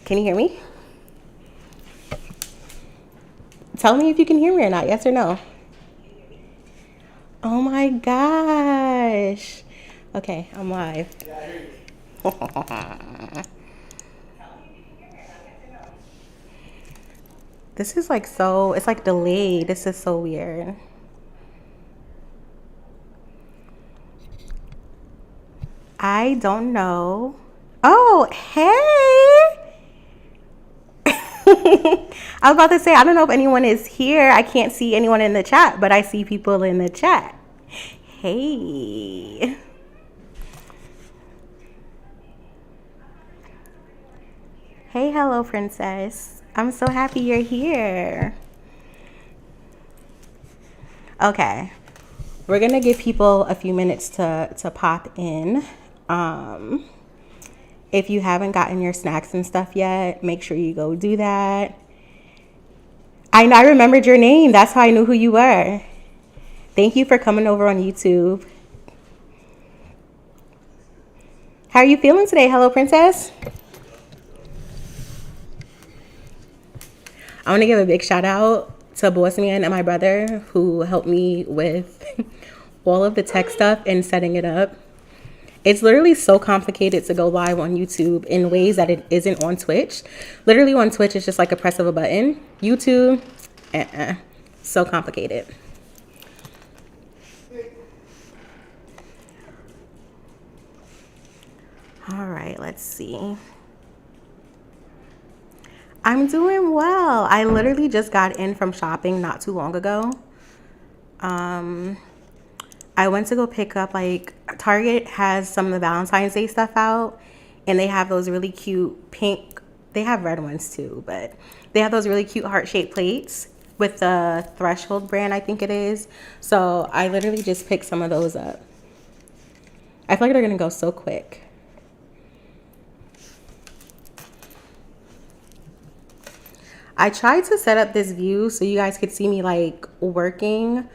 Can you hear me? Tell me if you can hear me or not. Yes or no? Oh my gosh. Okay, I'm live. This is like so, it's like delayed. This is so weird. I don't know. Oh, hey. I was about to say, I don't know if anyone is here. I can't see anyone in the chat, but I see people in the chat. Hey. Hey, hello, princess. I'm so happy you're here. Okay. We're going to give people a few minutes to pop in. If you haven't gotten your snacks and stuff yet, make sure you go do that. I know I remembered your name. That's how I knew who you were. Thank you for coming over on YouTube. How are you feeling today? Hello, princess. I want to give a big shout out to Boss Man and my brother who helped me with all of the tech stuff and setting it up. It's literally so complicated to go live on YouTube in ways that it isn't on Twitch. Literally on Twitch, it's just like a press of a button. YouTube, so complicated. All right, let's see. I'm doing well. I literally just got in from shopping not too long ago. I went to go pick up, like, Target has some of the Valentine's Day stuff out, and they have those really cute pink, they have red ones too, but they have those really cute heart-shaped plates with the Threshold brand, I think it is. So I literally just picked some of those up. I feel like they're gonna go so quick. I tried to set up this view so you guys could see me like working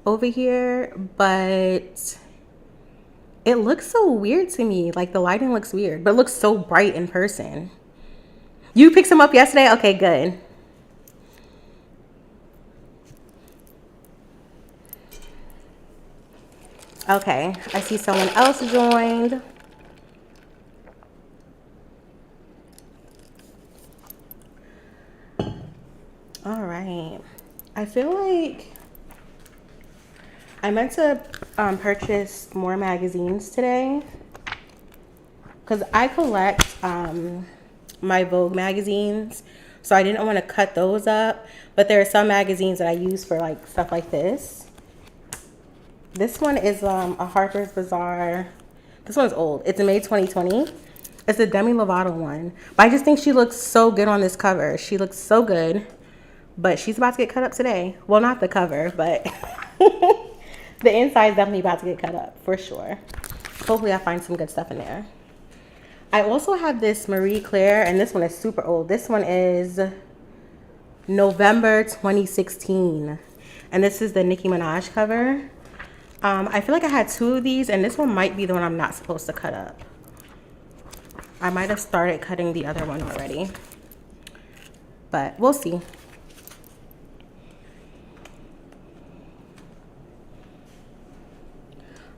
over here, but it looks so weird to me. Like the lighting looks weird, but it looks so bright in person. You picked some up yesterday? Okay, good. Okay, I see someone else joined. All right. I feel like I meant to purchase more magazines today because I collect my Vogue magazines, so I didn't want to cut those up, but there are some magazines that I use for like stuff like this. This one is a Harper's Bazaar. This one's old. It's a May 2020. It's a Demi Lovato one, but I just think she looks so good on this cover. She looks so good, but she's about to get cut up today. Well, not the cover, but the inside is definitely about to get cut up for sure. Hopefully I find some good stuff in there. I also have this Marie Claire, and this one is super old. This one is November 2016, and this is the Nicki Minaj cover. I feel like I had two of these, and this one might be the one I'm not supposed to cut up. I might have started cutting the other one already, but we'll see.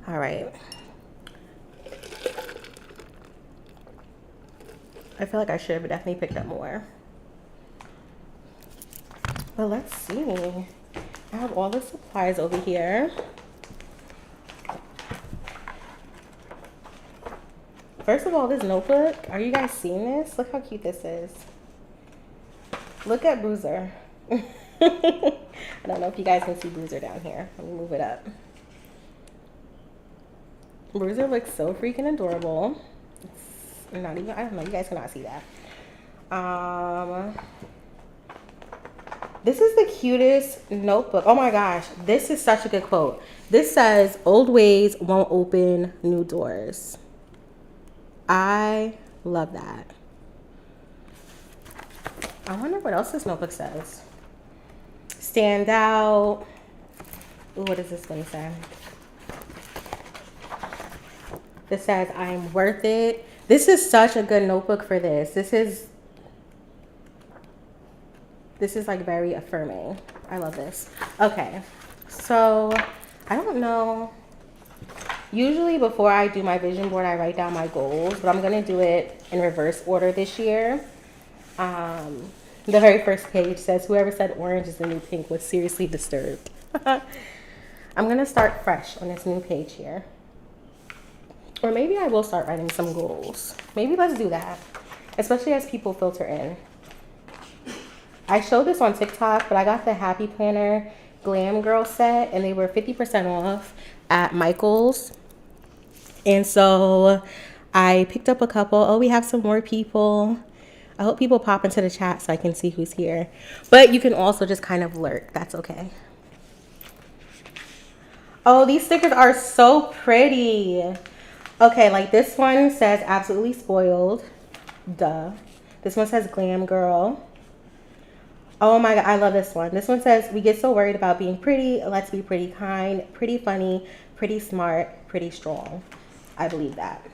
All right. I feel like I should have definitely picked up more. But let's see. I have all the supplies over here. First of all, this notebook, are you guys seeing this? Look how cute this is. Look at Bruiser. I don't know if you guys can see Bruiser down here. Let me move it up. Bruiser looks so freaking adorable. It's not even, I don't know, you guys cannot see that. This is the cutest notebook. Oh my gosh, this is such a good quote. This says, "Old ways won't open new doors." I love that. I wonder what else this notebook says. Stand out. Ooh, what does this one say? This says, "I'm worth it." This is such a good notebook for this. This is This is like very affirming. I love this. Okay, so I don't know. Usually before I do my vision board, I write down my goals, but I'm gonna do it in reverse order this year. The very first page says, whoever said orange is the new pink was seriously disturbed. I'm gonna start fresh on this new page here. Or maybe I will start writing some goals. Maybe let's do that, especially as people filter in. I showed this on TikTok, but I got the Happy Planner Glam Girl set and they were 50% off at Michael's. And so I picked up a couple. Oh, we have some more people. I hope people pop into the chat so I can see who's here. But you can also just kind of lurk. That's okay. Oh, these stickers are so pretty. Okay, like this one says absolutely spoiled. Duh. This one says glam girl. Oh my God, I love this one. This one says, we get so worried about being pretty. Let's be pretty kind, pretty funny, pretty smart, pretty strong. I believe that.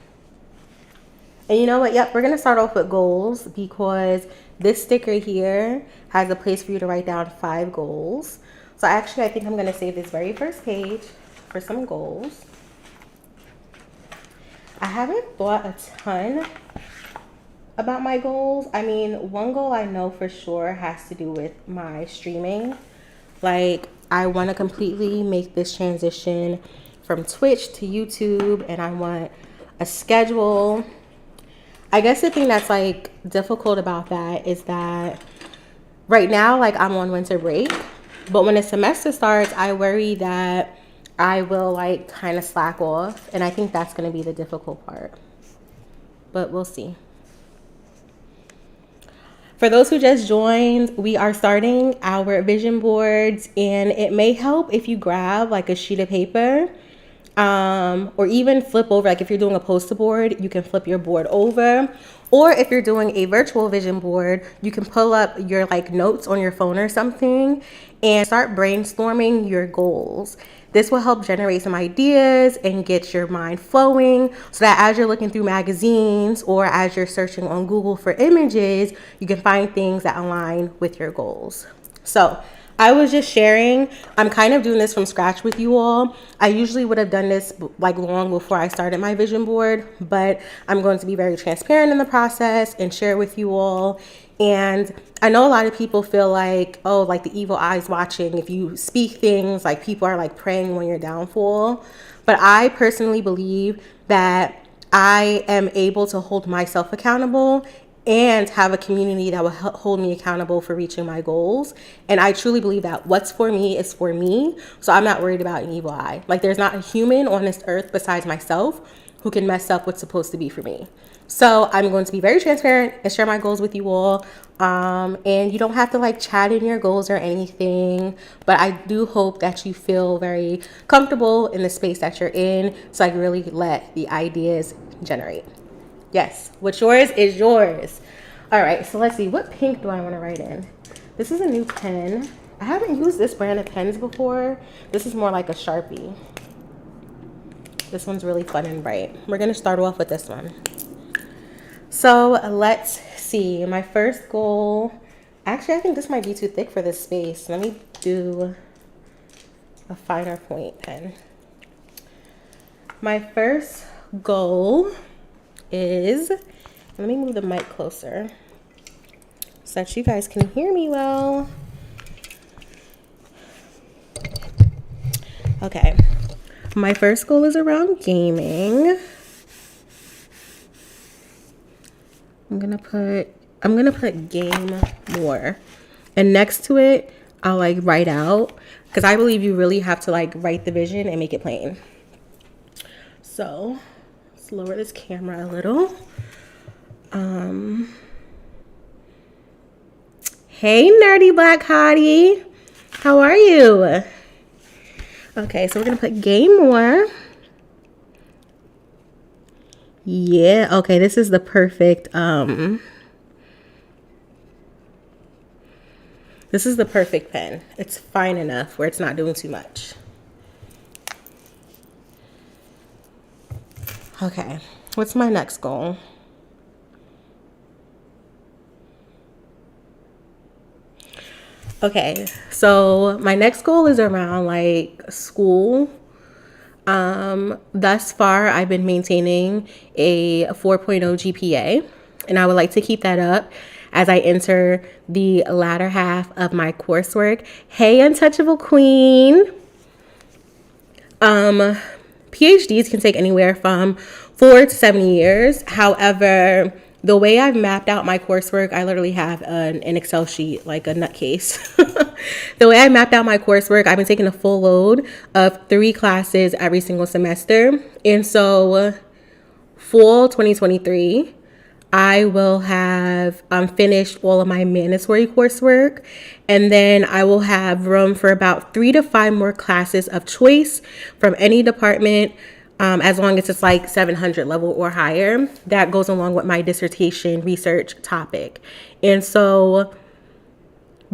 And you know what? Yep, we're going to start off with goals because this sticker here has a place for you to write down 5 goals. So I think I'm going to save this very first page for some goals. I haven't thought a ton about my goals. I mean, one goal I know for sure has to do with my streaming. Like, I want to completely make this transition from Twitch to YouTube, and I want a schedule. I guess the thing that's like difficult about that is that right now, like, I'm on winter break, but when the semester starts, I worry that I will like kind of slack off, and I think that's going to be the difficult part, but we'll see. For those who just joined, we are starting our vision boards, and it may help if you grab like a sheet of paper, or even flip over. Like if you're doing a poster board, you can flip your board over, or if you're doing a virtual vision board, you can pull up your like notes on your phone or something and start brainstorming your goals. This will help generate some ideas and get your mind flowing so that as you're looking through magazines or as you're searching on Google for images, you can find things that align with your goals. So I was just sharing, I'm kind of doing this from scratch with you all. I usually would have done this like long before I started my vision board, but I'm going to be very transparent in the process and share with you all. And I know a lot of people feel like, oh, like the evil eye's watching. If you speak things, like people are like preying on your downfall. But I personally believe that I am able to hold myself accountable and have a community that will hold me accountable for reaching my goals. And I truly believe that what's for me is for me. So I'm not worried about an evil eye. Like there's not a human on this earth besides myself who can mess up what's supposed to be for me. So I'm going to be very transparent and share my goals with you all. And you don't have to like chat in your goals or anything, but I do hope that you feel very comfortable in the space that you're in so I can really let the ideas generate. Yes, what's yours is yours. All right, so let's see. What pink do I want to write in? This is a new pen. I haven't used this brand of pens before. This is more like a Sharpie. This one's really fun and bright. We're going to start off with this one. So let's see. My first goal. Actually, I think this might be too thick for this space. Let me do a finer point pen. My first goal is, let me move the mic closer so that you guys can hear me well. Okay, my first goal is around gaming. I'm gonna put game more, and next to it I'll like write out, because I believe you really have to like write the vision and make it plain. So let's lower this camera a little. Hey, nerdy black hottie, how are you? Okay, so we're gonna put game more. Yeah, okay, this is the perfect this is the perfect pen. It's fine enough where it's not doing too much. Okay, what's my next goal? Okay, so my next goal is around like school. Thus far, I've been maintaining a 4.0 GPA, and I would like to keep that up as I enter the latter half of my coursework. Hey, Untouchable Queen. PhDs can take anywhere from 4 to 7 years. However, the way I've mapped out my coursework, I literally have an Excel sheet like a nutcase. The way I mapped out my coursework, I've been taking a full load of 3 classes every single semester. And so fall 2023, I will have finished all of my mandatory coursework, and then I will have room for about 3 to 5 more classes of choice from any department, as long as it's like 700 level or higher. That goes along with my dissertation research topic. And so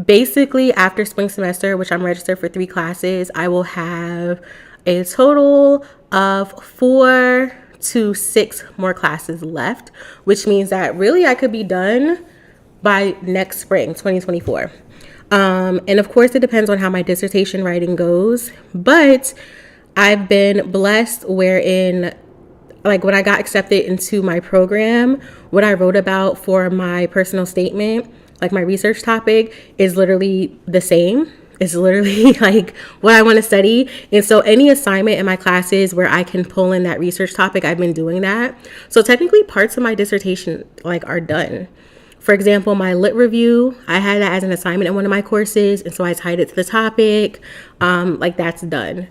basically after spring semester, which I'm registered for 3 classes, I will have a total of 4 to 6 more classes left, which means that really I could be done by next spring, 2024. And of course, it depends on how my dissertation writing goes, but I've been blessed wherein, like, when I got accepted into my program, what I wrote about for my personal statement, like my research topic, is literally the same. It's literally like what I want to study. And so any assignment in my classes where I can pull in that research topic, I've been doing that. So technically parts of my dissertation like are done. For example, my lit review, I had that as an assignment in one of my courses. And so I tied it to the topic. Like that's done.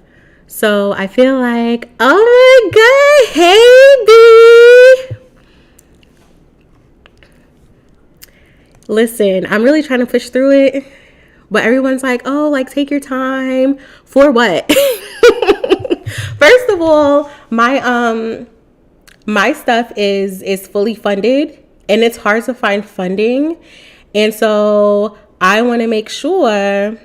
So I feel like, oh my God, hey B. Listen, I'm really trying to push through it. But everyone's like, oh, like take your time. For what? First of all, my stuff is fully funded, and it's hard to find funding. And so I want to make sure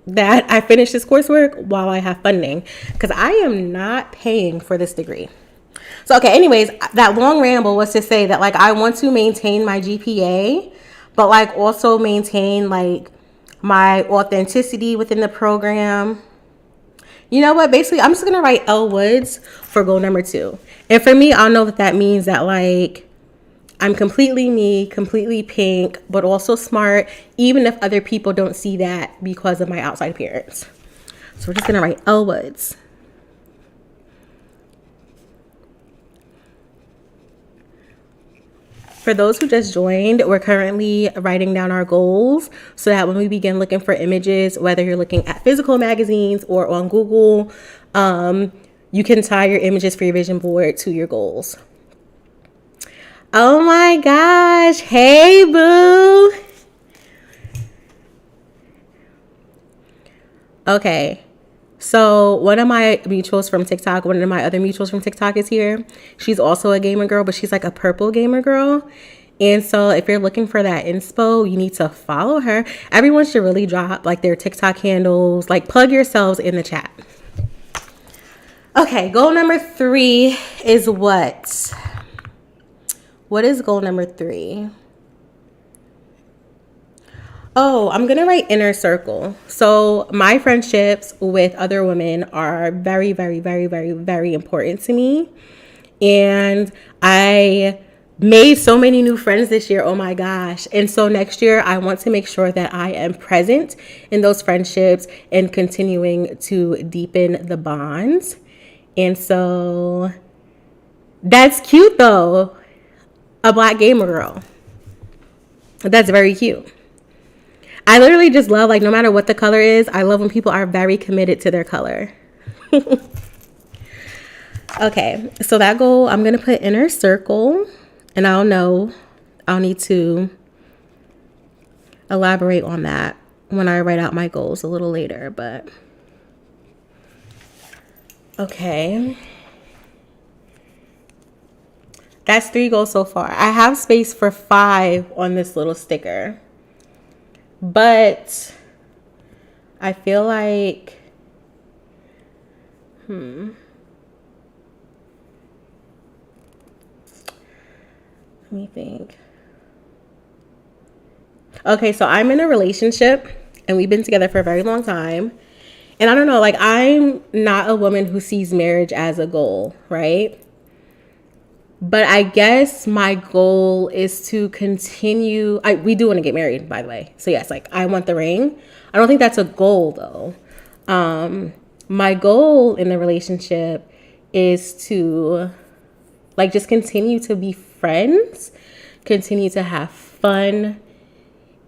that I finish this coursework while I have funding, because I am not paying for this degree. So, okay, anyways, that long ramble was to say that like I want to maintain my GPA, but like also maintain like my authenticity within the program. You know what? Basically, I'm just going to write L Woods for goal number 2. And for me, I'll know that means that like I'm completely me, completely pink, but also smart, even if other people don't see that because of my outside appearance. So we're just going to write L Woods. For those who just joined, we're currently writing down our goals so that when we begin looking for images, whether you're looking at physical magazines or on Google, you can tie your images for your vision board to your goals. Oh my gosh. Hey, boo. Okay. So one of my mutuals from TikTok, one of my other mutuals from TikTok is here. She's also a gamer girl, but she's like a purple gamer girl. And so if you're looking for that inspo, you need to follow her. Everyone should really drop like their TikTok handles, like plug yourselves in the chat. Okay, goal number 3 is what? What is goal number 3? Oh, I'm going to write inner circle. So my friendships with other women are very, very, very, very, very important to me. And I made so many new friends this year. Oh my gosh. And so next year, I want to make sure that I am present in those friendships and continuing to deepen the bonds. And so that's cute though. A Black gamer girl. That's very cute. I literally just love, like, no matter what the color is, I love when people are very committed to their color. Okay, so that goal, I'm going to put inner circle, and I'll need to elaborate on that when I write out my goals a little later, but okay. That's 3 goals so far. I have space for 5 on this little sticker. But I feel like, let me think. Okay, so I'm in a relationship and we've been together for a very long time. And I don't know, like, I'm not a woman who sees marriage as a goal, right? But I guess my goal is to continue. We do want to get married, by the way. So yes, like, I want the ring. I don't think that's a goal though. My goal in the relationship is to, like, just continue to be friends, continue to have fun,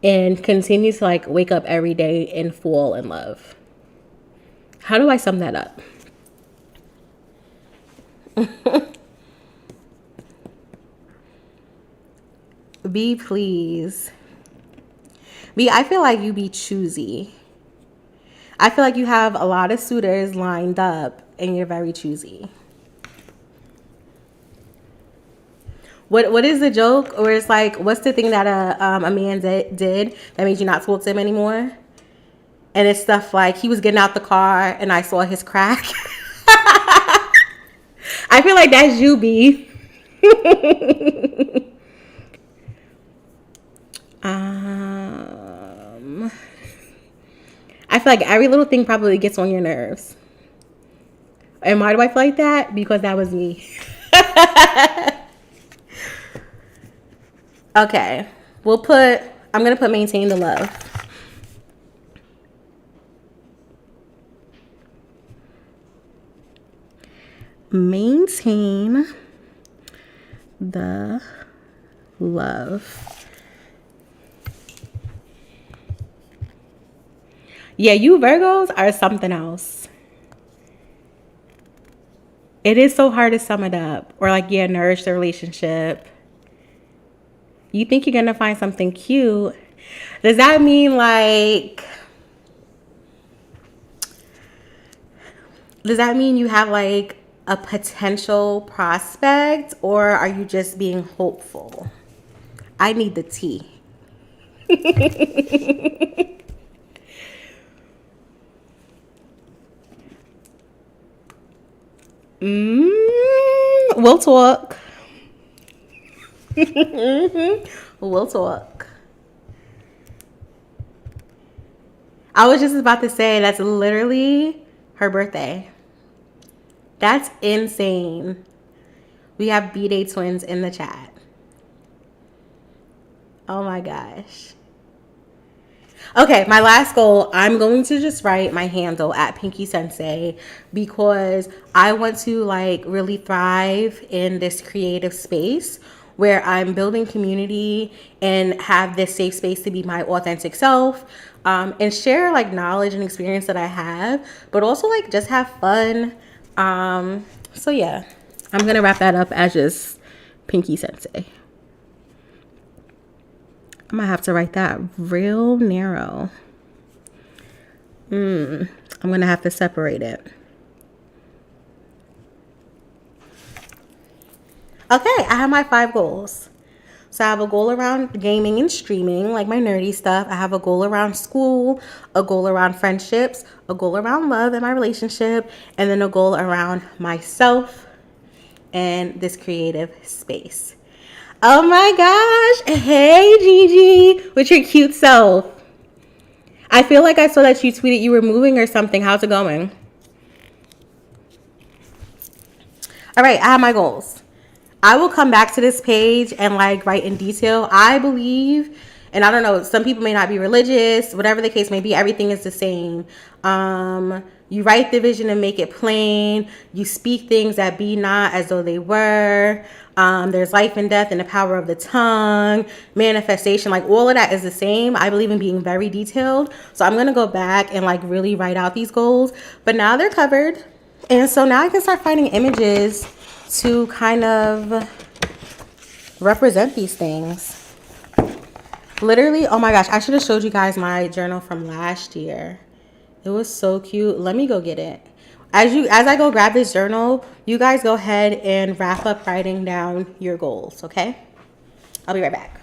and continue to, like, wake up every day and fall in love. How do I sum that up? B, please. B, I feel like you be choosy. I feel like you have a lot of suitors lined up and you're very choosy. What is the joke? Or it's like, what's the thing that a man did that made you not talk to him anymore? And it's stuff like, he was getting out the car and I saw his crack. I feel like that's you, B. I feel like every little thing probably gets on your nerves. And why do I feel like that? Because that was me. Okay. I'm going to put maintain the love. Maintain the love. Yeah, you Virgos are something else. It is so hard to sum it up. Or like, yeah, nourish the relationship. You think you're going to find something cute. Does that mean you have like a potential prospect, or are you just being hopeful? I need the tea. We'll talk. We'll talk. I was just about to say that's literally her birthday. That's insane. We have B-Day twins in the chat. Oh my gosh. Okay, my last goal, I'm going to just write my handle at Pinky Sensei because I want to like really thrive in this creative space where I'm building community and have this safe space to be my authentic self, and share like knowledge and experience that I have, but also like just have fun. So yeah, I'm going to wrap that up as just Pinky Sensei. I'm gonna have to write that real narrow. I'm gonna have to separate it. Okay, I have my 5 goals. So I have a goal around gaming and streaming, like my nerdy stuff. I have a goal around school, a goal around friendships, a goal around love and my relationship, and then a goal around myself and this creative space. Oh my gosh. Hey, Gigi, with your cute self. I feel like I saw that you tweeted you were moving or something. How's it going? All right, I have my goals. I will come back to this page and like write in detail. I believe, and I don't know, some people may not be religious, whatever the case may be, everything is the same. You write the vision and make it plain. You speak things that be not as though they were. There's life and death and the power of the tongue, manifestation, like all of that is the same. I believe in being very detailed. So I'm going to go back and like really write out these goals, but now they're covered. And so now I can start finding images to kind of represent these things. Literally, oh my gosh, I should have showed you guys my journal from last year. It was so cute. Let me go get it. As I go grab this journal, you guys go ahead and wrap up writing down your goals, okay? I'll be right back.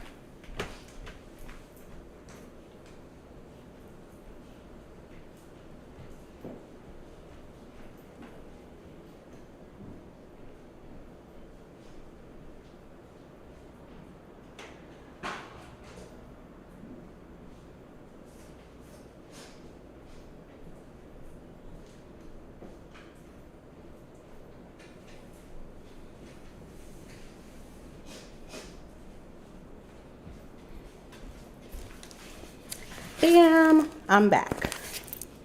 I'm back.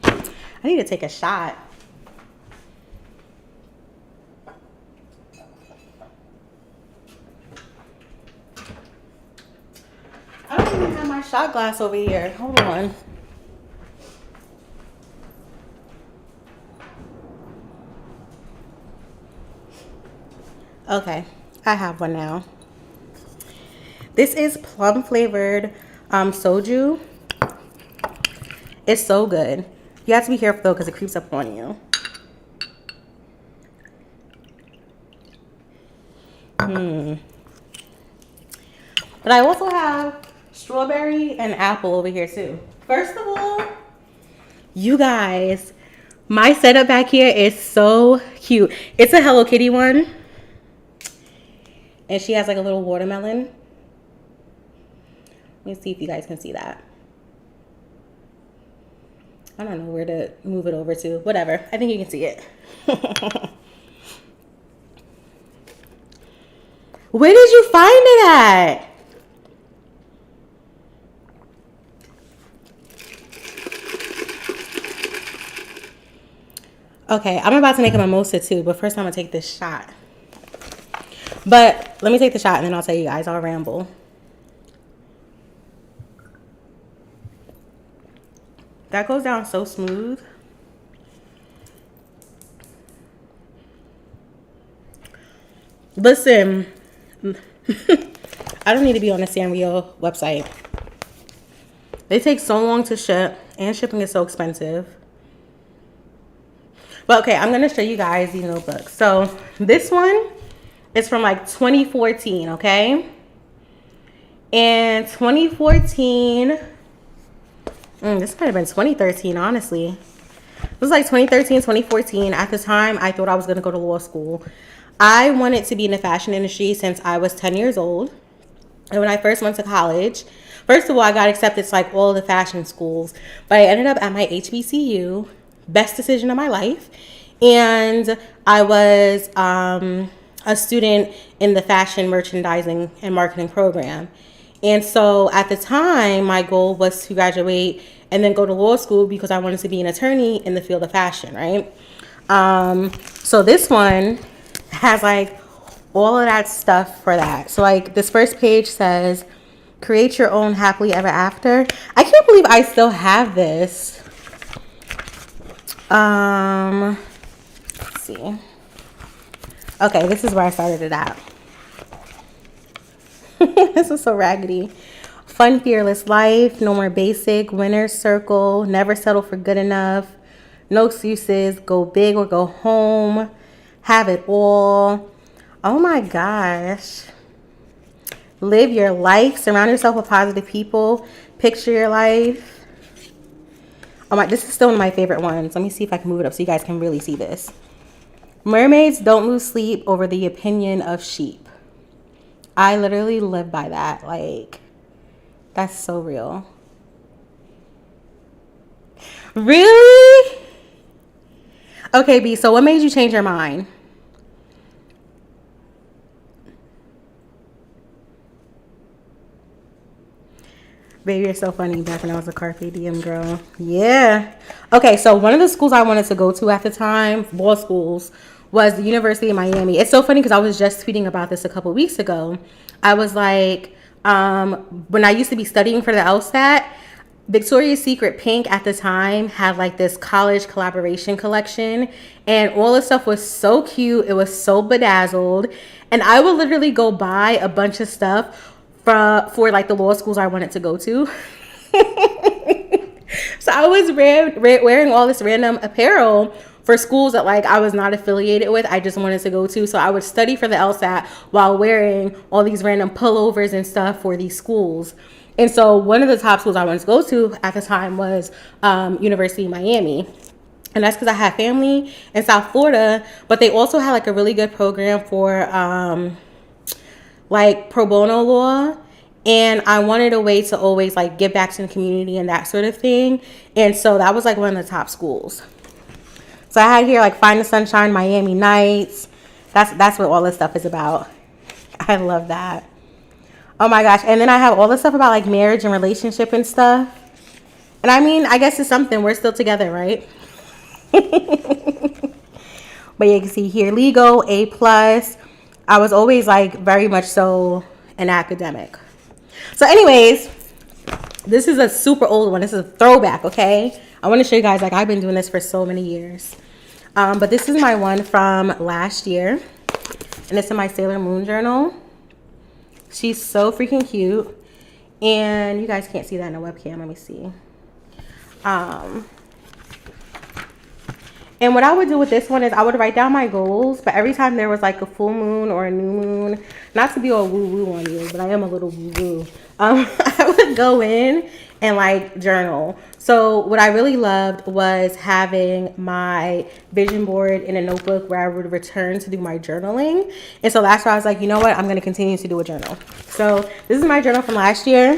I need to take a shot. I don't even have my shot glass over here. Hold on. Okay, I have one now. This is plum flavored soju. It's so good. You have to be careful though because it creeps up on you. But I also have strawberry and apple over here too. First of all, you guys, my setup back here is so cute. It's a Hello Kitty one. And she has like a little watermelon. Let me see if you guys can see that. I don't know where to move it over to. Whatever. I think you can see it. Where did you find it at? Okay, I'm about to make a mimosa too, but first I'm gonna take this shot. But let me take the shot and then I'll tell you guys. I'll ramble. That goes down so smooth. Listen, I don't need to be on the Sanrio website. They take so long to ship and shipping is so expensive. But okay, I'm going to show you guys these notebooks. So this one is from like 2014, okay? And 2014, this might have been 2013, honestly. It was like 2013, 2014. At the time, I thought I was going to go to law school. I wanted to be in the fashion industry since I was 10 years old. And when I first went to college, first of all, I got accepted to like all of the fashion schools. But I ended up at my HBCU. Best decision of my life. And I was a student in the fashion merchandising and marketing program. And so at the time, my goal was to graduate and then go to law school because I wanted to be an attorney in the field of fashion, right? So this one has like all of that stuff for that. So like this first page says, create your own happily ever after. I can't believe I still have this. Let's see. Okay, this is where I started it out. This is so raggedy. Fun, fearless life. No more basic. Winner's circle. Never settle for good enough. No excuses. Go big or go home. Have it all. Oh my gosh. Live your life. Surround yourself with positive people. Picture your life. Oh my, this is still one of my favorite ones. Let me see if I can move it up so you guys can really see this. Mermaids don't lose sleep over the opinion of sheep. I literally live by that. Like, that's so real. Really? Okay, B, so what made you change your mind? Baby, you're so funny. Back when I was a Carpe Diem girl. Yeah. Okay, so one of the schools I wanted to go to at the time, law schools, was the University of Miami. It's so funny because I was just tweeting about this a couple weeks ago. I was like, when I used to be studying for the LSAT, Victoria's Secret Pink at the time had like this college collaboration collection, and all the stuff was so cute. It was so bedazzled, and I would literally go buy a bunch of stuff for like the law schools I wanted to go to. So I was wearing all this random apparel for schools that like I was not affiliated with. I just wanted to go to. So I would study for the LSAT while wearing all these random pullovers and stuff for these schools. And so one of the top schools I wanted to go to at the time was University of Miami. And that's because I had family in South Florida, but they also had like a really good program for like pro bono law. And I wanted a way to always like give back to the community and that sort of thing. And so that was like one of the top schools. So I had here like Find the Sunshine, Miami Nights. That's what all this stuff is about. I love that. Oh my gosh. And then I have all this stuff about like marriage and relationship and stuff. And I mean, I guess it's something. We're still together, right? But you can see here, legal, A plus. I was always like very much so an academic. So anyways, this is a super old one. This is a throwback, okay? I want to show you guys, like, I've been doing this for so many years. But this is my one from last year. And it's in my Sailor Moon journal. She's so freaking cute. And you guys can't see that in the webcam. Let me see. And what I would do with this one is I would write down my goals, but every time there was like a full moon or a new moon, not to be all woo-woo on you, but I am a little woo-woo. I would go in and like journal. So what I really loved was having my vision board in a notebook where I would return to do my journaling. And so that's why I was like, you know what? I'm going to continue to do a journal. So this is my journal from last year.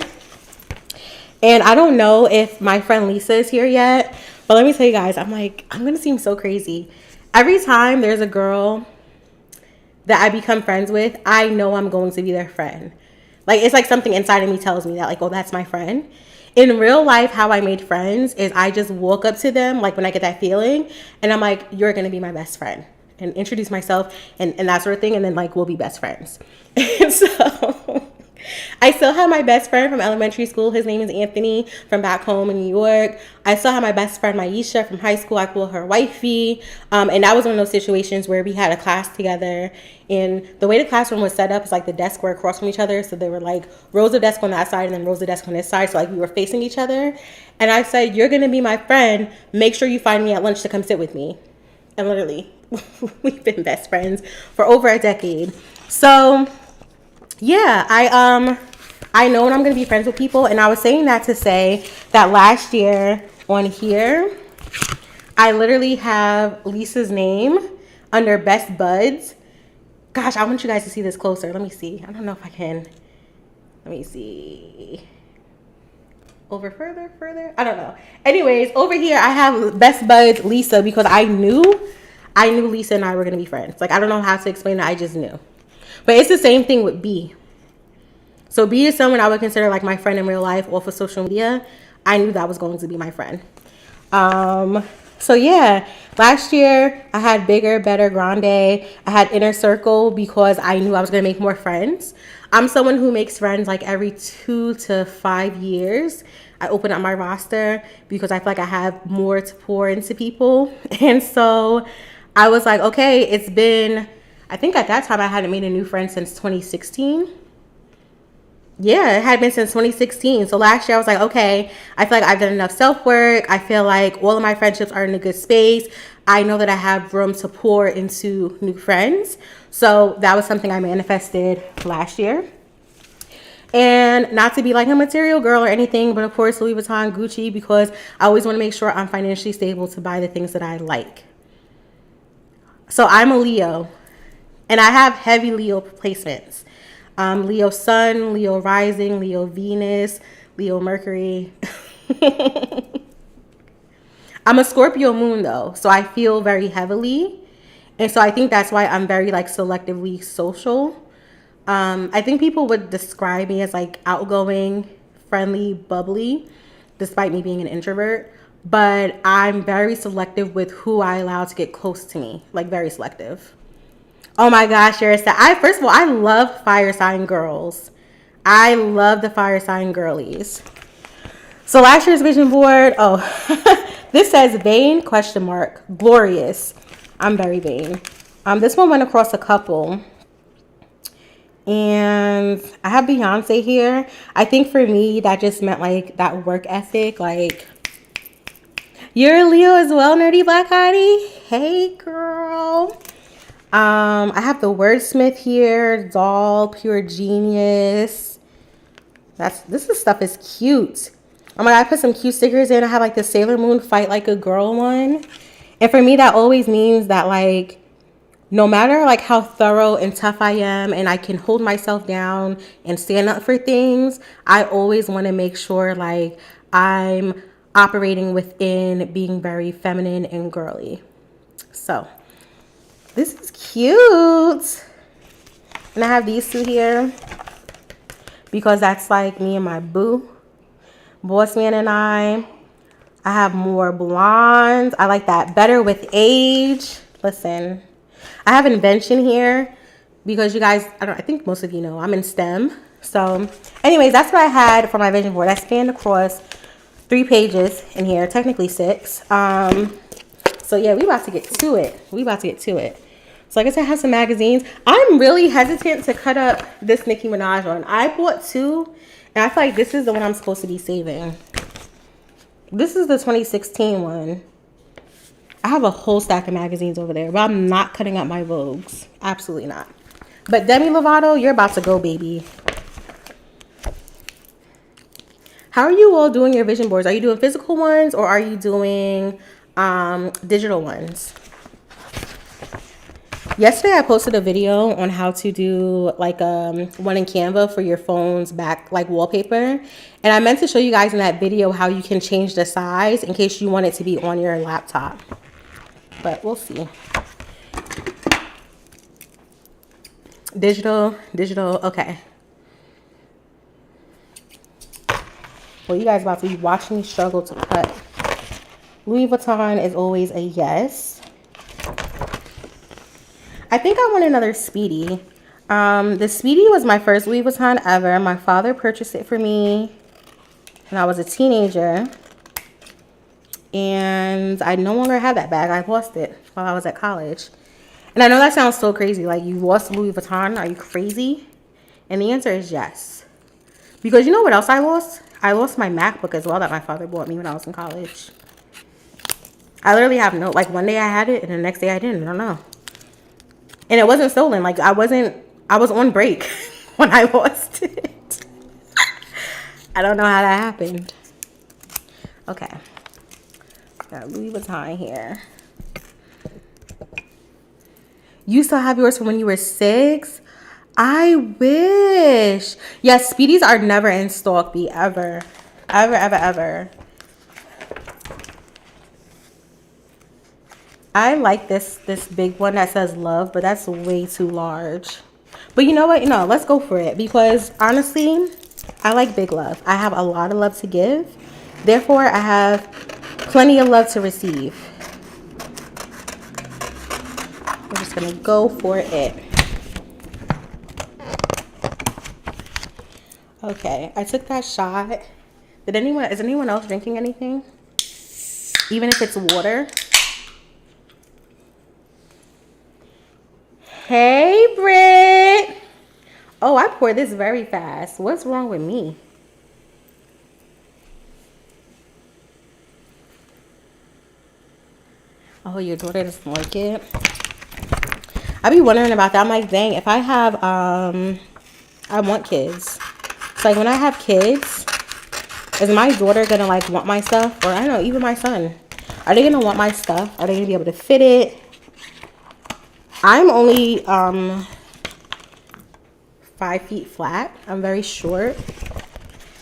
And I don't know if my friend Lisa is here yet, but let me tell you guys, I'm going to seem so crazy. Every time there's a girl that I become friends with, I know I'm going to be their friend. Like, it's like something inside of me tells me that, like, oh, that's my friend. In real life, how I made friends is I just walk up to them, like when I get that feeling, and I'm like, you're going to be my best friend. And introduce myself and that sort of thing, and then, like, we'll be best friends. And so I still have my best friend from elementary school. His name is Anthony from back home in New York. I still have my best friend, Maisha, from high school. I call her wifey. And that was one of those situations where we had a class together. And the way the classroom was set up is like the desks were across from each other. So there were like rows of desks on that side and then rows of desks on this side. So like we were facing each other. And I said, you're going to be my friend. Make sure you find me at lunch to come sit with me. And literally, we've been best friends for over a decade. So yeah, I know when I'm going to be friends with people. And I was saying that to say that last year on here, I literally have Lisa's name under best buds. Gosh, I want you guys to see this closer. Let me see. I don't know if I can. Let me see. Over further. I don't know. Anyways, over here, I have best buds Lisa because I knew Lisa and I were going to be friends. Like, I don't know how to explain it. I just knew. But it's the same thing with B. So B is someone I would consider like my friend in real life off of social media. I knew that was going to be my friend. So yeah, last year I had bigger, better, grande. I had inner circle because I knew I was going to make more friends. I'm someone who makes friends like every 2 to 5 years. I open up my roster because I feel like I have more to pour into people. And so I was like, okay, it's been, I think at that time I hadn't made a new friend since 2016. Yeah, it had been since 2016. So last year I was like, okay, I feel like I've done enough self-work. I feel like all of my friendships are in a good space. I know that I have room to pour into new friends. So that was something I manifested last year. And not to be like a material girl or anything, but of course Louis Vuitton, Gucci, because I always want to make sure I'm financially stable to buy the things that I like. So I'm a Leo, and I have heavy Leo placements. Leo Sun, Leo Rising, Leo Venus, Leo Mercury. I'm a Scorpio moon though, so I feel very heavily. And so I think that's why I'm very like selectively social. I think people would describe me as like outgoing, friendly, bubbly, despite me being an introvert. But I'm very selective with who I allow to get close to me, like very selective. Oh my gosh, first of all, I love fire sign girls. I love the fire sign girlies. So last year's vision board, this says vain, glorious. I'm very vain. This one went across a couple. And I have Beyonce here. I think for me, that just meant like that work ethic. Like, you're a Leo as well, Nerdy Black Hottie. Hey, girl. I have the wordsmith here, doll, pure genius. This stuff is cute. Oh my God, I put some cute stickers in. I have like the Sailor Moon fight like a girl one. And for me, that always means that like, no matter like how thorough and tough I am and I can hold myself down and stand up for things, I always want to make sure like I'm operating within being very feminine and girly. So this is cute. And I have these two here because that's like me and my boo, boss man and I. I have more blondes. I like that better with age. Listen, I have invention here because you guys, I think most of you know, I'm in STEM. So anyways, that's what I had for my vision board. I scanned across 3 pages in here, technically 6. So yeah, we about to get to it. So like I said, I have some magazines. I'm really hesitant to cut up this Nicki Minaj one. I bought 2, and I feel like this is the one I'm supposed to be saving. This is the 2016 one. I have a whole stack of magazines over there, but I'm not cutting up my Vogues. Absolutely not. But Demi Lovato, you're about to go, baby. How are you all doing your vision boards? Are you doing physical ones or are you doing digital ones? Yesterday I posted a video on how to do like one in Canva for your phone's back like wallpaper, and I meant to show you guys in that video how you can change the size in case you want it to be on your laptop, but we'll see. Digital, okay. Well, you guys about to be watching me struggle to cut. Louis Vuitton is always a yes. I think I want another Speedy. The Speedy was my first Louis Vuitton ever. My father purchased it for me when I was a teenager. And I no longer have that bag. I lost it while I was at college. And I know that sounds so crazy. Like, you lost Louis Vuitton? Are you crazy? And the answer is yes. Because you know what else I lost? I lost my MacBook as well that my father bought me when I was in college. I literally have no, like one day I had it and the next day I didn't. I don't know. And it wasn't stolen. Like I was on break when I lost it. I don't know how that happened. Okay. Got Louis Vuitton here. You still have yours from when you were 6? I wish. Yes, Speedies are never in stock, B, ever. Ever. I like this big one that says love, but that's way too large. But you know what? No, let's go for it because honestly, I like big love. I have a lot of love to give. Therefore, I have plenty of love to receive. I'm just gonna go for it. Okay, I took that shot. Is anyone else drinking anything? Even if it's water? Hey, Britt. Oh, I poured this very fast. What's wrong with me? Oh, your daughter doesn't like it? I be wondering about that. I'm like, dang, if I have, I want kids. It's like when I have kids, is my daughter gonna like want my stuff? Or I don't know, even my son. Are they gonna want my stuff? Are they gonna be able to fit it? I'm only 5 feet flat. I'm very short.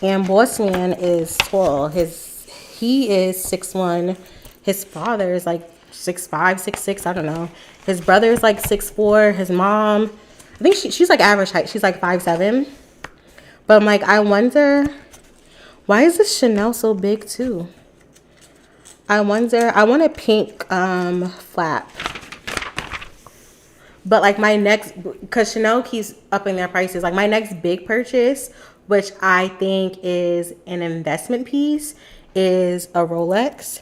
And Boss Man is tall. He is 6'1". His father is like 6'5", 6'6", I don't know. His brother is like 6'4". His mom, I think she's like average height. She's like 5'7". But I'm like, I wonder, why is this Chanel so big too? I wonder, I want a pink flap. But like my next, because Chanel keeps upping their prices, like my next big purchase, which I think is an investment piece, is a Rolex.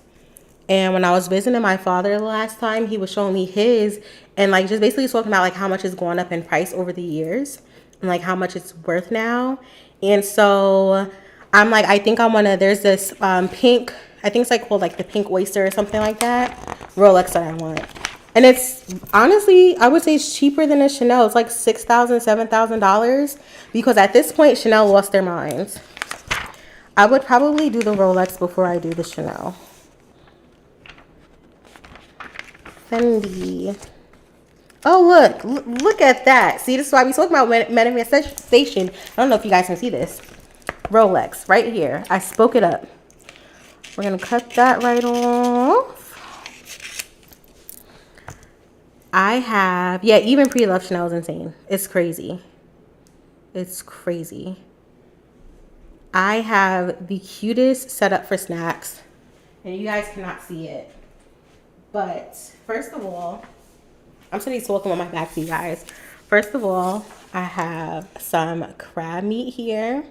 And when I was visiting my father the last time, he was showing me his and like just basically talking about like how much it's gone up in price over the years and like how much it's worth now. And so I'm like, I think I want to, there's this pink, I think it's like called like the Pink Oyster or something like that, Rolex that I want. And it's honestly, I would say it's cheaper than a Chanel. It's like $6,000, $7,000 because at this point, Chanel lost their minds. I would probably do the Rolex before I do the Chanel. Fendi. Oh, look at that. See, this is why we talk about manifestation. I don't know if you guys can see this. Rolex right here. I spoke it up. We're going to cut that right off. I have, yeah, even pre-love Chanel is insane. It's crazy. It's crazy. I have the cutest setup for snacks And you guys cannot see it. But first of all, I'm sitting talking with my back to you guys. First of all, I have some crab meat here.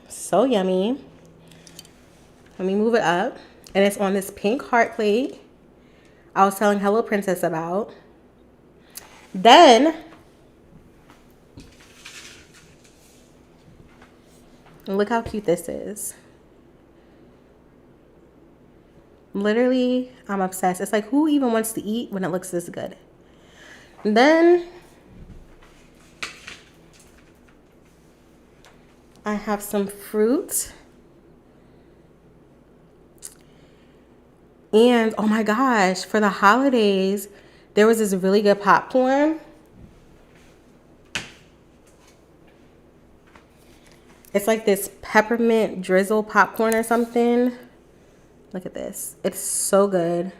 So yummy. Let me move it up. And it's on this pink heart plate I was telling Hello Princess about. Then, look how cute this is. Literally, I'm obsessed. It's like, who even wants to eat when it looks this good? And then, I have some fruit. And, oh my gosh, for the holidays, there was this really good popcorn. It's like this peppermint drizzle popcorn or something. Look at this. It's so good.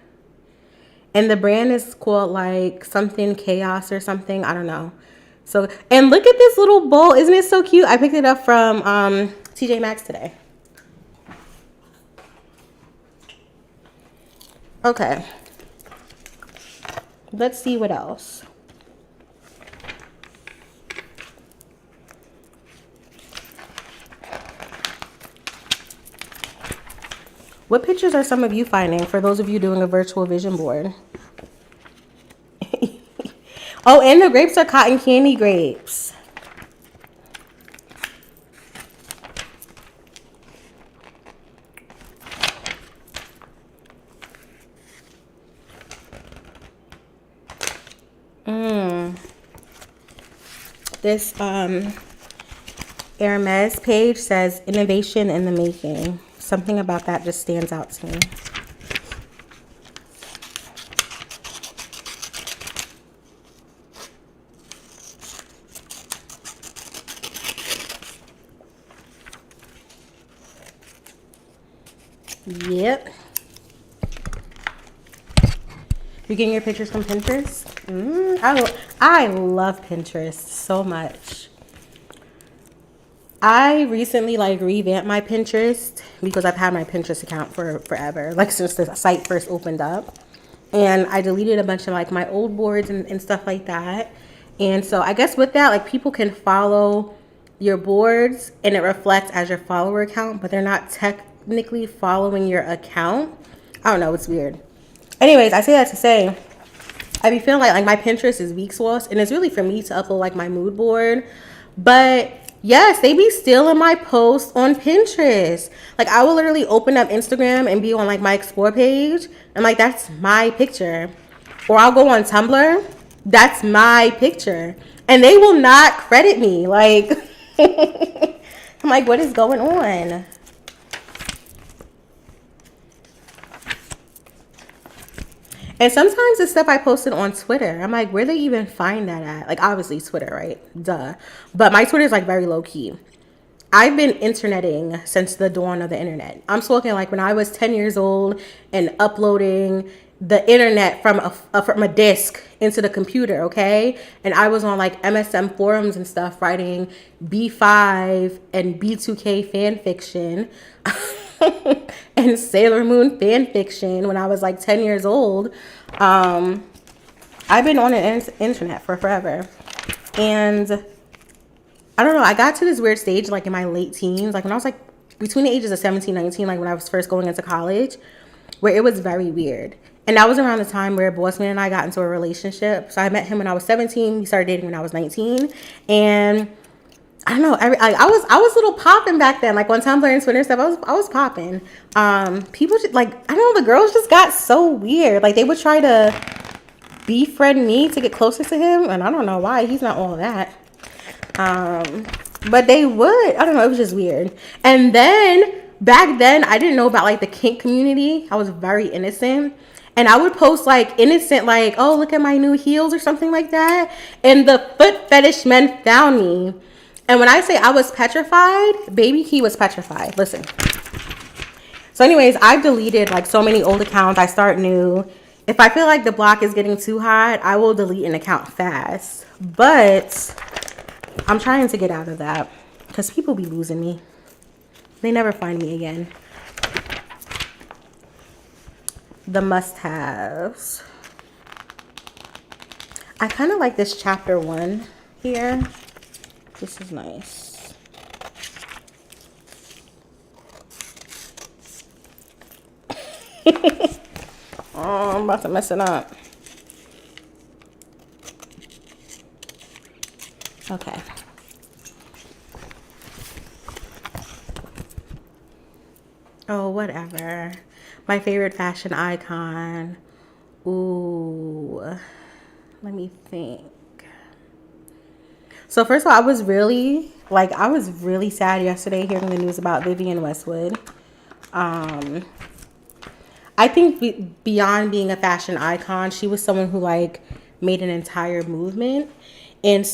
And the brand is called like something chaos or something. I don't know. So, and look at this little bowl. Isn't it so cute? I picked it up from TJ Maxx today. Okay. Let's see what else. What pictures are some of you finding for those of you doing a virtual vision board? Oh, and the grapes are cotton candy grapes. This Hermes page says innovation in the making. Something about that just stands out to me. Yep. You getting your pictures from Pinterest? I love Pinterest so much. I recently revamped my Pinterest because I've had my Pinterest account for forever, since the site first opened up. And I deleted a bunch of my old boards and stuff like that. And so I guess with that, people can follow your boards and it reflects as your follower account, but they're not technically following your account. I don't know, it's weird. Anyways, I say that to say, I be feeling like my Pinterest is weak sauce, and it's really for me to upload my mood board. But yes, they be stealing my posts on Pinterest. I will literally open up Instagram and be on my explore page. I'm like, that's my picture. Or I'll go on Tumblr. That's my picture. And they will not credit me. I'm like, what is going on? And sometimes the stuff I posted on Twitter, I'm like, where they even find that at? Obviously Twitter, right? Duh. But my Twitter is very low key. I've been interneting since the dawn of the internet. I'm talking when I was 10 years old and uploading the internet from a disk into the computer, okay? And I was on MSM forums and stuff writing B5 and B2K fan fiction. And Sailor Moon fan fiction when I was 10 years old. I've been on the internet for forever. And I don't know, I got to this weird stage in my late teens, when I was between the ages of 17, 19, when I was first going into college, where it was very weird. And that was around the time where Bossman and I got into a relationship. So I met him when I was 17. We started dating when I was 19. And I don't know. I was a little popping back then. On Tumblr and Twitter and stuff, I was popping. People just I don't know. The girls just got so weird. They would try to befriend me to get closer to him, and I don't know why. He's not all of that. But they would. I don't know. It was just weird. And then back then, I didn't know about the kink community. I was very innocent. And I would post innocent, oh, look at my new heels or something like that. And the foot fetish men found me. And when I say I was petrified, baby Key was petrified. Listen. So anyways, I've deleted so many old accounts. I start new. If I feel the block is getting too hot, I will delete an account fast. But I'm trying to get out of that because people be losing me. They never find me again. The must-haves. I kind of like this chapter 1 here. This is nice. Oh, I'm about to mess it up. Okay. Oh, whatever. My favorite fashion icon. Ooh. Let me think. So first of all, I was really sad yesterday hearing the news about Vivienne Westwood. I think beyond being a fashion icon, she was someone who like made an entire movement. And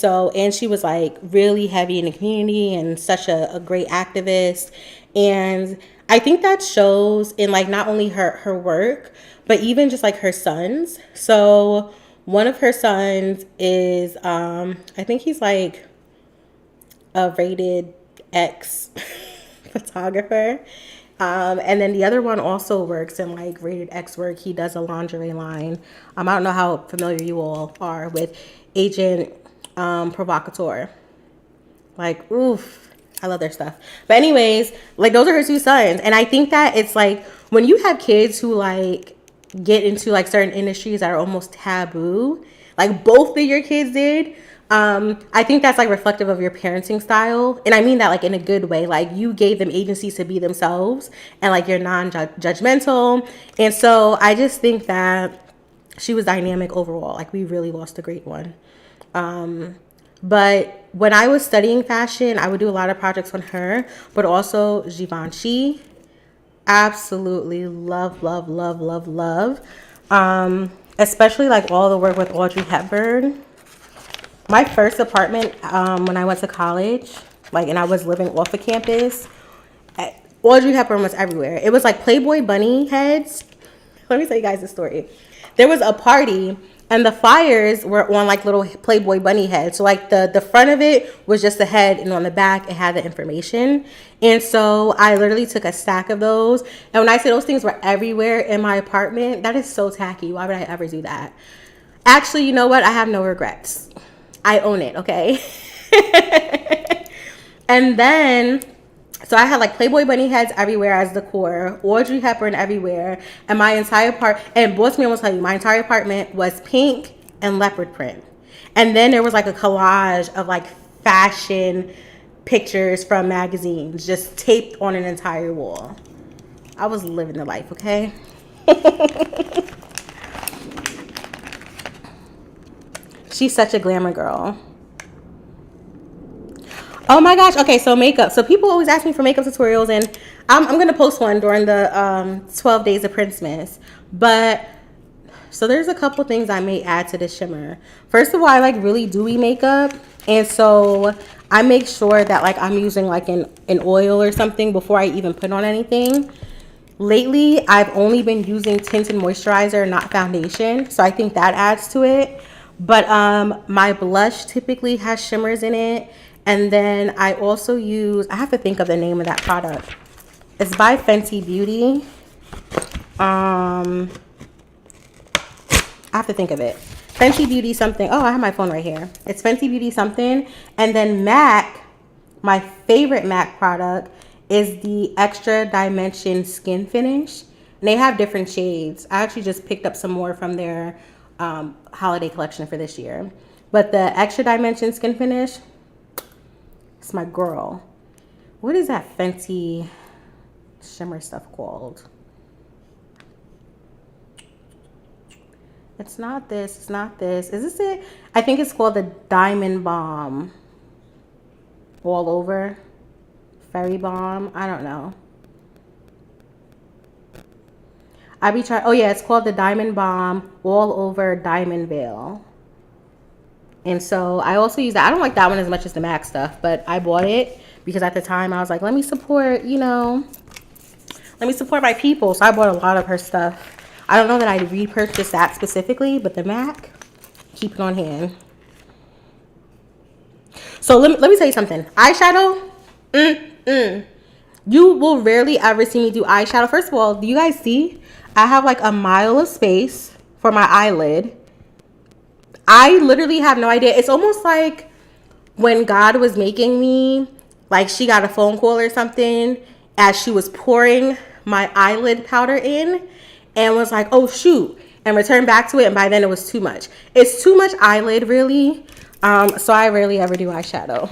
she was like really heavy in the community and such a great activist. And I think that shows in like not only her work, but even just like her sons. So one of her sons is, I think he's like a rated X photographer. And then the other one also works in like rated X work. He does a lingerie line. I don't know how familiar you all are with Agent Provocateur. Like, oof, I love their stuff. But anyways, like those are her two sons. And I think that it's like when you have kids who like get into like certain industries that are almost taboo, like both of your kids did, I think that's like reflective of your parenting style. And I mean that like in a good way. Like you gave them agencies to be themselves and like you're non-judgmental. And so I just think that she was dynamic overall. Like we really lost a great one. But when I was studying fashion, I would do a lot of projects on her, but also Givenchy. Absolutely love, love, love, love, love. Especially like all the work with Audrey Hepburn. My first apartment, when I went to college, like, and I was living off of campus, Audrey Hepburn was everywhere. It was like Playboy bunny heads. Let me tell you guys the story. There was a party and the flyers were on like little Playboy bunny heads. So like the front of it was just the head and on the back it had the information. And so I literally took a stack of those. And when I say those things were everywhere in my apartment, that is so tacky. Why would I ever do that? Actually, you know what? I have no regrets. I own it, okay? And then, so I had like Playboy bunny heads everywhere as decor, Audrey Hepburn everywhere, and my entire and both me will tell you, my entire apartment was pink and leopard print. And then there was like a collage of like fashion pictures from magazines just taped on an entire wall. I was living the life, okay? She's such a glamour girl. Oh my gosh. Okay, so makeup. So people always ask me for makeup tutorials, and I'm going to post one during the 12 days of Princmas. But so there's a couple things I may add to the shimmer. First of all, I like really dewy makeup. And so I make sure that like I'm using like an oil or something before I even put on anything. Lately, I've only been using tinted moisturizer, not foundation. So I think that adds to it. But my blush typically has shimmers in it. And then I also use, I have to think of the name of that product. It's by Fenty Beauty. I have to think of it. Fenty Beauty something. Oh, I have my phone right here. It's Fenty Beauty something. And then MAC, my favorite MAC product is the Extra Dimension Skin Finish. And they have different shades. I actually just picked up some more from their holiday collection for this year. But the Extra Dimension Skin Finish, it's my girl. What is that Fenty shimmer stuff called? It's not this. It's not this. Is this it? I think it's called the Diamond Balm. All over. Fairy Balm. I don't know. I be trying. Oh yeah, it's called the Diamond Balm All Over Diamond Veil. And so I also use that. I don't like that one as much as the MAC stuff, but I bought it because at the time I was like, let me support, you know, let me support my people. So I bought a lot of her stuff. I don't know that I repurchased that specifically, but the MAC, keep it on hand. So let me tell you something. Eyeshadow, You will rarely ever see me do eyeshadow. First of all, do you guys see? I have like a mile of space for my eyelid. I literally have no idea. It's almost like when God was making me, like she got a phone call or something as she was pouring my eyelid powder in and was like, oh shoot, and returned back to it. And by then it was too much. It's too much eyelid, really. So I rarely ever do eyeshadow.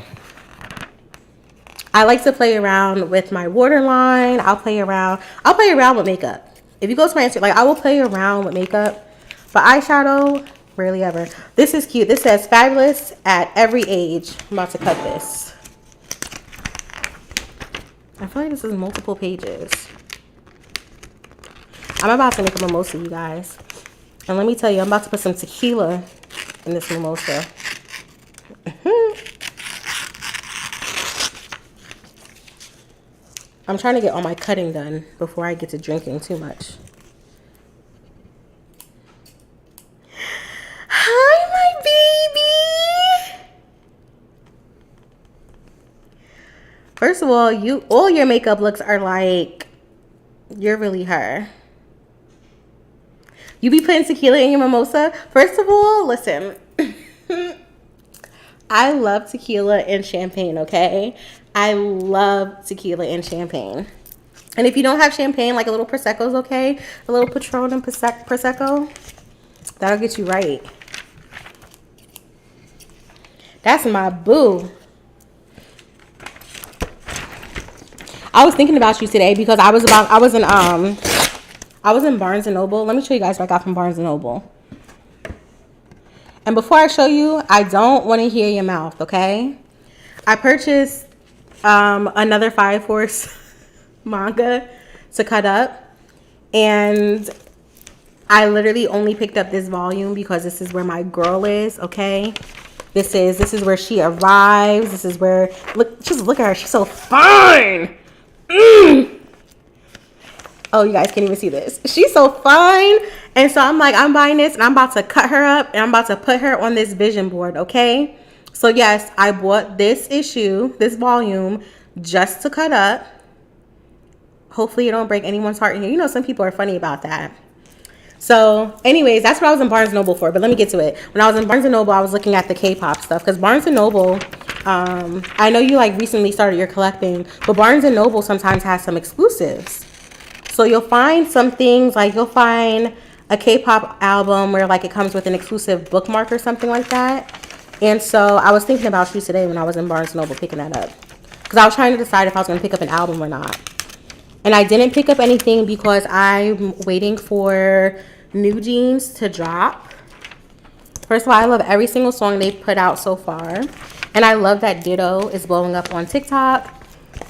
I like to play around with my waterline. I'll play around with makeup. If you go to my Instagram, like I will play around with makeup, but eyeshadow, rarely ever. This is cute. This says fabulous at every age. I'm about to cut this. I feel like this is multiple pages. I'm about to make a mimosa, you guys. And let me tell you, I'm about to put some tequila in this mimosa. I'm trying to get all my cutting done before I get to drinking too much. Hi, my baby. First of all, all your makeup looks are like you're really her. You be putting tequila in your mimosa? First of all, listen. I love tequila and champagne, okay? I love tequila and champagne. And if you don't have champagne, like a little Prosecco is okay. A little Patron and Prosecco. That'll get you right. That's my boo. I was thinking about you today because I was in Barnes & Noble. Let me show you guys what I got from Barnes & Noble. And before I show you, I don't want to hear your mouth, okay? I purchased another 5-Horse manga to cut up. And I literally only picked up this volume because this is where my girl is, okay? This is where she arrives. This is where, just look at her. She's so fine. Oh, you guys can't even see this. She's so fine. And so I'm like, I'm buying this and I'm about to cut her up and I'm about to put her on this vision board, okay? So yes, I bought this issue, this volume, just to cut up. Hopefully you don't break anyone's heart in here. You know, some people are funny about that. So anyways, that's what I was in Barnes & Noble for. But let me get to it. When I was in Barnes & Noble, I was looking at the K-pop stuff. Because Barnes & Noble, I know you like recently started your collecting. But Barnes & Noble sometimes has some exclusives. So you'll find some things, like you'll find a K-pop album where like it comes with an exclusive bookmark or something like that. And so I was thinking about you today when I was in Barnes & Noble picking that up. Because I was trying to decide if I was going to pick up an album or not. And I didn't pick up anything because I'm waiting for New Jeans to drop. First of all, I love every single song they've put out so far. And I love that Ditto is blowing up on TikTok.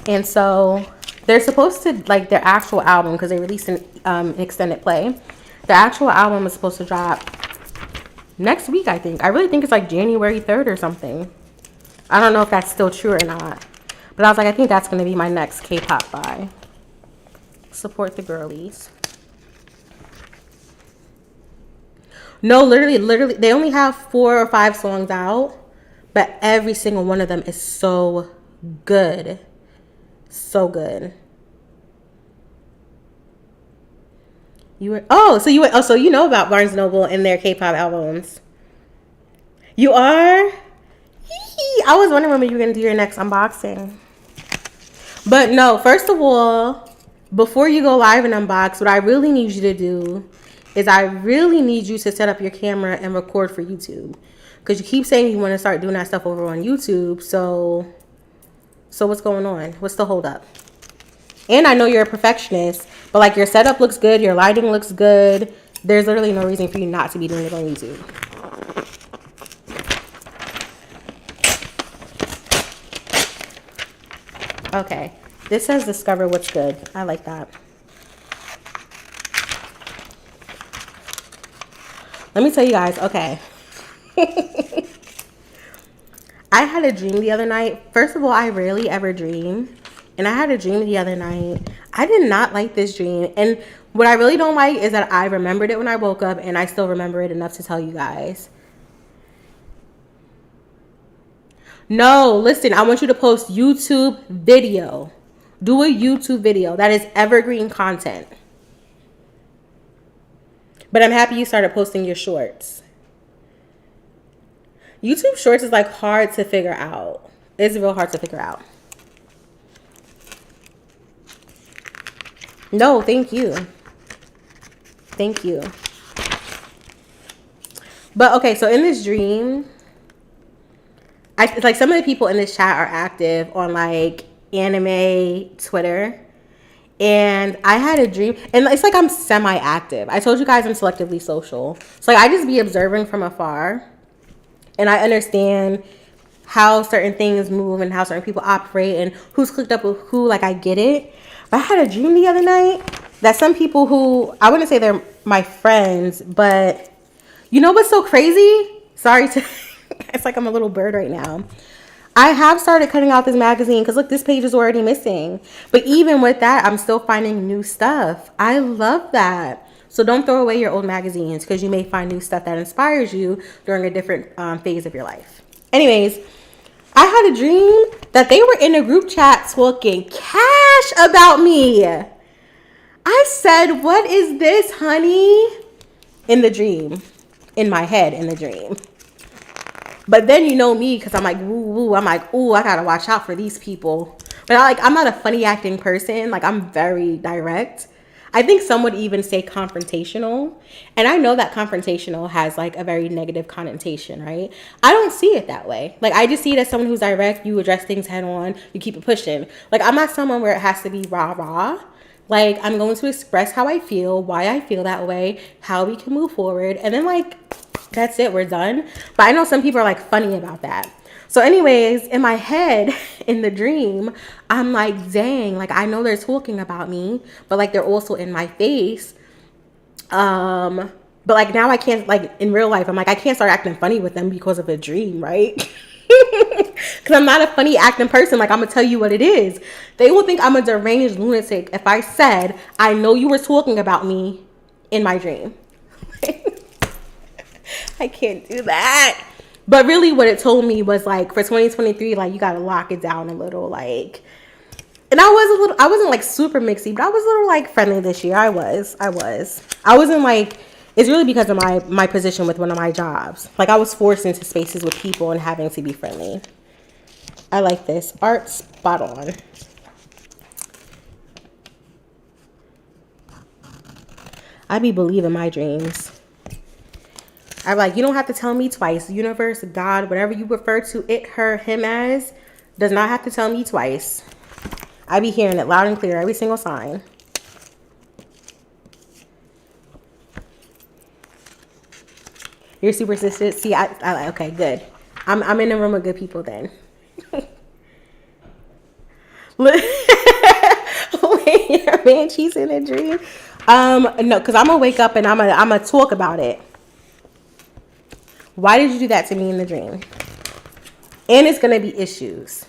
And so they're supposed to, like their actual album, because they released an extended play. The actual album is supposed to drop next week, I think. I really think it's like January 3rd or something. I don't know if that's still true or not. But I was like, I think that's going to be my next K-pop buy. Support the girlies. No, literally, they only have 4 or 5 songs out. But every single one of them is so good. So good. So you know about Barnes & Noble and their K-pop albums. You are? I was wondering when you were going to do your next unboxing. But no, first of all, before you go live and unbox, what I really need you to do is I really need you to set up your camera and record for YouTube. Because you keep saying you want to start doing that stuff over on YouTube. So what's going on? What's the hold up? And I know you're a perfectionist, but like your setup looks good, your lighting looks good. There's literally no reason for you not to be doing it on YouTube. Okay, this says discover what's good. I like that. Let me tell you guys, okay. I had a dream the other night. First of all, I rarely ever dream. And I had a dream the other night. I did not like this dream. And what I really don't like is that I remembered it when I woke up and I still remember it enough to tell you guys. No, listen, I want you to post YouTube video. Do a YouTube video that is evergreen content. But I'm happy you started posting your shorts. YouTube shorts is like hard to figure out. It's real hard to figure out. No, thank you. Thank you. But okay, so in this dream, like some of the people in this chat are active on like anime Twitter. And I had a dream, and it's like I'm semi-active. I told you guys I'm selectively social. So like I just be observing from afar, and I understand how certain things move and how certain people operate and who's clicked up with who. Like I get it. But I had a dream the other night that some people who, I wouldn't say they're my friends, but you know what's so crazy? Sorry to, it's like I'm a little bird right now. I have started cutting out this magazine because look, this page is already missing. But even with that, I'm still finding new stuff. I love that. So don't throw away your old magazines because you may find new stuff that inspires you during a different phase of your life. Anyways, I had a dream that they were in a group chat talking cash about me. I said, what is this, honey? In the dream. In my head, in the dream. But then you know me, because I'm like, woo, woo. I'm like, ooh, I gotta watch out for these people. But I'm not a funny acting person. Like, I'm very direct. I think some would even say confrontational. And I know that confrontational has like a very negative connotation, right? I don't see it that way. Like, I just see it as someone who's direct. You address things head on. You keep it pushing. Like, I'm not someone where it has to be rah, rah. Like, I'm going to express how I feel, why I feel that way, how we can move forward. And then like, that's it, we're done. But I know some people are like funny about that. So anyways, in my head, in the dream, I'm like, dang, like I know they're talking about me, but like they're also in my face. But like now I can't, like in real life, I'm like, I can't start acting funny with them because of a dream, right? Because I'm not a funny acting person. Like, I'm going to tell you what it is. They will think I'm a deranged lunatic if I said, I know you were talking about me in my dream. I can't do that. But really what it told me was like for 2023, like you got to lock it down a little, like, and I wasn't like super mixy, but I was a little like friendly this year. I wasn't like, it's really because of my position with one of my jobs. Like I was forced into spaces with people and having to be friendly. I like this. Art spot on. I be believing my dreams. I'm like, you don't have to tell me twice. The universe, God, whatever you refer to it, her, him as, does not have to tell me twice. I be hearing it loud and clear, every single sign. You're superstitious. See, I okay, good. I'm in a room with good people then. Wait, your man cheats in a dream? No, because I'm gonna wake up and I'm gonna talk about it. Why did you do that to me in the dream? And it's gonna be issues.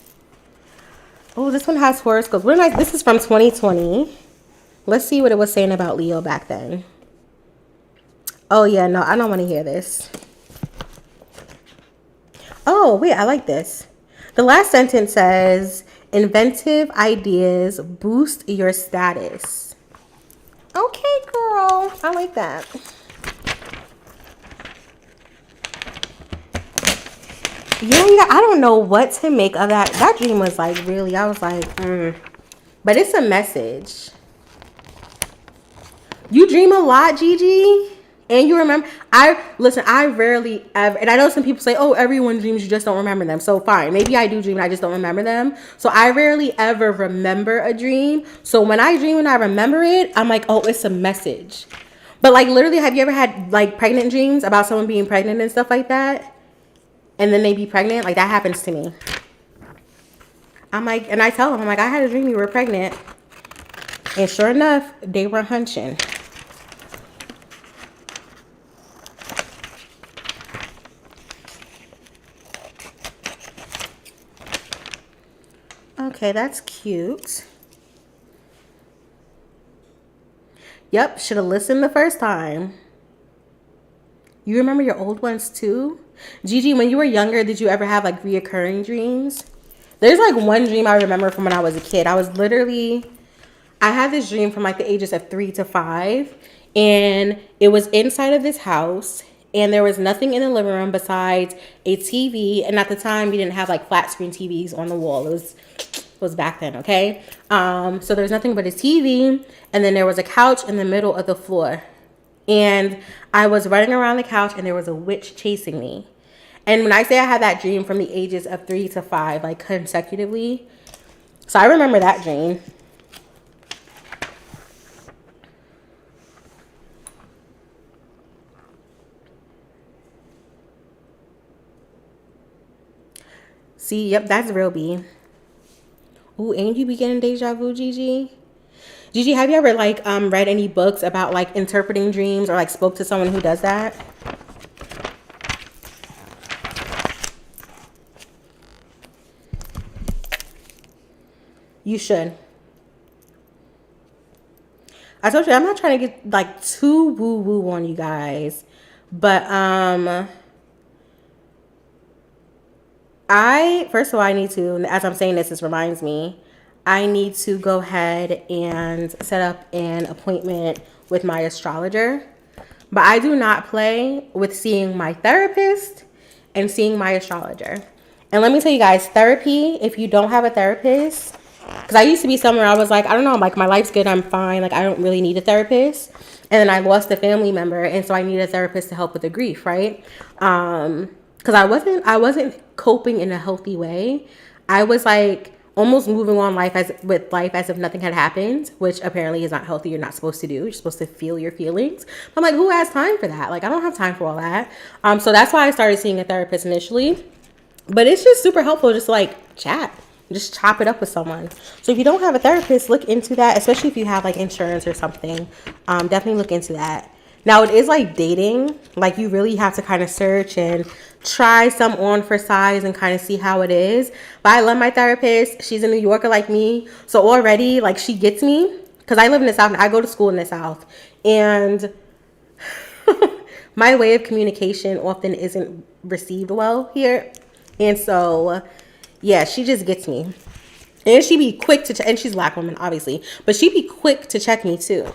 Oh, this one has horoscopes. This is from 2020. Let's see what it was saying about Leo back then. Oh yeah, no, I don't want to hear this. Oh, wait, I like this. The last sentence says, inventive ideas boost your status. Okay, girl. I like that. Yeah, I don't know what to make of that. That dream was like really, I was like, But it's a message. You dream a lot, Gigi? And you remember, I rarely ever, and I know some people say, oh, everyone dreams, you just don't remember them. So fine, maybe I do dream and I just don't remember them. So I rarely ever remember a dream. So when I dream and I remember it, I'm like, oh, it's a message. But like literally, have you ever had like pregnant dreams about someone being pregnant and stuff like that? And then they be pregnant? Like that happens to me. I'm like, and I tell them, I'm like, I had a dream you were pregnant. And sure enough, they were hunching. Okay, that's cute. Yep, should have listened the first time. You remember your old ones too? Gigi, when you were younger, did you ever have like reoccurring dreams? There's like one dream I remember from when I was a kid. I had this dream from like the ages of 3 to 5, and it was inside of this house, and there was nothing in the living room besides a TV. And at the time, we didn't have like flat screen TVs on the wall. It was back then, okay? So there's nothing but a TV, and then there was a couch in the middle of the floor. And I was running around the couch, and there was a witch chasing me. And when I say I had that dream from the ages of 3 to 5, like consecutively, so I remember that dream. See, yep, that's real B. Ooh, and you be getting deja vu, Gigi? Gigi, have you ever like read any books about like interpreting dreams, or like spoke to someone who does that? You should. I told you I'm not trying to get like too woo woo on you guys, but first of all, I need to, as I'm saying this reminds me, I need to go ahead and set up an appointment with my astrologer. But I do not play with seeing my therapist and seeing my astrologer. And let me tell you guys, therapy, if you don't have a therapist, because I used to be somewhere I was like, I don't know, like my life's good, I'm fine, like I don't really need a therapist. And then I lost a family member, and so I need a therapist to help with the grief, right? Because I wasn't coping in a healthy way. I was like almost moving on with life as if nothing had happened, which apparently is not healthy. You're not supposed to do. You're supposed to feel your feelings. I'm like, who has time for that? Like, I don't have time for all that. So that's why I started seeing a therapist initially. But it's just super helpful just to like chat. Just chop it up with someone. So if you don't have a therapist, look into that, especially if you have like insurance or something. Definitely look into that. Now, it is like dating. Like, you really have to kind of search and try some on for size and kind of see how it is. But I love my therapist. She's a New Yorker like me. So already, like, she gets me. Because I live in the South and I go to school in the South. And my way of communication often isn't received well here. And so, yeah, she just gets me. And she be quick to check. And she's a Black woman, obviously. But she be quick to check me, too.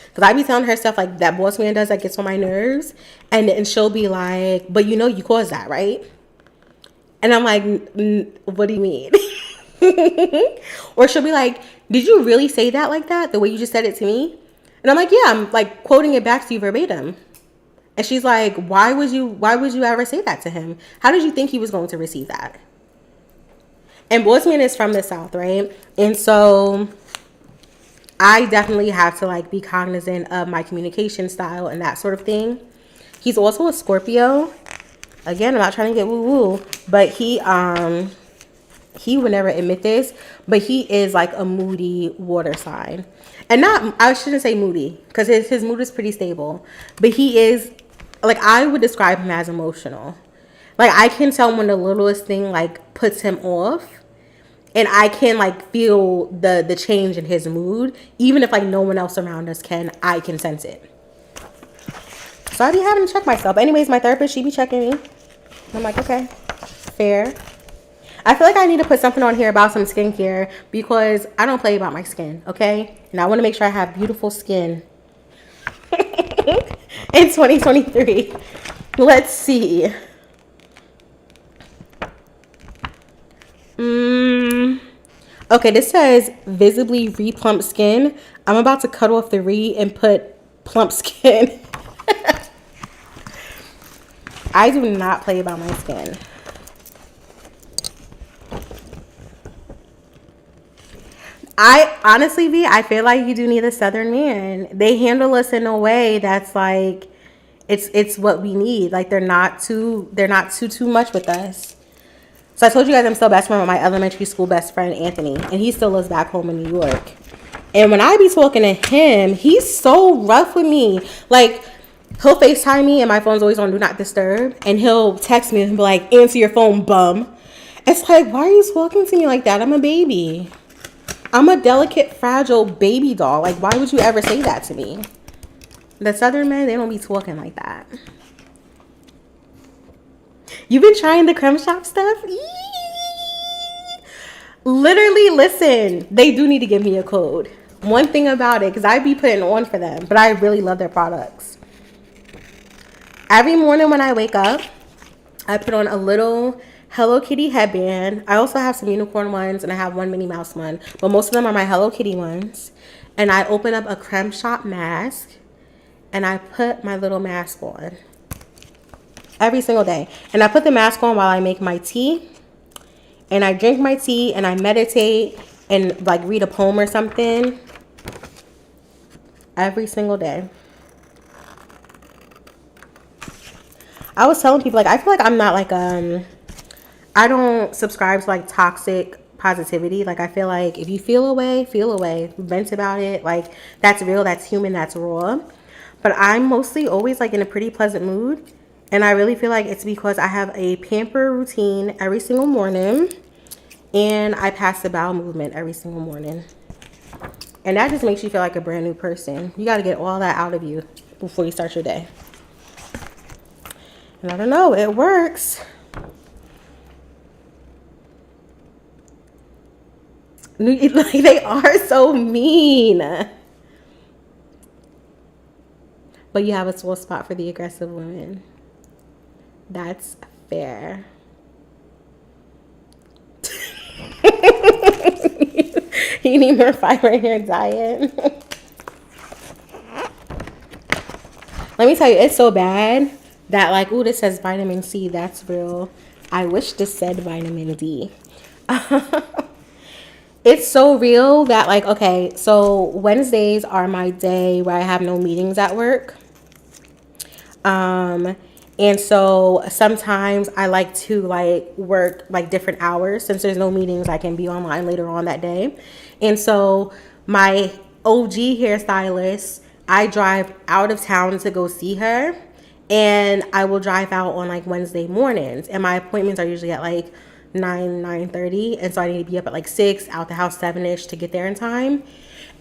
Because I be telling her stuff like that boss man does that gets on my nerves. And she'll be like, but you know you caused that, right? And I'm like, what do you mean? Or she'll be like, did you really say that like that? The way you just said it to me? And I'm like, yeah, I'm like quoting it back to you verbatim. And she's like, why would you ever say that to him? How did you think he was going to receive that? And boss man is from the South, right? And so I definitely have to like be cognizant of my communication style and that sort of thing. He's also a Scorpio. Again, I'm not trying to get woo woo, but he would never admit this, but he is like a moody water sign. And I shouldn't say moody, because his mood is pretty stable, but he is like, I would describe him as emotional. Like, I can tell when the littlest thing like puts him off. And I can like feel the change in his mood. Even if like no one else around us can, I can sense it. So I be having to check myself. Anyways, my therapist, she be checking me. I'm like, okay, fair. I feel like I need to put something on here about some skincare, because I don't play about my skin, okay? And I want to make sure I have beautiful skin in 2023. Let's see. Okay, this says visibly replump skin. I'm about to cut off the re and put plump skin. I do not play about my skin. I honestly, V, I feel like you do need a Southern man. They handle us in a way that's like, it's what we need. Like, they're not too much with us. So I told you guys I'm still best friend with my elementary school best friend, Anthony. And he still lives back home in New York. And when I be talking to him, he's so rough with me. Like, he'll FaceTime me and my phone's always on Do Not Disturb. And he'll text me and be like, answer your phone, bum. It's like, why are you talking to me like that? I'm a baby. I'm a delicate, fragile baby doll. Like, why would you ever say that to me? The Southern men, they don't be talking like that. You've been trying the crumb shop stuff? Eee! Literally, listen, they do need to give me a code. One thing about it, because I be putting on for them, but I really love their products. Every morning when I wake up, I put on a little Hello Kitty headband. I also have some unicorn ones and I have one Minnie Mouse one, but most of them are my Hello Kitty ones. And I open up a creme shop mask and I put my little mask on every single day. And I put the mask on while I make my tea. And I drink my tea and I meditate and like read a poem or something every single day. I was telling people, like, I feel like I'm not like, I don't subscribe to like toxic positivity. Like, I feel like if you feel away, vent about it. Like, that's real, that's human, that's raw. But I'm mostly always like in a pretty pleasant mood. And I really feel like it's because I have a pamper routine every single morning. And I pass the bowel movement every single morning. And that just makes you feel like a brand new person. You got to get all that out of you before you start your day. And I don't know, it works. Like, they are so mean. But you have a small spot for the aggressive women. That's fair. You need more fiber in your diet. Let me tell you, it's so bad that like, ooh, this says vitamin C. That's real. I wish this said vitamin D. It's so real that like, okay, so Wednesdays are my day where I have no meetings at work. And so sometimes I like to like work like different hours. Since there's no meetings, I can be online later on that day. And so my OG hairstylist, I drive out of town to go see her. And I will drive out on like Wednesday mornings. And my appointments are usually at like 9:30. And so I need to be up at like 6, out the house 7-ish to get there in time.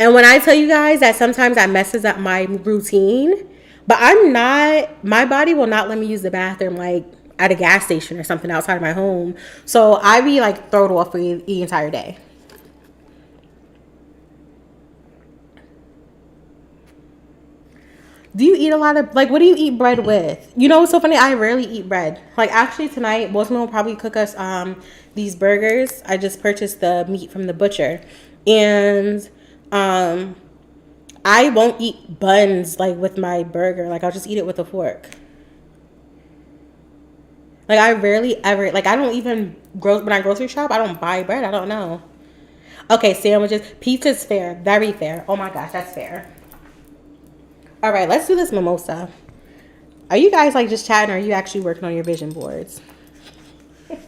And when I tell you guys that sometimes that messes up my routine, but I'm not, my body will not let me use the bathroom like at a gas station or something outside of my home. So I be like thrown off for the entire day. Do you eat a lot of, like, what do you eat bread with? You know, it's so funny. I rarely eat bread. Like, actually tonight, Bozeman will probably cook us these burgers. I just purchased the meat from the butcher. And I won't eat buns, like, with my burger. Like, I'll just eat it with a fork. Like, I rarely ever, like, I don't even, when I grocery shop, I don't buy bread. I don't know. Okay, sandwiches. Pizza's fair. Very fair. Oh, my gosh, that's fair. All right, let's do this mimosa. Are you guys, like, just chatting, or are you actually working on your vision boards? Let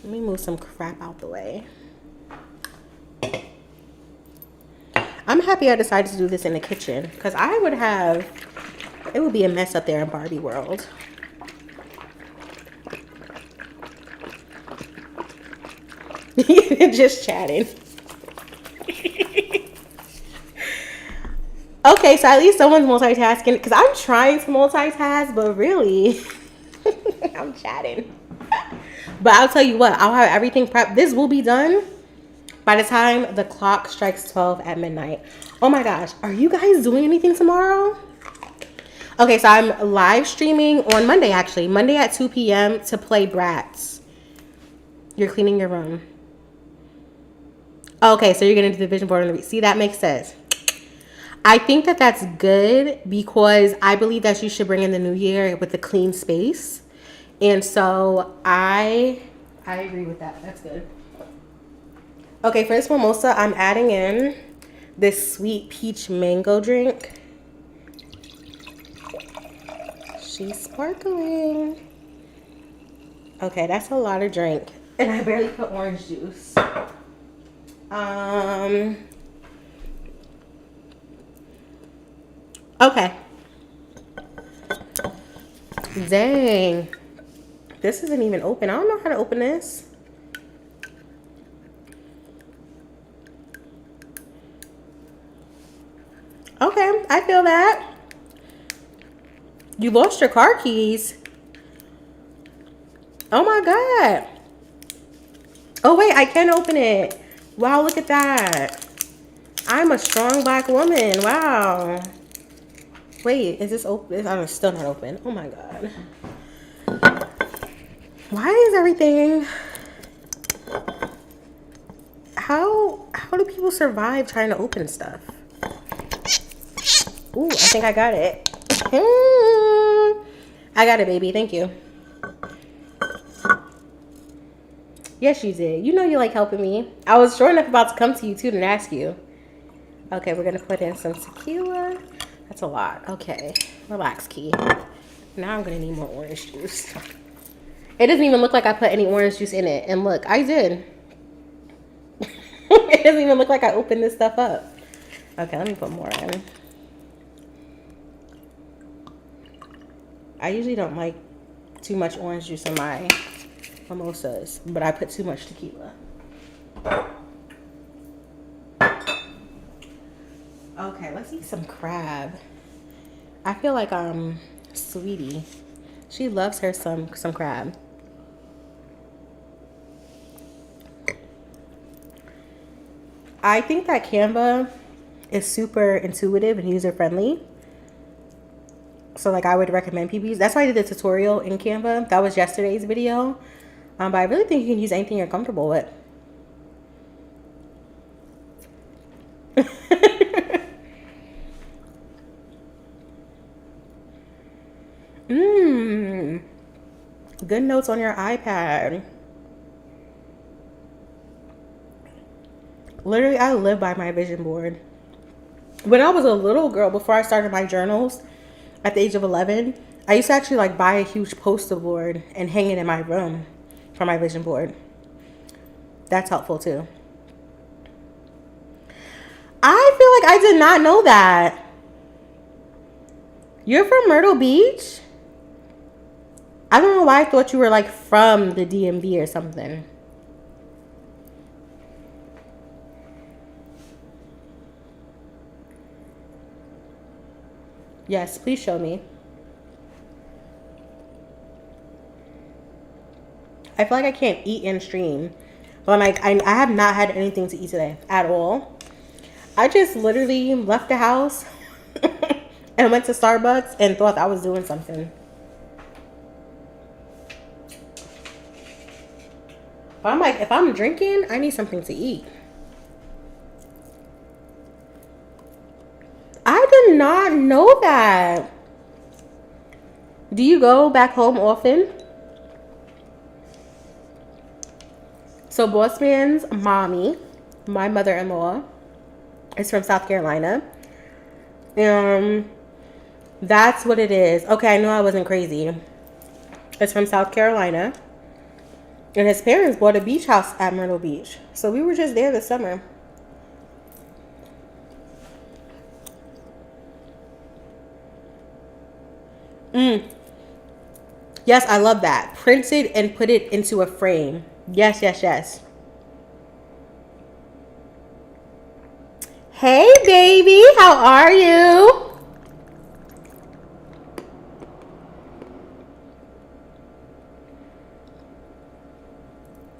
me move some crap out the way. I'm happy I decided to do this in the kitchen, because I would have, it would be a mess up there in Barbie world. Just chatting. Okay, so at least someone's multitasking, because I'm trying to multitask, but really, I'm chatting. But I'll tell you what, I'll have everything prepped. This will be done by the time the clock strikes 12 at midnight. Oh my gosh, are you guys doing anything tomorrow? Okay, so I'm live streaming on Monday, actually. Monday at 2 p.m. to play Bratz. You're cleaning your room. Okay, so you're going to do the vision board on the week. See, that makes sense. I think that that's good, because I believe that you should bring in the new year with a clean space. And so I agree with that. That's good. Okay, for this mimosa, I'm adding in this sweet peach mango drink. She's sparkling. Okay, that's a lot of drink. And I barely put orange juice. Okay. Dang. This isn't even open. I don't know how to open this. Okay, I feel that. You lost your car keys? Oh my God. Oh wait, I can open it. Wow, look at that. I'm a strong black woman. Wow. Wait, is this open? It's still not open. Oh my God. Why is everything... How do people survive trying to open stuff? Ooh, I think I got it. I got it, baby. Thank you. Yes, you did. You know you like helping me. I was sure enough about to come to you too and ask you. Okay, we're gonna put in some tequila. That's a lot. Okay, relax, Key. Now I'm gonna need more orange juice. It doesn't even look like I put any orange juice in it. And look, I did. It doesn't even look like I opened this stuff up. Okay, let me put more in. I usually don't like too much orange juice in my mimosas, but I put too much tequila. Okay, let's eat some crab. I feel like Sweetie, she loves her some crab. I think that Canva is super intuitive and user friendly. So like I would recommend people use. That's why I did the tutorial in Canva. That was yesterday's video. But I really think you can use anything you're comfortable with. Good notes on your iPad. Literally, I live by my vision board. When I was a little girl, before I started my journals at the age of 11, I used to actually like buy a huge poster board and hang it in my room for my vision board. That's helpful too. I feel like I did not know that. You're from Myrtle Beach? I don't know why I thought you were like from the DMV or something. Yes, please show me. I feel like I can't eat and stream. But I'm like, I have not had anything to eat today at all. I just literally left the house and went to Starbucks and thought I was doing something. But I'm like, if I'm drinking, I need something to eat. I did not know that. Do you go back home often? So Bossman's mommy, my mother-in-law, is from South Carolina. That's what it is. Okay, I knew I wasn't crazy. It's from South Carolina. And his parents bought a beach house at Myrtle Beach. So we were just there this summer. Yes, I love that. Print it and put it into a frame. Yes, yes, yes. Hey, baby. How are you?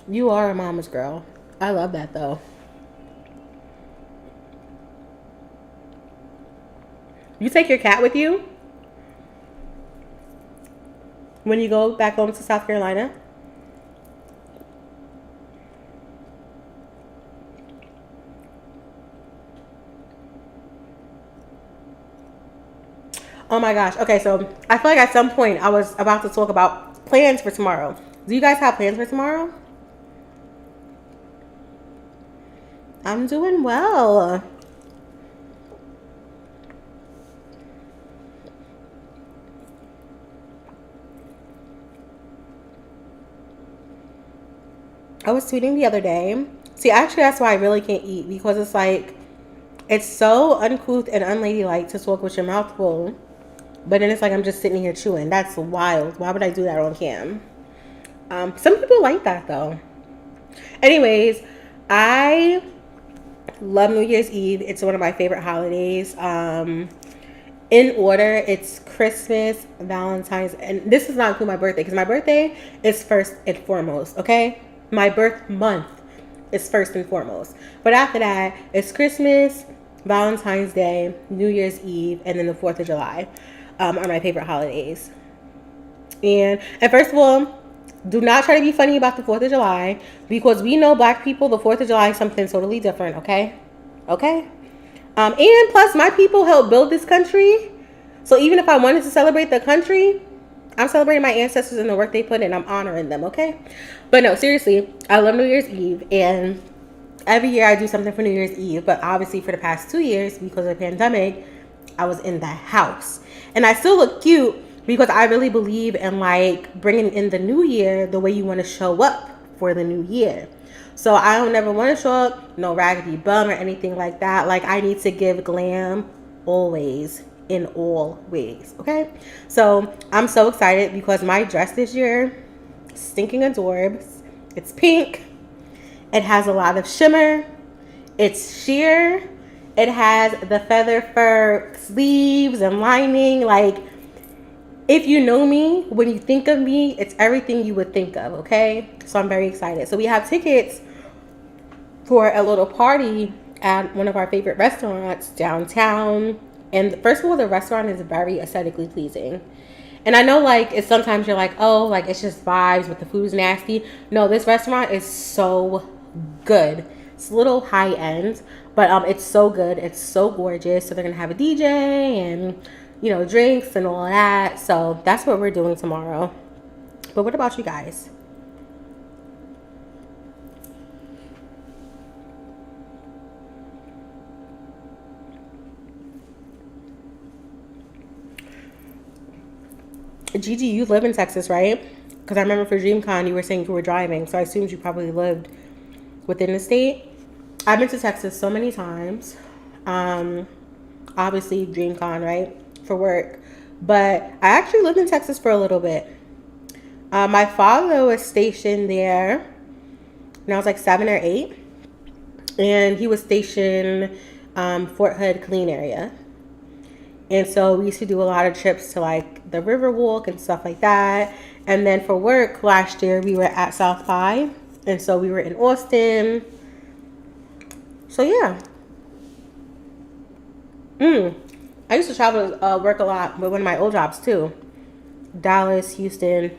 You are a mama's girl. I love that, though. You take your cat with you when you go back home to South Carolina? Oh my gosh. Okay, so I feel like at some point I was about to talk about plans for tomorrow. Do you guys have plans for tomorrow? I'm doing well. I was tweeting the other day. See, actually, that's why I really can't eat, because it's like, it's so uncouth and unladylike to talk with your mouth full. But then it's like I'm just sitting here chewing. That's wild. Why would I do that on cam? Some people like that, though. Anyways, I love New Year's Eve. It's one of my favorite holidays. in order, it's Christmas, Valentine's, and this does not include my birthday because my birthday is first and foremost, okay? My birth month is first and foremost. But after that, it's Christmas, Valentine's Day, New Year's Eve, and then the 4th of July are my favorite holidays. And first of all, do not try to be funny about the 4th of July because we know black people, the 4th of July is something totally different, okay? Okay? And plus, my people helped build this country. So even if I wanted to celebrate the country, I'm celebrating my ancestors and the work they put in. I'm honoring them, okay? But no, seriously, I love New Year's Eve. And every year I do something for New Year's Eve. But obviously for the past 2 years, because of the pandemic, I was in the house. And I still look cute because I really believe in like bringing in the new year the way you want to show up for the new year. So I don't never want to show up no raggedy bum or anything like that. Like I need to give glam always, in all ways, okay? So I'm so excited because my dress this year, stinking adorbs. It's pink. It has a lot of shimmer. It's sheer. It has the feather fur sleeves and lining. Like, if you know me, when you think of me, it's everything you would think of, okay? So I'm very excited. So we have tickets for a little party at one of our favorite restaurants downtown. And first of all, the restaurant is very aesthetically pleasing. And I know, like, it's sometimes you're like, oh, like, it's just vibes, but the food's nasty. No, this restaurant is so good. It's a little high end, but it's so good. It's so gorgeous. So they're going to have a DJ and, you know, drinks and all that. So that's what we're doing tomorrow. But what about you guys? Gigi, you live in Texas, right? Because I remember for DreamCon, you were saying you were driving. So I assumed you probably lived within the state. I've been to Texas so many times. Obviously, DreamCon, right? For work. But I actually lived in Texas for a little bit. My father was stationed there when I was like 7 or 8. And he was stationed Fort Hood, Killeen area. And so we used to do a lot of trips to like the Riverwalk and stuff like that. And then for work last year, we were at South by. And so we were in Austin. So yeah. I used to travel work a lot with one of my old jobs too. Dallas, Houston.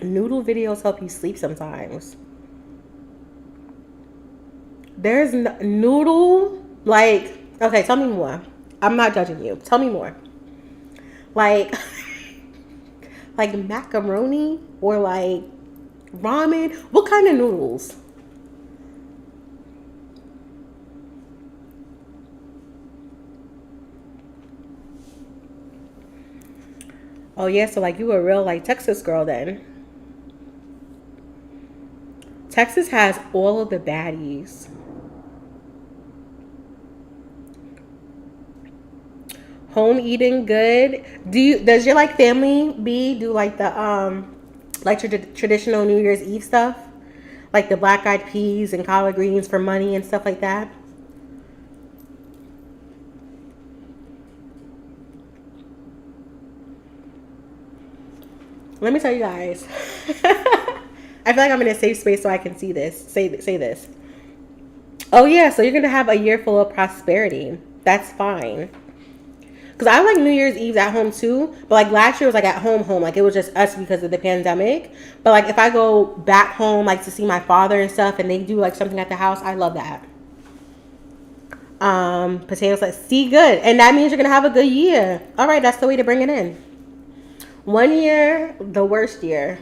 Noodle videos help you sleep sometimes. There's noodle, like, okay, tell me more. I'm not judging you. Tell me more. Like, like macaroni or like ramen. What kind of noodles? Oh yeah, so like you a real like Texas girl then. Texas has all of the baddies. Home eating good. Does your like family do like the like traditional New Year's Eve stuff? Like the black eyed peas and collard greens for money and stuff like that? Let me tell you guys. I feel like I'm in a safe space so I can see this. Say this. Oh yeah, so you're gonna have a year full of prosperity. That's fine. Cause I like New Year's Eve at home too, but like last year was like at home, like it was just us because of the pandemic. But like if I go back home, like to see my father and stuff, and they do like something at the house, I love that. Potatoes, like see good, and that means you're gonna have a good year. All right, that's the way to bring it in. 1 year, the worst year.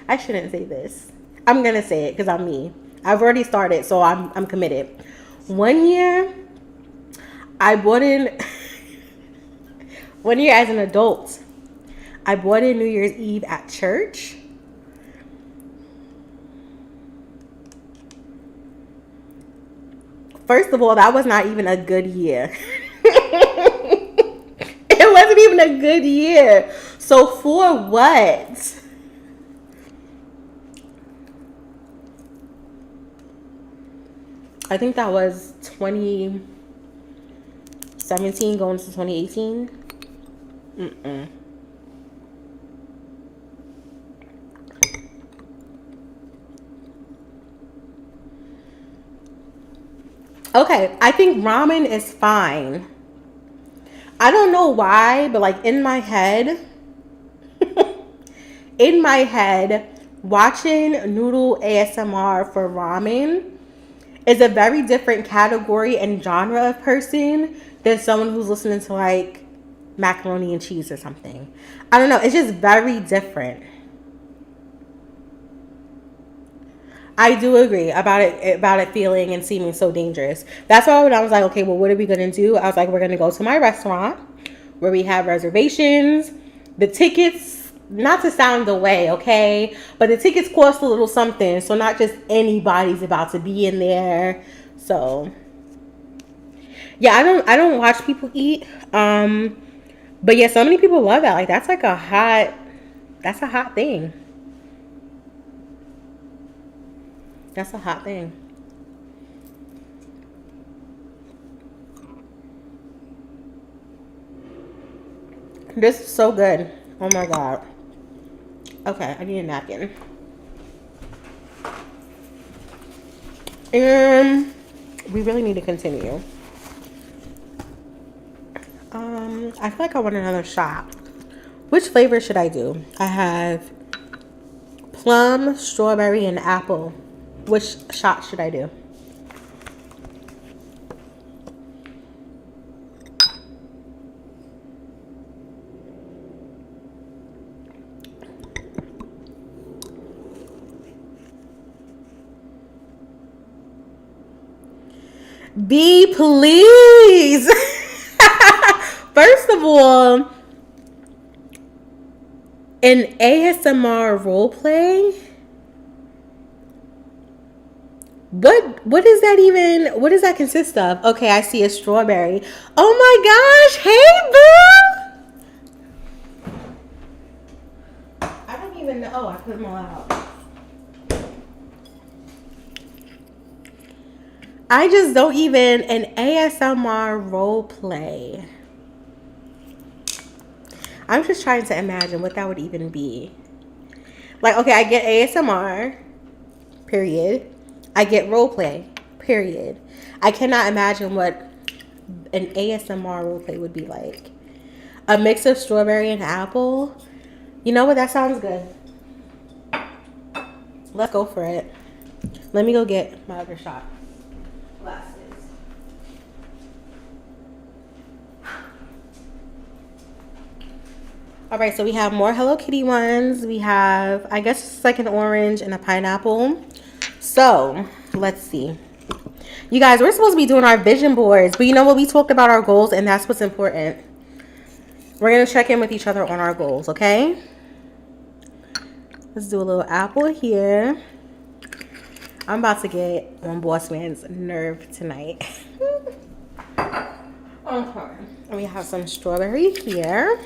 I shouldn't say this. I'm gonna say it because I'm me. I've already started, so I'm committed. 1 year. I bought in 1 year as an adult. I bought in New Year's Eve at church. First of all, that was not even a good year. It wasn't even a good year. So for what? I think that was 2017 going to 2018. Okay, I think ramen is fine. I don't know why, but like in my head, watching noodle ASMR for ramen is a very different category and genre of person than someone who's listening to like macaroni and cheese or something. I don't know. It's just very different. I do agree about it feeling and seeming so dangerous. That's why when I was like, okay, well, what are we gonna do? I was like, we're gonna go to my restaurant where we have reservations. The tickets, not to sound away, okay, but the tickets cost a little something, so not just anybody's about to be in there. So yeah, I don't watch people eat. But yeah, so many people love that. Like that's a hot thing. That's a hot thing. This is so good. Oh my god. Okay, I need a napkin. And we really need to continue. I feel like I want another shot. Which flavor should I do? I have plum, strawberry, and apple. Which shot should I do? B, please. First of all, an ASMR role play. What is that even? What does that consist of? Okay, I see a strawberry. Oh my gosh! Hey, boo! I don't even know. Oh, I put them all out. I just don't even an ASMR role play. I'm just trying to imagine what that would even be. Like, okay, I get ASMR, period. I get role play, period. I cannot imagine what an ASMR role play would be like. A mix of strawberry and apple. You know what? That sounds good. Let's go for it. Let me go get my other shot. Glasses. All right, so we have more Hello Kitty ones. We have, I guess it's like an orange and a pineapple. So let's see. You guys, we're supposed to be doing our vision boards, but you know what? We talked about our goals, and that's what's important. We're going to check in with each other on our goals, okay? Let's do a little apple here. I'm about to get on Boss Man's nerve tonight. Okay. And we have some strawberry here.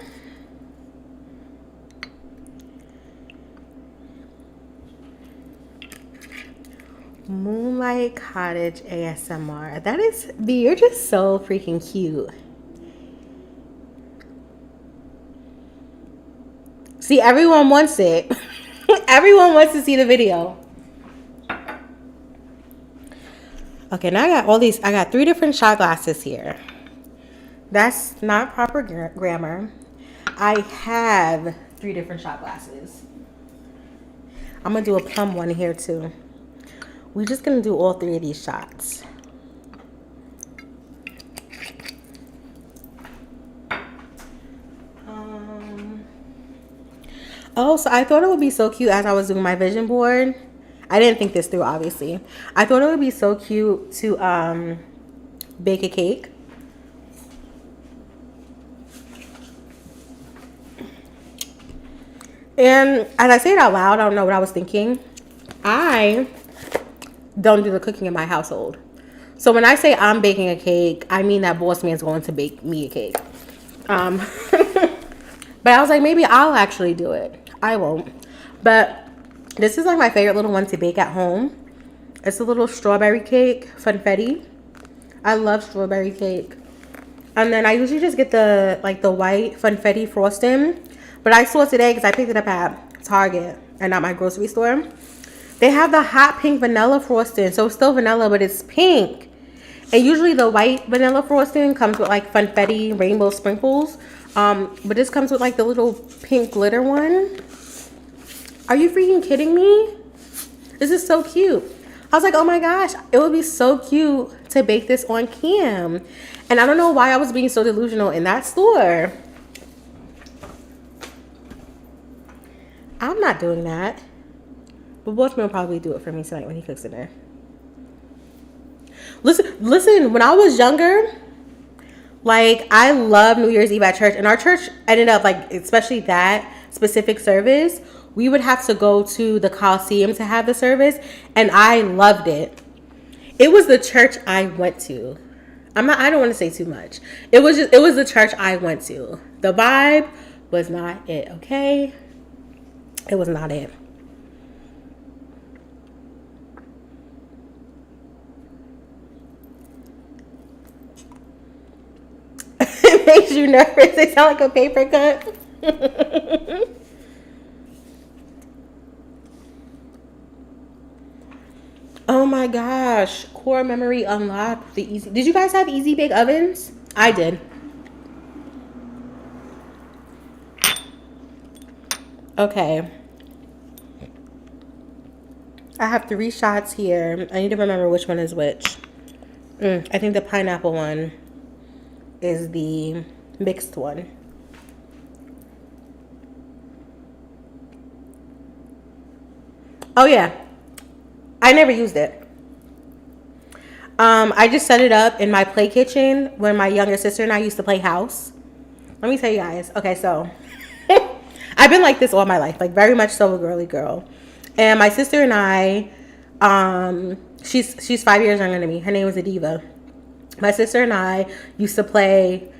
Moonlight Cottage ASMR. That is, B, you're just so freaking cute. See, everyone wants it. Everyone wants to see the video. Okay, now I got all these. I got 3 different shot glasses here. That's not proper grammar. I have 3 different shot glasses. I'm going to do a plum one here too. We're just going to do all 3 of these shots. Oh, so I thought it would be so cute as I was doing my vision board. I didn't think this through, obviously. I thought it would be so cute to bake a cake. And as I say it out loud, I don't know what I was thinking. I don't do the cooking in my household. So when I say I'm baking a cake, I mean that Boss Man's going to bake me a cake. But I was like, maybe I'll actually do it. I won't. But this is like my favorite little one to bake at home. It's a little strawberry cake, funfetti. I love strawberry cake. And then I usually just get the white funfetti frosting. But I saw today, because I picked it up at Target and not my grocery store, they have the hot pink vanilla frosting. So it's still vanilla, but it's pink. And usually the white vanilla frosting comes with like funfetti rainbow sprinkles. But this comes with like the little pink glitter one. Are you freaking kidding me? This is so cute. I was like, oh my gosh, it would be so cute to bake this on cam. And I don't know why I was being so delusional in that store. I'm not doing that. But Boachman will probably do it for me tonight when he cooks dinner. Listen, when I was younger, like, I love New Year's Eve at church. And our church ended up, like, especially that specific service, we would have to go to the Coliseum to have the service. And I loved it. It was the church I went to. I don't want to say too much. It was the church I went to. The vibe was not it, okay? It was not it. It makes you nervous. They sound like a paper cut. Oh my gosh. Core memory unlocked. Did you guys have easy bake ovens? I did. Okay. I have 3 shots here. I need to remember which one is which. I think the pineapple one is the mixed one. Oh yeah. I never used it. I just set it up in my play kitchen when my younger sister and I used to play house. Let me tell you guys. Okay, so I've been like this all my life, like very much so a girly girl. And my sister and I, she's 5 years younger than me. Her name is Adiva. My sister and I used to play.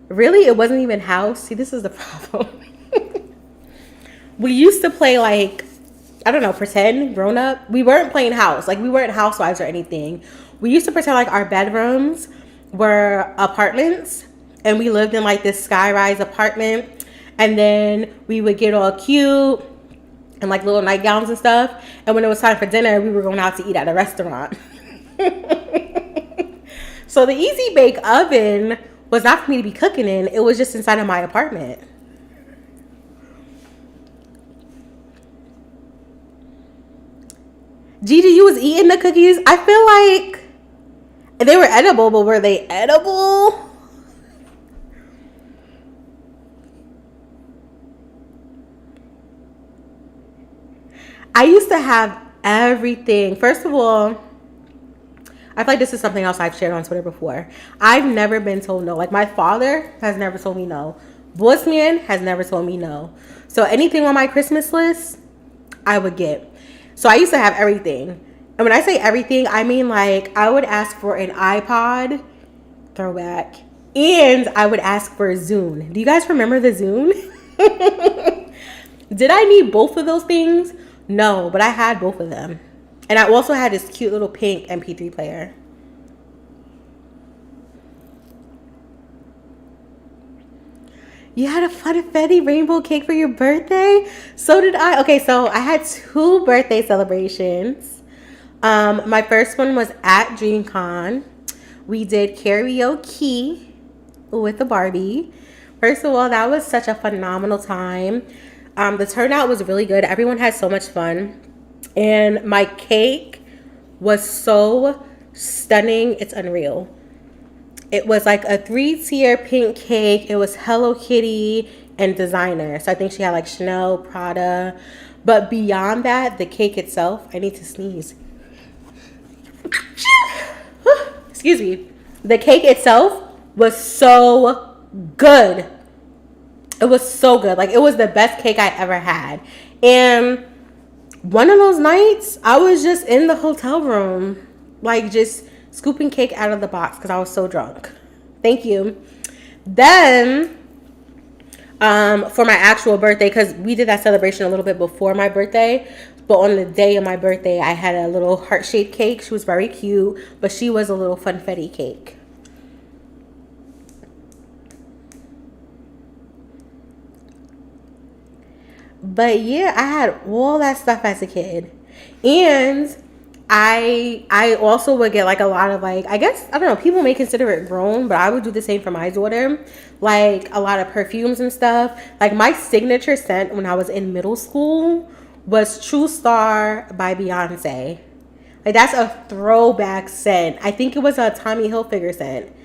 Really, it wasn't even house. See, this is the problem. We used to play like, I don't know, pretend, grown up. We weren't playing house. Like, we weren't housewives or anything. We used to pretend like our bedrooms were apartments. And we lived in like this skyrise apartment. And then we would get all cute and like little nightgowns and stuff. And when it was time for dinner, we were going out to eat at a restaurant. So the Easy Bake Oven was not for me to be cooking in. It was just inside of my apartment. Gigi, you was eating the cookies? I feel like they were edible, but were they edible? I used to have everything. First of all, I feel like this is something else I've shared on Twitter before. I've never been told no. Like, my father has never told me no. Bossman has never told me no. So anything on my Christmas list, I would get. So I used to have everything. And when I say everything, I mean like I would ask for an iPod, throwback, and I would ask for a Zune. Do you guys remember the Zune? Did I need both of those things? No, but I had both of them. And I also had this cute little pink MP3 player. You had a funfetti rainbow cake for your birthday? So did I. Okay, so I had 2 birthday celebrations. My first one was at DreamCon. We did karaoke with the Barbie. First of all, that was such a phenomenal time. The turnout was really good. Everyone had so much fun. And my cake was so stunning. It's unreal. It was like a 3-tier pink cake. It was Hello Kitty and designer. So I think she had like Chanel, Prada. But beyond that, the cake itself, I need to sneeze. Excuse me. The cake itself was so good. It was so good. Like, it was the best cake I ever had. And one of those nights, I was just in the hotel room, like just scooping cake out of the box because I was so drunk. Thank you. Then, for my actual birthday, because we did that celebration a little bit before my birthday. But on the day of my birthday, I had a little heart-shaped cake. She was very cute, but she was a little funfetti cake. But yeah, I had all that stuff as a kid. And I also would get like a lot of like, I guess, I don't know, people may consider it grown, but I would do the same for my daughter. Like a lot of perfumes and stuff. Like my signature scent when I was in middle school was True Star by Beyonce. Like that's a throwback scent. I think it was a Tommy Hilfiger scent.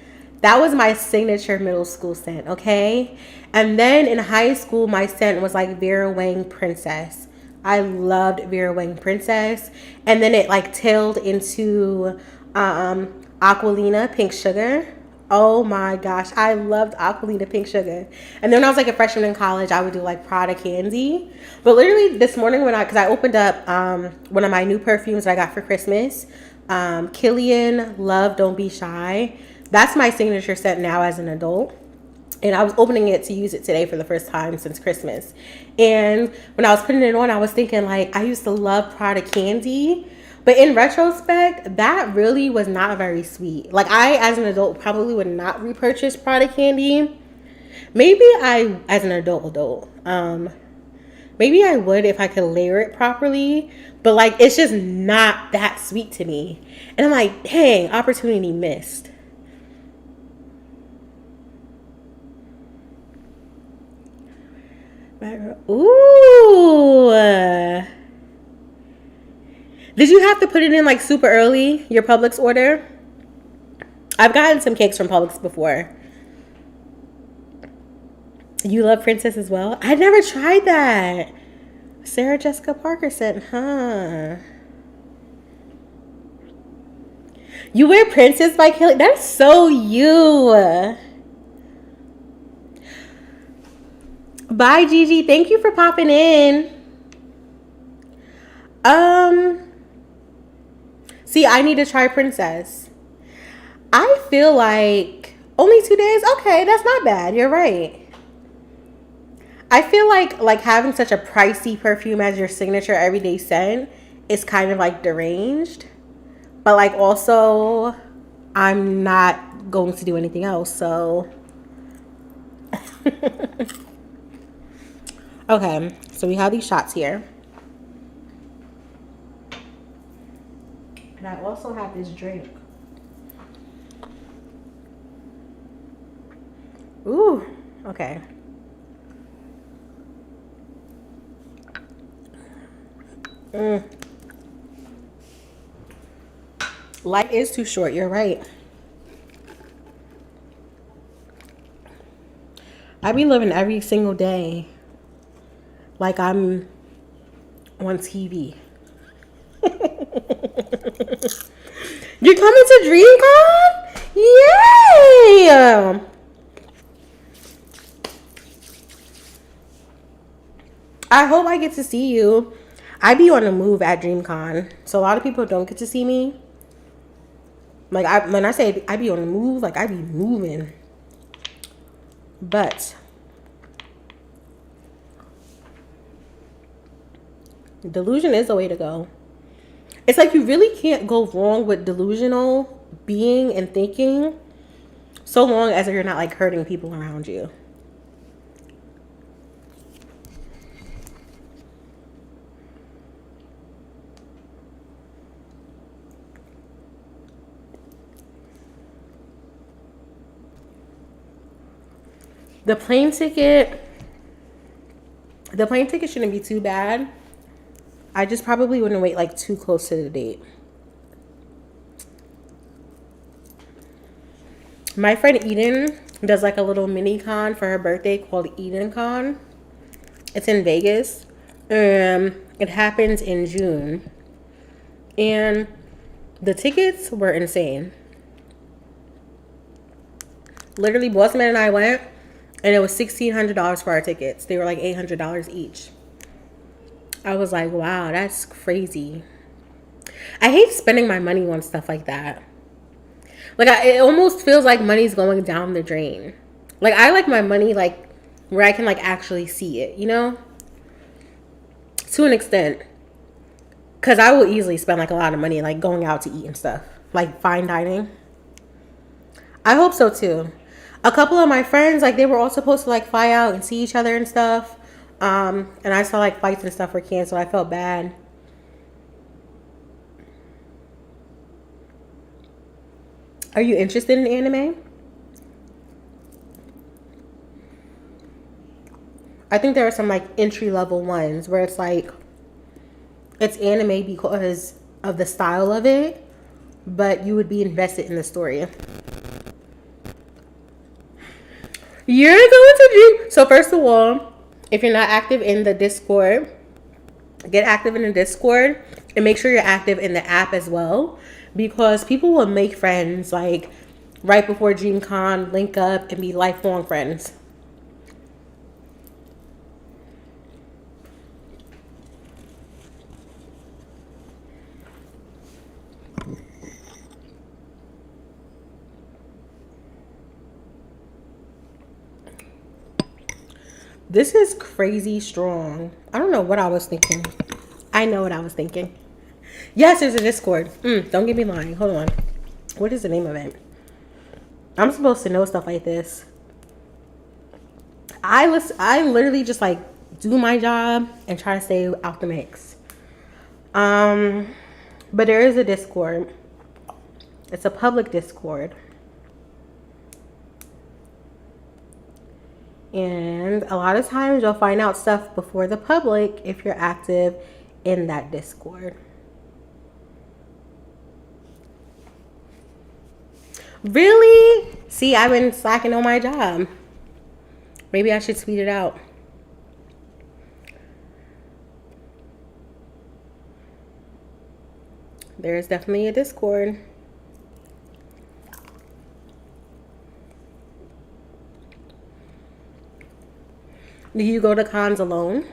That was my signature middle school scent, okay? And then in high school, my scent was like Vera Wang Princess. I loved Vera Wang Princess. And then it like tailed into Aquilina Pink Sugar. Oh my gosh, I loved Aquilina Pink Sugar. And then when I was like a freshman in college, I would do like Prada Candy. But literally this morning because I opened up one of my new perfumes that I got for Christmas, Killian Love Don't Be Shy. That's my signature scent now as an adult. And I was opening it to use it today for the first time since Christmas. And when I was putting it on, I was thinking like, I used to love Prada Candy. But in retrospect, that really was not very sweet. Like I, as an adult, probably would not repurchase Prada Candy. Maybe I, as an adult, maybe I would if I could layer it properly. But like, it's just not that sweet to me. And I'm like, dang, opportunity missed. Ooh. Did you have to put it in like super early, your Publix order? I've gotten some cakes from Publix before. You love Princess as well? I never tried that. Sarah Jessica Parker said, huh? You wear Princess by Kelly? That's so you. Bye, Gigi. Thank you for popping in. See, I need to try Princess. I feel like only 2 days. Okay, that's not bad. You're right. I feel like having such a pricey perfume as your signature everyday scent is kind of like deranged. But like also, I'm not going to do anything else, so. Okay, so we have these shots here. And I also have this drink. Ooh, okay. Life is too short, you're right. I be living every single day like I'm on TV. You're coming to DreamCon? Yay! I hope I get to see you. I be on the move at DreamCon, so a lot of people don't get to see me. Like when I say I be on the move, like I be moving. But delusion is the way to go. It's like you really can't go wrong with delusional being and thinking, so long as you're not like hurting people around you. The plane ticket shouldn't be too bad. I just probably wouldn't wait like too close to the date. My friend Eden does like a little mini con for her birthday called Eden Con. It's in Vegas. It happens in June. And the tickets were insane. Literally, Bossman and I went, and it was $1,600 for our tickets. They were like $800 each. I was like, wow, that's crazy. I hate spending my money on stuff like that. Like, it almost feels like money's going down the drain. Like, I like my money, like, where I can, like, actually see it, you know? To an extent. Because I will easily spend like a lot of money like going out to eat and stuff. Like fine dining. I hope so too. A couple of my friends, like they were all supposed to like fly out and see each other and stuff. And I saw like flights and stuff were canceled. I felt bad. Are you interested in anime? I think there are some like entry level ones where it's like it's anime because of the style of it, but you would be invested in the story. You're going to dream. So first of all, if you're not active in the Discord, get active in the Discord and make sure you're active in the app as well, because people will make friends like right before DreamCon, link up and be lifelong friends. This is crazy strong. I don't know what I was thinking. I know what I was thinking. Yes, there's a Discord. Don't get me lying. Hold on. What is the name of it? I'm supposed to know stuff like this. I literally just like do my job and try to stay out the mix. But there is a Discord. It's a public Discord. And a lot of times you'll find out stuff before the public if you're active in that Discord. Really? See, I've been slacking on my job. Maybe I should tweet it out. There's definitely a Discord. Do you go to cons alone?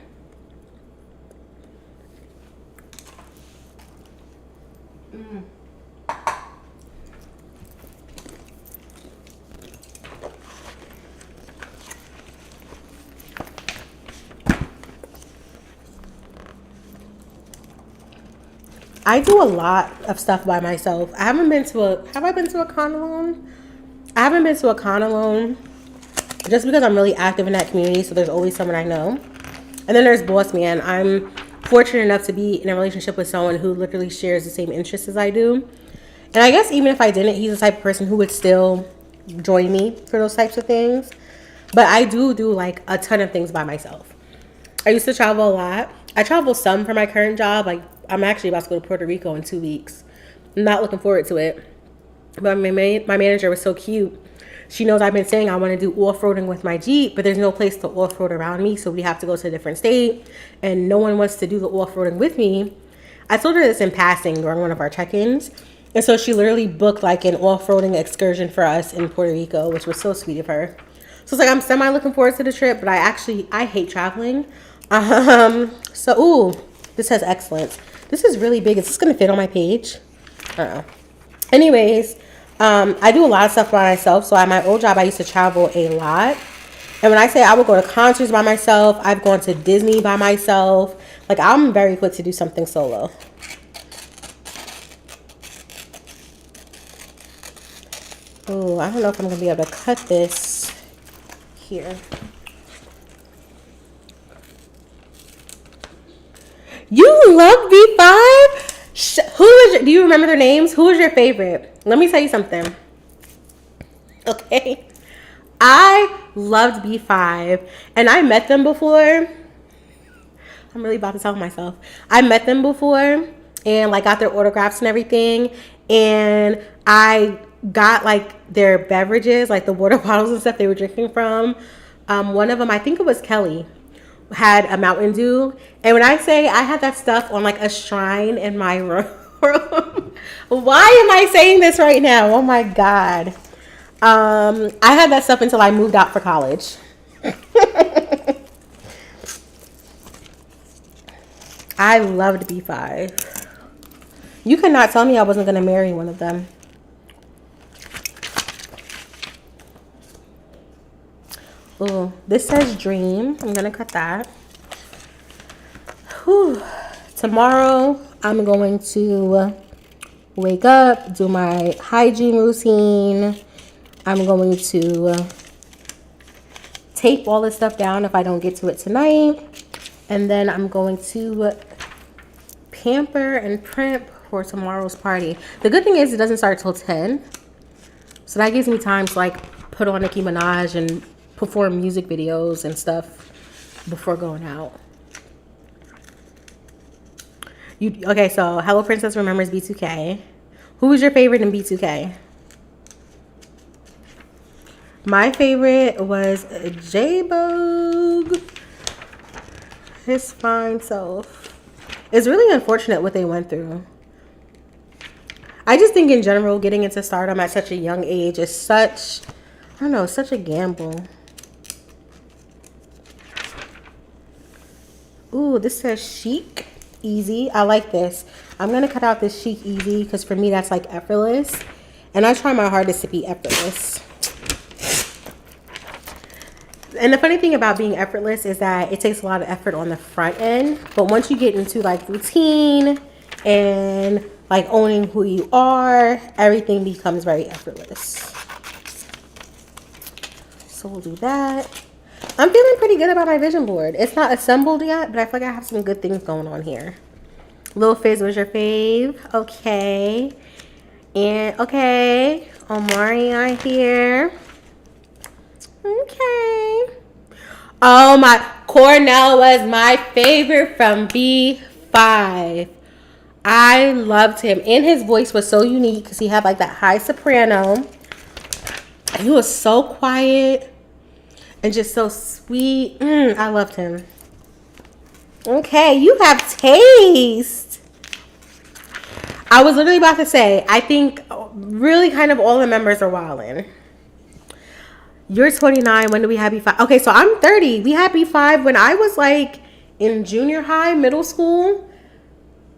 I do a lot of stuff by myself. Have I been to a con alone? I haven't been to a con alone just because I'm really active in that community, so there's always someone I know. And then there's Boss Man. I'm fortunate enough to be in a relationship with someone who literally shares the same interests as I do. And I guess even if I didn't, he's the type of person who would still join me for those types of things. But I do like a ton of things by myself. I used to travel a lot. I travel some for my current job. Like I'm actually about to go to Puerto Rico in 2 weeks. I'm not looking forward to it. But my manager was so cute. She knows I've been saying I want to do off-roading with my Jeep, but there's no place to off-road around me, so we have to go to a different state, and no one wants to do the off-roading with me. I told her this in passing during one of our check-ins, and so she literally booked like an off-roading excursion for us in Puerto Rico, which was so sweet of her. So it's like I'm semi looking forward to the trip, but I hate traveling. This has excellence. This is really big. Is this gonna fit on my page? I don't know. Anyways, I do a lot of stuff by myself. So at my old job, I used to travel a lot. And when I say I would go to concerts by myself, I've gone to Disney by myself. Like I'm very quick to do something solo. Oh, I don't know if I'm gonna be able to cut this here. You love B5? Do you remember their names? Who was your favorite? Let me tell you something. Okay. I loved B5 and I met them before. I'm really about to tell myself. I met them before and like got their autographs and everything. And I got like their beverages, like the water bottles and stuff they were drinking from. One of them, I think it was Kelly, had a Mountain Dew. And when I say I had that stuff on like a shrine in my room. Why am I saying this right now? Oh my God. I had that stuff until I moved out for college. I loved B5. You could not tell me I wasn't going to marry one of them. Oh, this says dream. I'm going to cut that. Whew. Tomorrow, I'm going to wake up, do my hygiene routine. I'm going to tape all this stuff down if I don't get to it tonight. And then I'm going to pamper and primp for tomorrow's party. The good thing is it doesn't start till 10. So that gives me time to like put on Nicki Minaj and perform music videos and stuff before going out. Okay, so Hello Princess remembers B2K. Who was your favorite in B2K? My favorite was J-Bogue. His fine self. It's really unfortunate what they went through. I just think in general, getting into stardom at such a young age is such, I don't know, such a gamble. Ooh, this says chic. Easy. I like this. I'm gonna cut out this chic easy because for me that's like effortless, and I try my hardest to be effortless. And the funny thing about being effortless is that it takes a lot of effort on the front end, but once you get into like routine and like owning who you are, everything becomes very effortless. So we'll do that. I'm feeling pretty good about my vision board. It's not assembled yet, but I feel like I have some good things going on here. Lil Fizz was your fave. Okay. And okay. Omari here. Okay. Oh my, Cornell was my favorite from B5. I loved him. And his voice was so unique because he had like that high soprano. And he was so quiet. And just so sweet. I loved him. Okay, you have taste. I was literally about to say, I think really kind of all the members are wildin'. You're 29. When do we have B5? Okay, so I'm 30. We had B5 when I was like in junior high, middle school,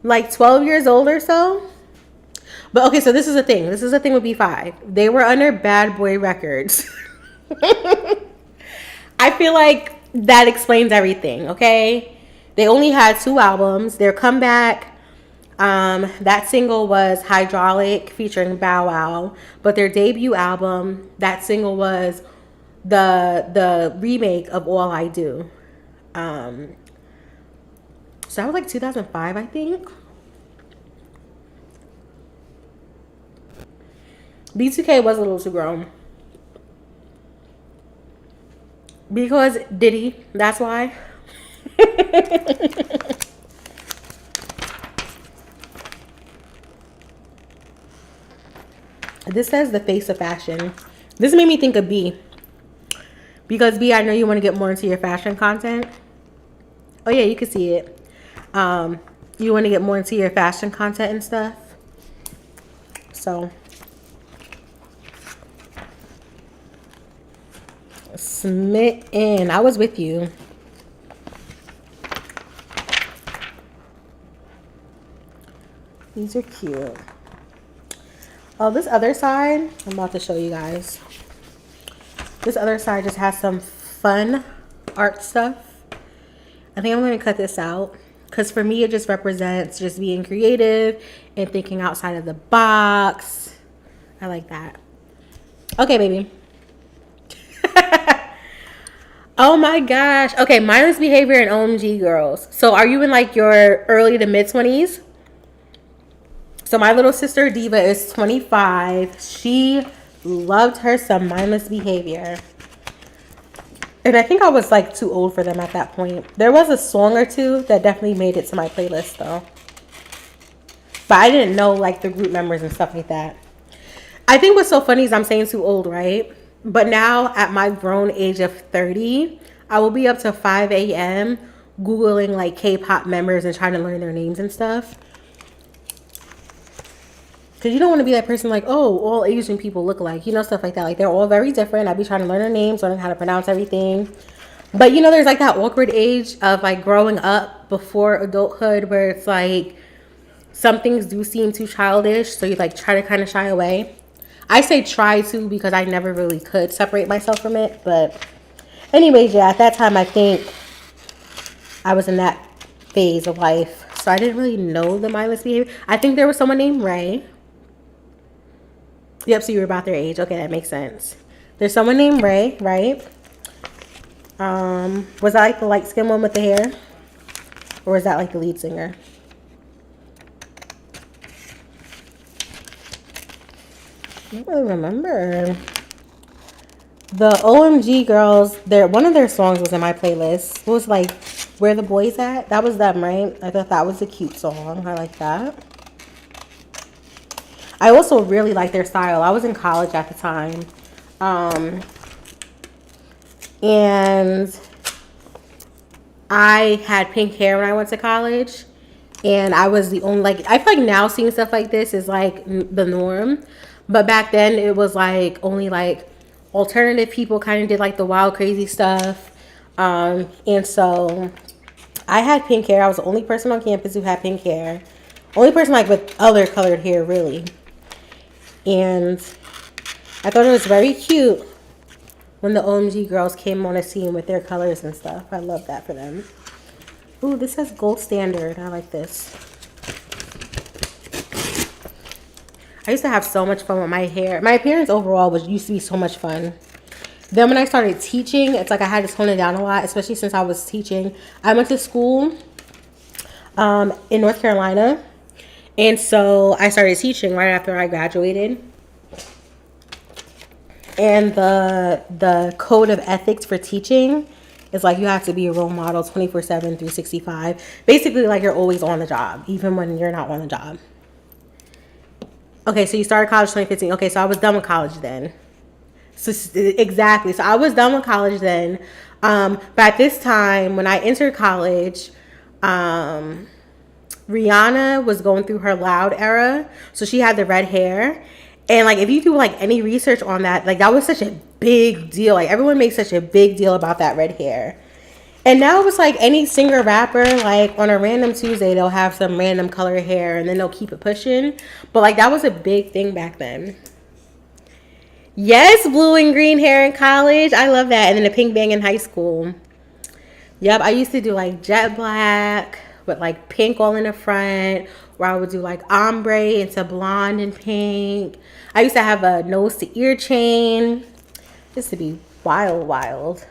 like 12 years old or so. But okay, so this is the thing. This is the thing with B5. They were under Bad Boy Records. I feel like that explains everything, okay? They only had 2 albums. Their comeback, that single was Hydraulic featuring Bow Wow. But their debut album, that single was the remake of All I Do. So that was like 2005, I think. B2K was a little too grown. Because Diddy, that's why. This says the face of fashion. This made me think of B. Because B, I know you want to get more into your fashion content. Oh yeah, you can see it. You want to get more into your fashion content and stuff. So. Smitten. I was with you. These are cute. Oh, this other side, I'm about to show you guys. This other side just has some fun art stuff. I think I'm going to cut this out because for me it just represents just being creative and thinking outside of the box. I like that. Okay, baby. Oh my gosh. Okay, mindless behavior and OMG girls. So are you in like your early to mid 20s? So my little sister Diva is 25. She loved her some mindless behavior. And I think I was like too old for them at that point. There was a song or two that definitely made it to my playlist though. But I didn't know like the group members and stuff like that. I think what's so funny is I'm saying too old, right? But now at my grown age of 30, I will be up to 5 a.m. Googling like K-pop members and trying to learn their names and stuff. Because you don't want to be that person like, oh, all Asian people look alike. You know, stuff like that. Like, they're all very different. I'd be trying to learn their names, learning how to pronounce everything. But, you know, there's like that awkward age of like growing up before adulthood where it's like some things do seem too childish. So you like try to kind of shy away. I say try to because I never really could separate myself from it. But anyways, yeah, at that time, I think I was in that phase of life. So I didn't really know the mindless behavior. I think there was someone named Ray. Yep, so you were about their age. Okay, that makes sense. There's someone named Ray, right? Was that like the light-skinned one with the hair? Or was that like the lead singer? I don't really remember. The OMG girls, one of their songs was in my playlist. It was like Where the Boys At? That was them, right? I thought that was a cute song. I like that. I also really like their style. I was in college at the time. And I had pink hair when I went to college. And I was the only, like, I feel like now seeing stuff like this is like the norm. But back then it was like only like alternative people kind of did like the wild crazy stuff. And so I had pink hair. I was the only person on campus who had pink hair. Only person like with other colored hair, really. And I thought it was very cute when the OMG girls came on the scene with their colors and stuff. I love that for them. Ooh, this says gold standard. I like this. I used to have so much fun with my hair. My appearance overall used to be so much fun. Then when I started teaching, it's like I had to tone it down a lot, especially since I was teaching. I went to school in North Carolina. And so I started teaching right after I graduated. And the code of ethics for teaching is like you have to be a role model 24/7, 365. Basically, like you're always on the job, even when you're not on the job. Okay, so you started college 2015. Okay, so I was done with college then. So exactly. So I was done with college then. But at this time, when I entered college, Rihanna was going through her Loud era. So she had the red hair. And like if you do like any research on that, like that was such a big deal. Like everyone makes such a big deal about that red hair. And now it's like any singer rapper, like on a random Tuesday, they'll have some random color hair and then they'll keep it pushing. But like that was a big thing back then. Yes, blue and green hair in college. I love that. And then the pink bang in high school. Yep, I used to do like jet black with like pink all in the front, where I would do like ombre into blonde and pink. I used to have a nose to ear chain. This to be wild.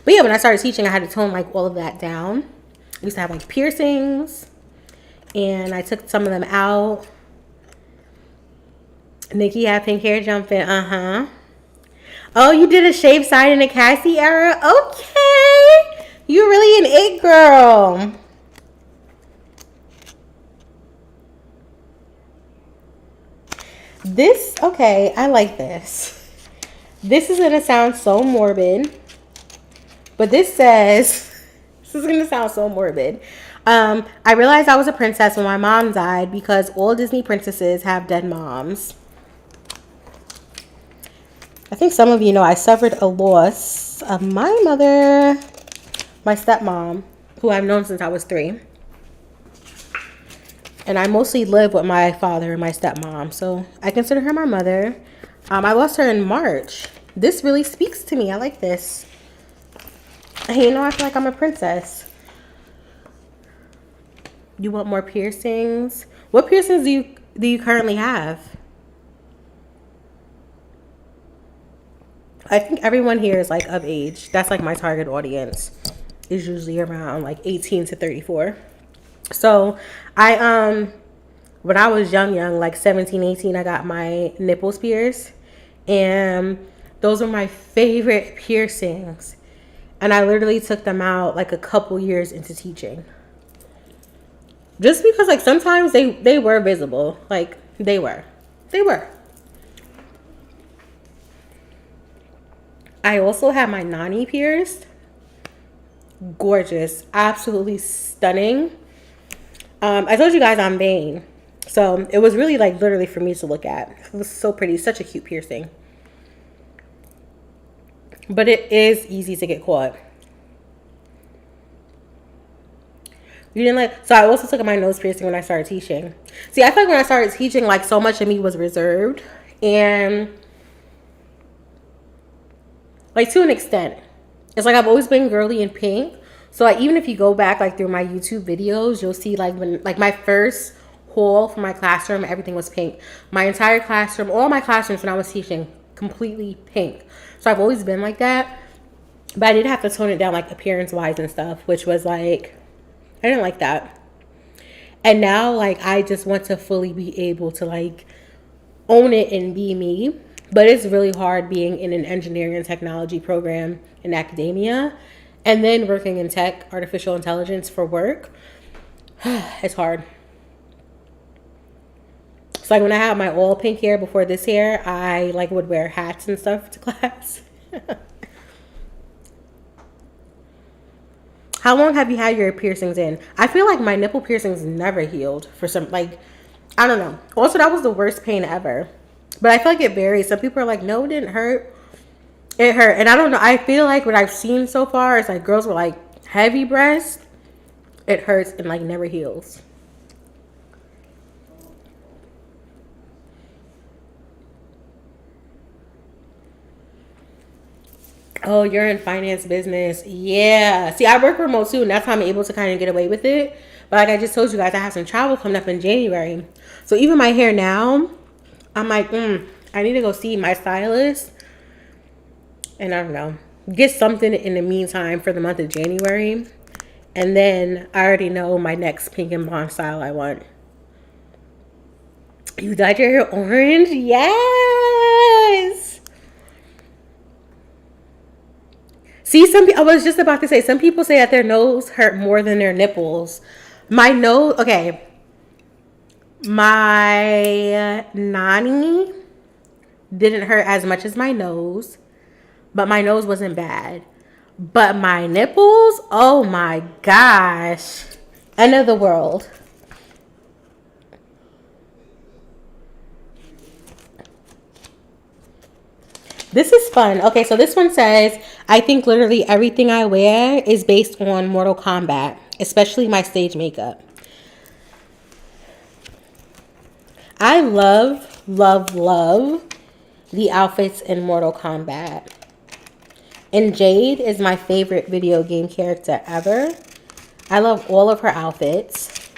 But yeah, when I started teaching, I had to tone like all of that down. I used to have like piercings, and I took some of them out. Nikki had pink hair jumping. Oh, you did a shaved side in the Cassie era? Okay. You're really an it girl. This, okay, I like this. This is going to sound so morbid. But this says, this is going to sound so morbid. I realized I was a princess when my mom died because all Disney princesses have dead moms. I think some of you know I suffered a loss of my mother, my stepmom, who I've known since I was 3. And I mostly live with my father and my stepmom, so I consider her my mother. I lost her in March. This really speaks to me. I like this. You know, I feel like I'm a princess. You want more piercings? What piercings do you currently have? I think everyone here is like of age. That's like my target audience is usually around like 18 to 34. So I when I was young, like 17, 18, I got my nipples pierced, and those were my favorite piercings. And I literally took them out like a couple years into teaching. Just because like sometimes they were visible. Like they were. I also had my nani pierced. Gorgeous. Absolutely stunning. I told you guys I'm vain. So it was really like literally for me to look at. It was so pretty. Such a cute piercing. But it is easy to get caught. You didn't like, so I also took my nose piercing when I started teaching. See, I feel like when I started teaching, like so much of me was reserved. And like to an extent, it's like I've always been girly and pink. So like, even if you go back like through my YouTube videos, you'll see like when like my first haul for my classroom, everything was pink. My entire classroom, all my classrooms when I was teaching, completely pink. So I've always been like that. But I did have to tone it down like appearance wise and stuff, which was like, I didn't like that. And now like I just want to fully be able to like own it and be me. But it's really hard being in an engineering and technology program in academia and then working in tech, artificial intelligence for work. It's hard. So like when I had my all pink hair before this hair, I like would wear hats and stuff to class. How long have you had your piercings in? I feel like my nipple piercings never healed for some, like, I don't know. Also, that was the worst pain ever. But I feel like it varies. Some people are like, no, it didn't hurt. It hurt. And I don't know. I feel like what I've seen so far is like girls with like heavy breasts, it hurts and like never heals. Oh, you're in finance business. Yeah. See, I work remote too, and that's how I'm able to kind of get away with it. But like I just told you guys, I have some travel coming up in January. So even my hair now, I'm like, I need to go see my stylist. And I don't know, get something in the meantime for the month of January. And then I already know my next pink and blonde style I want. You dyed your hair orange? Yes. See, I was just about to say, some people say that their nose hurt more than their nipples. My nose, okay. My nanny didn't hurt as much as my nose, but my nose wasn't bad. But my nipples, oh my gosh. End of the world. This is fun. Okay, so this one says, I think literally everything I wear is based on Mortal Kombat, especially my stage makeup. I love, love, love the outfits in Mortal Kombat. And Jade is my favorite video game character ever. I love all of her outfits.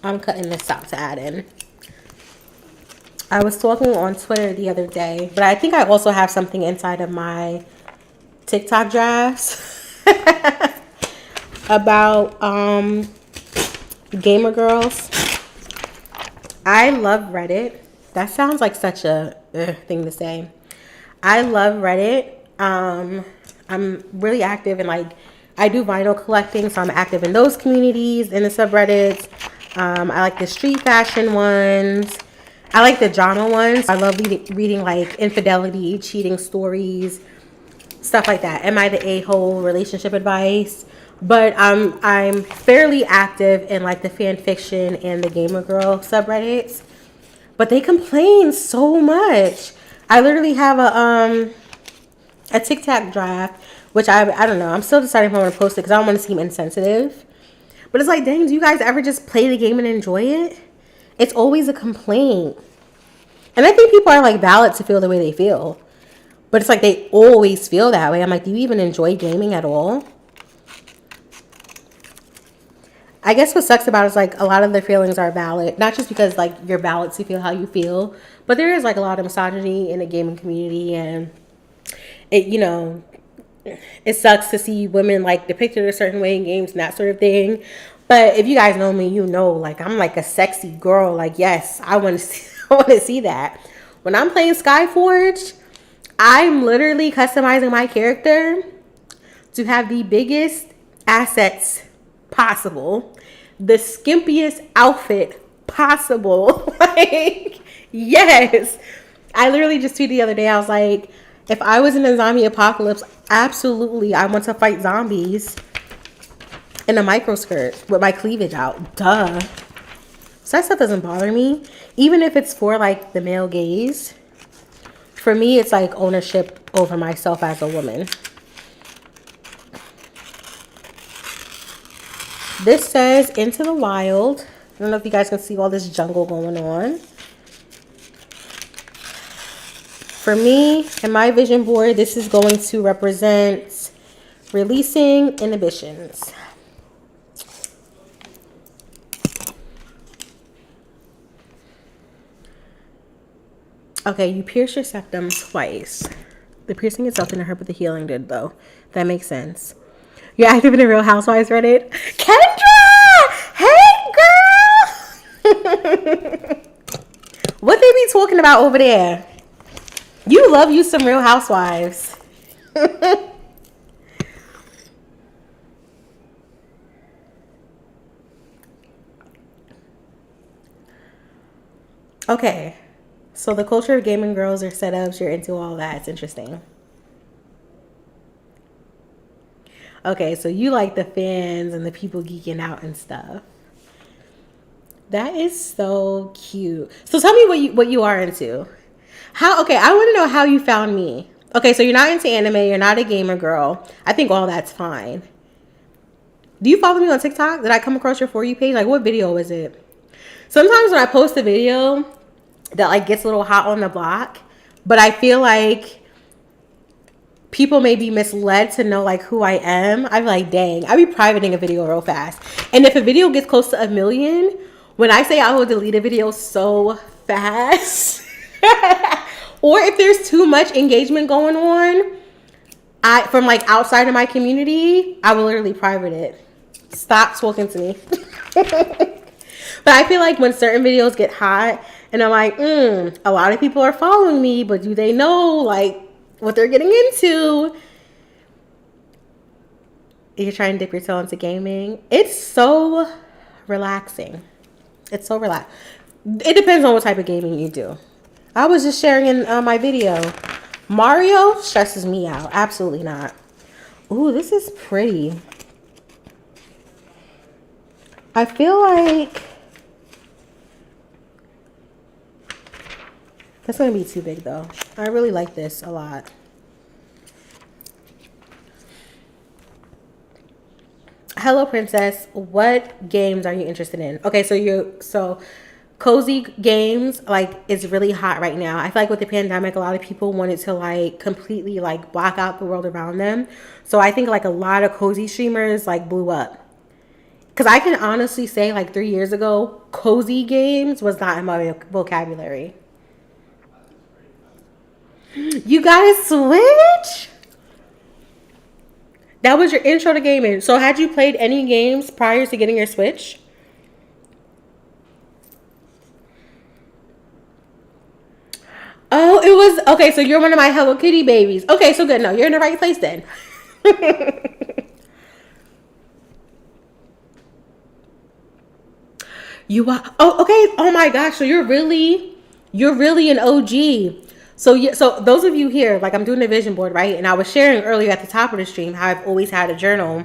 I'm cutting this out to add in. I was talking on Twitter the other day, but I think I also have something inside of my TikTok drafts about gamer girls. I love Reddit. That sounds like such a thing to say. I love Reddit. I'm really active in like, I do vinyl collecting, so I'm active in those communities, in the subreddits. I like the street fashion ones. I like the drama ones. I love reading like infidelity, cheating stories, stuff like that. Am I the a-hole relationship advice? But I'm fairly active in like the fan fiction and the gamer girl subreddits. But they complain so much. I literally have a TikTok draft, which I don't know. I'm still deciding if I want to post it because I don't want to seem insensitive. But it's like, dang, do you guys ever just play the game and enjoy it? It's always a complaint. And I think people are like valid to feel the way they feel. But it's like they always feel that way. I'm like, do you even enjoy gaming at all? I guess what sucks about it is like a lot of their feelings are valid. Not just because like you're valid to feel how you feel. But there is like a lot of misogyny in the gaming community. And it, you know, it sucks to see women like depicted a certain way in games and that sort of thing. But if you guys know me, you know, like I'm like a sexy girl. Like, yes, I want to see that. When I'm playing Skyforge, I'm literally customizing my character to have the biggest assets possible, the skimpiest outfit possible. Like, yes. I literally just tweeted the other day, I was like, if I was in a zombie apocalypse, absolutely, I want to fight zombies in a micro skirt with my cleavage out. Duh. So that stuff doesn't bother me. Even if it's for like the male gaze. For me, it's like ownership over myself as a woman. This says Into the Wild. I don't know if you guys can see all this jungle going on. For me and my vision board, this is going to represent releasing inhibitions. Okay, you pierced your septum twice. The piercing itself didn't hurt, but the healing did, though. That makes sense. You're active in the Real Housewives Reddit? Kendra! Hey, girl! What they be talking about over there? You love you some Real Housewives. Okay. So the culture of gaming girls or setups, you're into all that. It's interesting. Okay, so you like the fans and the people geeking out and stuff. That is so cute. So tell me what you are into. Okay, I want to know how you found me. Okay, so you're not into anime, you're not a gamer girl. I think all that's fine. Do you follow me on TikTok? Did I come across your For You page? Like, what video was it? Sometimes when I post a video that like gets a little hot on the block, but I feel like people may be misled to know like who I am. I'm like, dang, I be privating a video real fast. And if a video gets close to 1 million, when I say I will delete a video so fast, or if there's too much engagement going on, from like outside of my community, I will literally private it. Stop talking to me. But I feel like when certain videos get hot and I'm like, a lot of people are following me, but do they know like what they're getting into? You're trying to dip your toe into gaming. It's so relaxing. It's so relaxed. It depends on what type of gaming you do. I was just sharing in my video. Mario stresses me out. Absolutely not. Ooh, this is pretty. I feel like that's going to be too big though. I really like this a lot. Hello, princess. What games are you interested in? Okay, so cozy games like is really hot right now. I feel like with the pandemic, a lot of people wanted to like completely like block out the world around them. So I think like a lot of cozy streamers like blew up. Because I can honestly say like 3 years ago, cozy games was not in my vocabulary. You got a Switch? That was your intro to gaming. So had you played any games prior to getting your Switch? Oh, it was... Okay, so you're one of my Hello Kitty babies. Okay, so good. No, you're in the right place then. You are... Oh, okay. Oh my gosh. So you're really an OG. So those of you here, like I'm doing a vision board, right? And I was sharing earlier at the top of the stream how I've always had a journal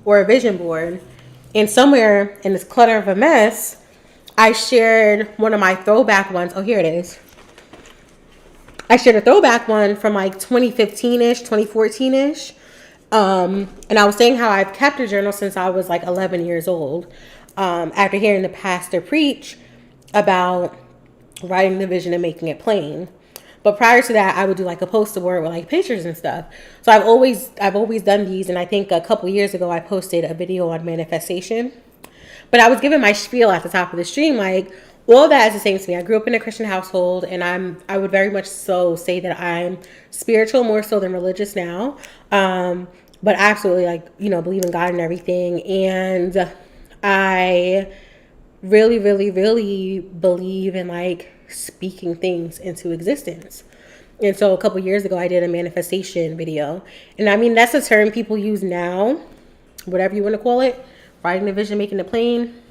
or a vision board. And somewhere in this clutter of a mess, I shared one of my throwback ones. Oh, here it is. I shared a throwback one from like 2015-ish, 2014-ish. And I was saying how I've kept a journal since I was like 11 years old. After hearing the pastor preach about writing the vision and making it plain. But prior to that, I would do like a poster board with like pictures and stuff. So I've always done these. And I think a couple years ago, I posted a video on manifestation. But I was giving my spiel at the top of the stream, like all that is the same to me. I grew up in a Christian household, and I would very much so say that I'm spiritual more so than religious now. But absolutely like, you know, believe in God and everything. And I really, really, really believe in like speaking things into existence. And so a couple years ago, I did a manifestation video. And I mean, that's a term people use now, whatever you want to call it. Writing the vision, making it plain.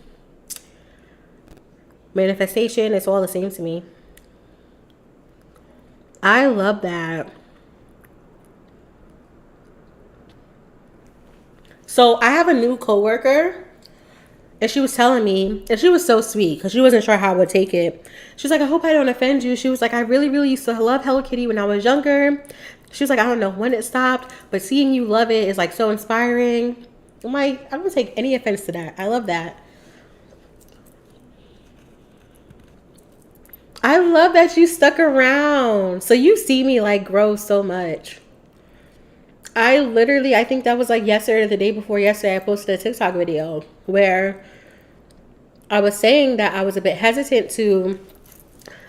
Manifestation, it's all the same to me. I love that. So I have a new coworker. And she was telling me, and she was so sweet because she wasn't sure how I would take it. She was like, I hope I don't offend you. She was like, I really, really used to love Hello Kitty when I was younger. She was like, I don't know when it stopped, but seeing you love it is like so inspiring. I'm like, I don't take any offense to that. I love that. I love that you stuck around. So you see me like grow so much. I think that was like yesterday or the day before yesterday, I posted a TikTok video where I was saying that I was a bit hesitant to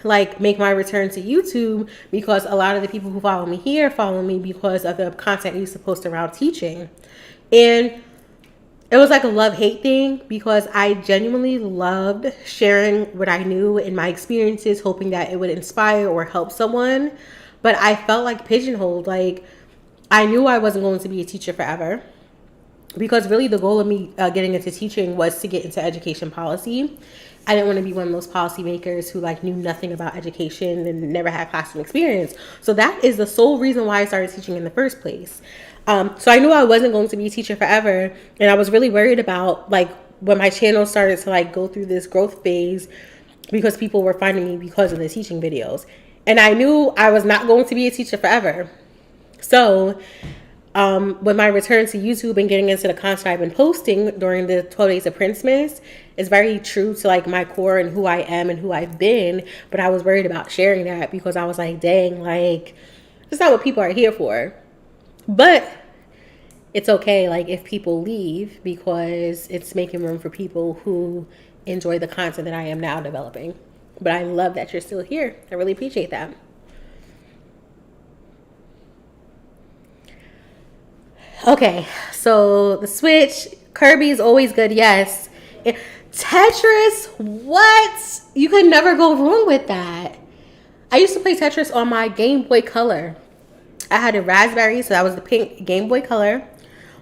like make my return to YouTube because a lot of the people who follow me here follow me because of the content I used to post around teaching. And it was like a love-hate thing because I genuinely loved sharing what I knew in my experiences, hoping that it would inspire or help someone. But I felt like pigeonholed. Like I knew I wasn't going to be a teacher forever because really the goal of me getting into teaching was to get into education policy. I didn't want to be one of those policymakers who like knew nothing about education and never had classroom experience. So that is the sole reason why I started teaching in the first place. So I knew I wasn't going to be a teacher forever. And I was really worried about like when my channel started to like go through this growth phase because people were finding me because of the teaching videos. And I knew I was not going to be a teacher forever. So with my return to YouTube and getting into the content I've been posting during the 12 days of Princmas is very true to like my core and who I am and who I've been. But I was worried about sharing that because I was like, dang, like, that's not what people are here for. But it's okay, like, if people leave because it's making room for people who enjoy the content that I am now developing. But I love that you're still here. I really appreciate that. Okay, so the Switch, Kirby is always good, yes. Tetris, what? You could never go wrong with that. I used to play Tetris on my Game Boy Color. I had a raspberry, so that was the pink Game Boy Color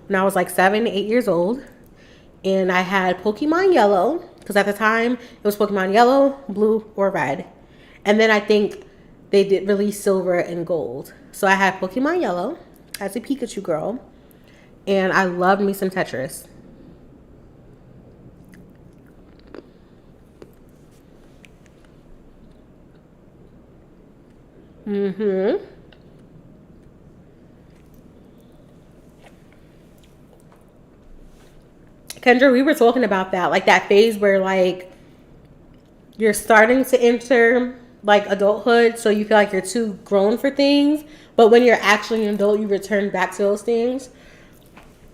when I was like 7, 8 years old. And I had Pokemon Yellow, because at the time it was Pokemon Yellow, Blue, or Red. And then I think they did release Silver and Gold. So I had Pokemon Yellow as a Pikachu girl. And I loved me some Tetris. Mm-hmm. Kendra, we were talking about that, like that phase where like you're starting to enter like adulthood, so you feel like you're too grown for things, but when you're actually an adult, you return back to those things.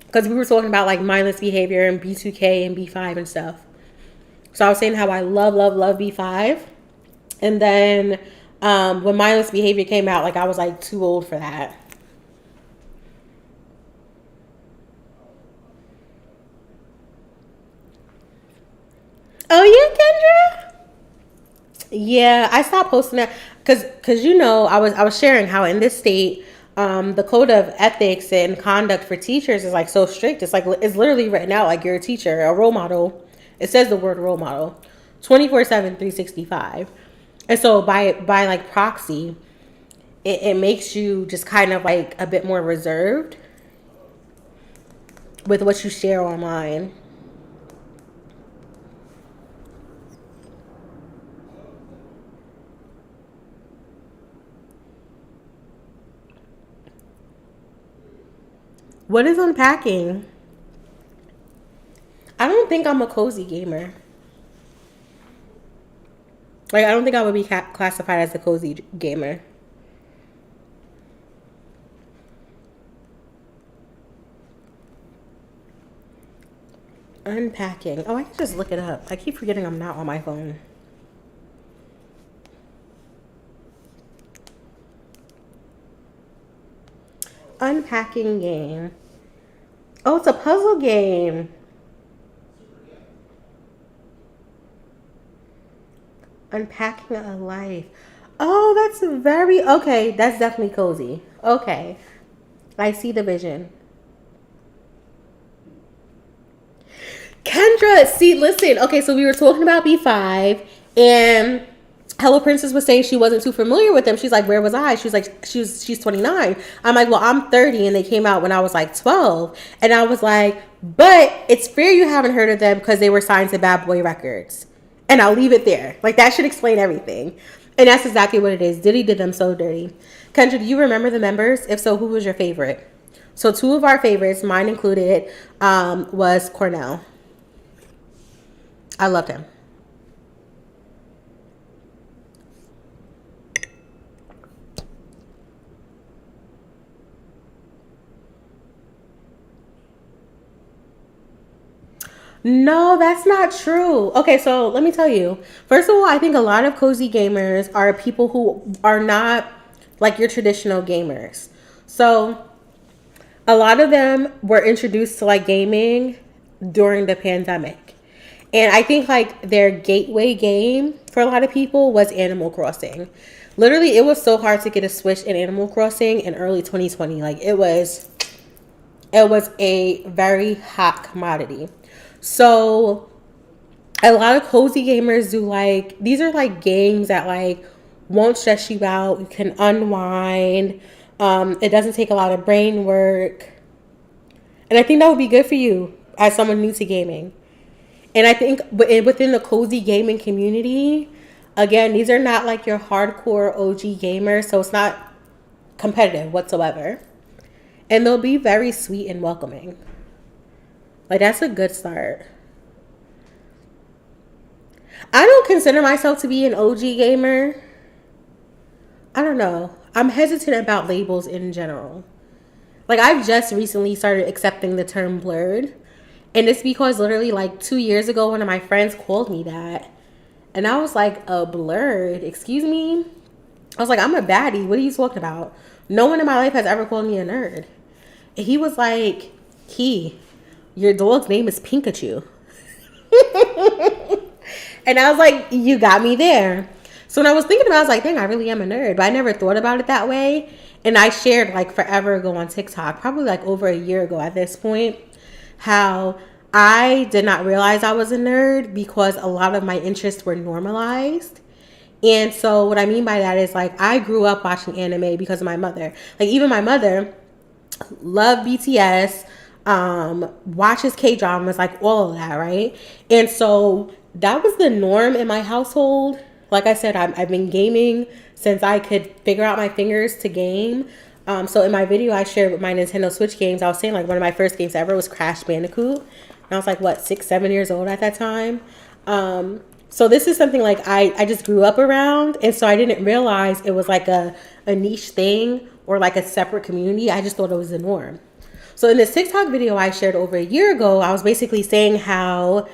Because we were talking about like mindless behavior and B2K and B5 and stuff. So I was saying how I love B5, and then when mindless behavior came out, like I was like too old for that. Oh yeah, Kendra. Yeah, I stopped posting that because you know I was sharing how in this state the code of ethics and conduct for teachers is like so strict. It's like it's literally written out like you're a teacher, a role model. It says the word role model, 24/7, 365. And so by like proxy, it makes you just kind of like a bit more reserved with what you share online. What is unpacking? I don't think I'm a cozy gamer. Like, I don't think I would be classified as a cozy gamer. Unpacking. Oh, I can just look it up. I keep forgetting I'm not on my phone. Unpacking game. Oh, it's a puzzle game. Unpacking a life. Oh, that's very okay. That's definitely cozy. Okay. I see the vision. Kendra, see, listen. Okay, so we were talking about B5 and Hello Princess was saying she wasn't too familiar with them. She's like, where was I? She's like, she's 29. I'm like, well, I'm 30 and they came out when I was like 12. And I was like, but it's fair you haven't heard of them because they were signed to Bad Boy Records. And I'll leave it there. Like, that should explain everything. And that's exactly what it is. Diddy did them so dirty. Kendra, do you remember the members? If so, who was your favorite? So 2 of our favorites, mine included, was Cornell. I loved him. No, that's not true. Okay, so let me tell you. First of all, I think a lot of cozy gamers are people who are not like your traditional gamers. So a lot of them were introduced to like gaming during the pandemic. And I think like their gateway game for a lot of people was Animal Crossing. Literally, it was so hard to get a Switch in Animal Crossing in early 2020. Like it was a very hot commodity. So a lot of cozy gamers do like, these are like games that like won't stress you out. You can unwind. It doesn't take a lot of brain work. And I think that would be good for you as someone new to gaming. And I think within the cozy gaming community, again, these are not like your hardcore OG gamers, so it's not competitive whatsoever. And they'll be very sweet and welcoming. Like, that's a good start. I don't consider myself to be an OG gamer. I don't know. I'm hesitant about labels in general. Like, I've just recently started accepting the term blurred. And it's because literally like 2 years ago, one of my friends called me that. And I was like, a blurred? Excuse me? I was like, I'm a baddie. What are you talking about? No one in my life has ever called me a nerd. And he was like, your dog's name is Pikachu. And I was like, you got me there. So when I was thinking about it, I was like, dang, I really am a nerd. But I never thought about it that way. And I shared like forever ago on TikTok, probably like over a year ago at this point, how I did not realize I was a nerd because a lot of my interests were normalized. And so what I mean by that is like I grew up watching anime because of my mother. Like even my mother loved BTS, watches K-dramas, like all of that, right? And so that was the norm in my household. Like I said, I've been gaming since I could figure out my fingers to game. So in my video I shared with my Nintendo Switch games, I was saying like one of my first games ever was Crash Bandicoot. And I was like, what, 6-7 years old at that time? So this is something like I just grew up around. And so I didn't realize it was like a niche thing or like a separate community. I just thought it was the norm. So in this TikTok video I shared over a year ago, I was basically saying how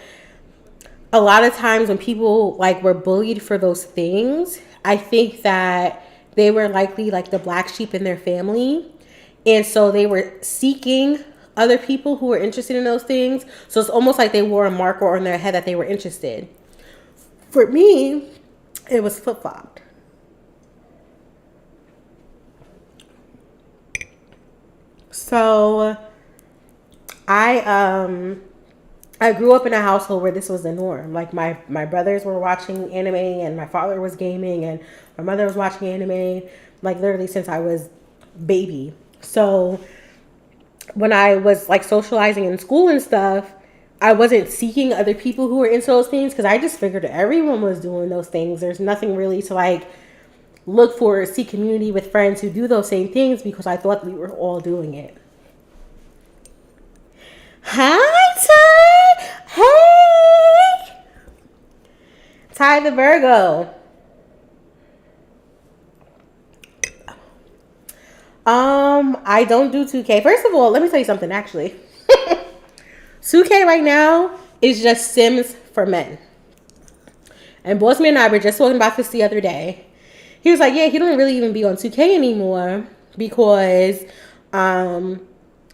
a lot of times when people like were bullied for those things, I think that they were likely like the black sheep in their family. And so they were seeking other people who were interested in those things. So it's almost like they wore a marker on their head that they were interested. For me, it was flip-flopped. So I grew up in a household where this was the norm. Like my brothers were watching anime and my father was gaming and my mother was watching anime like literally since I was baby. So when I was like socializing in school and stuff, I wasn't seeking other people who were into those things because I just figured everyone was doing those things. There's nothing really to like look for or seek community with friends who do those same things because I thought we were all doing it. Hi, Ty. Hey. Ty the Virgo. I don't do 2K. First of all, let me tell you something actually. 2K right now is just Sims for men. And Bossman and I were just talking about this the other day. He was like, yeah, he don't really even be on 2K anymore because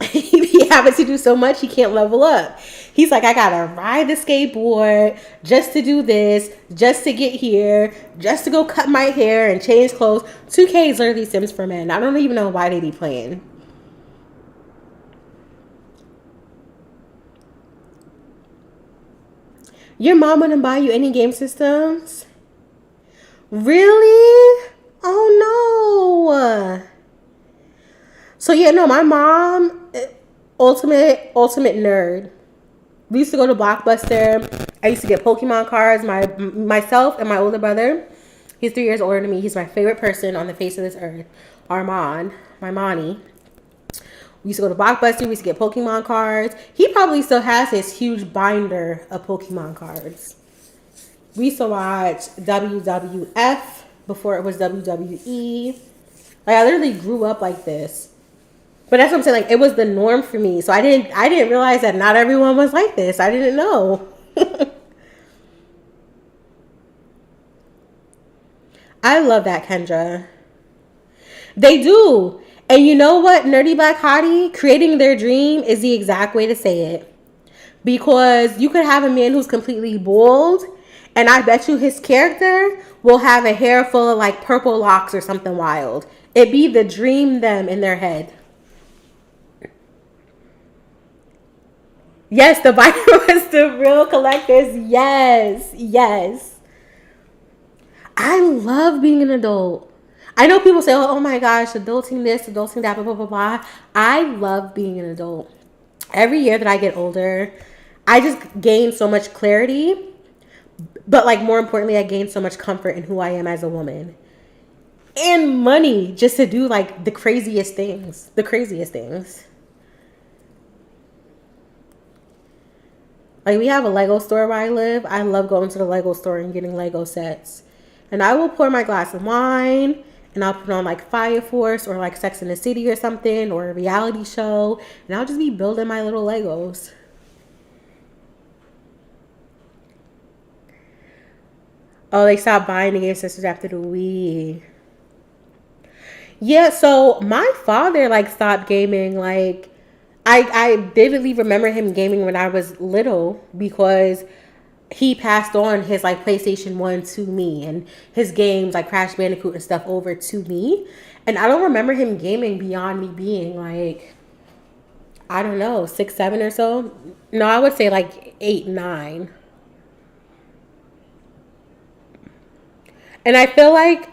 he be having to do so much he can't level up. He's like, I gotta ride the skateboard just to do this, just to get here, just to go cut my hair and change clothes. 2K is literally Sims for men. I don't even know why they be playing. Your mom wouldn't buy you any game systems? Really? Oh no. So yeah, no, my mom, ultimate nerd. We used to go to Blockbuster. I used to get Pokemon cards. Myself and my older brother, he's 3 years older than me. He's my favorite person on the face of this earth. Armand, my Monty. We used to go to Blockbuster. We used to get Pokemon cards. He probably still has his huge binder of Pokemon cards. We used to watch WWF before it was WWE. Like I literally grew up like this. But that's what I'm saying. Like, it was the norm for me. So I didn't realize that not everyone was like this. I didn't know. I love that, Kendra. They do. And you know what, Nerdy Black Hottie? Creating their dream is the exact way to say it. Because you could have a man who's completely bald, and I bet you his character will have a hair full of like purple locks or something wild. It be the dream them in their head. Yes, the Bible was the real collectors. Yes, yes. I love being an adult. I know people say, oh my gosh, adulting this, adulting that, blah, blah, blah, blah. I love being an adult. Every year that I get older, I just gain so much clarity. But like more importantly, I gain so much comfort in who I am as a woman. And money just to do like the craziest things. The craziest things. Like we have a Lego store where I live. I love going to the Lego store and getting Lego sets. And I will pour my glass of wine and I'll put on like Fire Force or like Sex and the City or something or a reality show. And I'll just be building my little Legos. Oh, they stopped buying the Game Sisters after the Wii. Yeah, so my father like stopped gaming. Like I vividly remember him gaming when I was little because he passed on his like PlayStation 1 to me and his games like Crash Bandicoot and stuff over to me. And I don't remember him gaming beyond me being like, I don't know, 6, 7 or so. No, I would say like 8, 9. And I feel like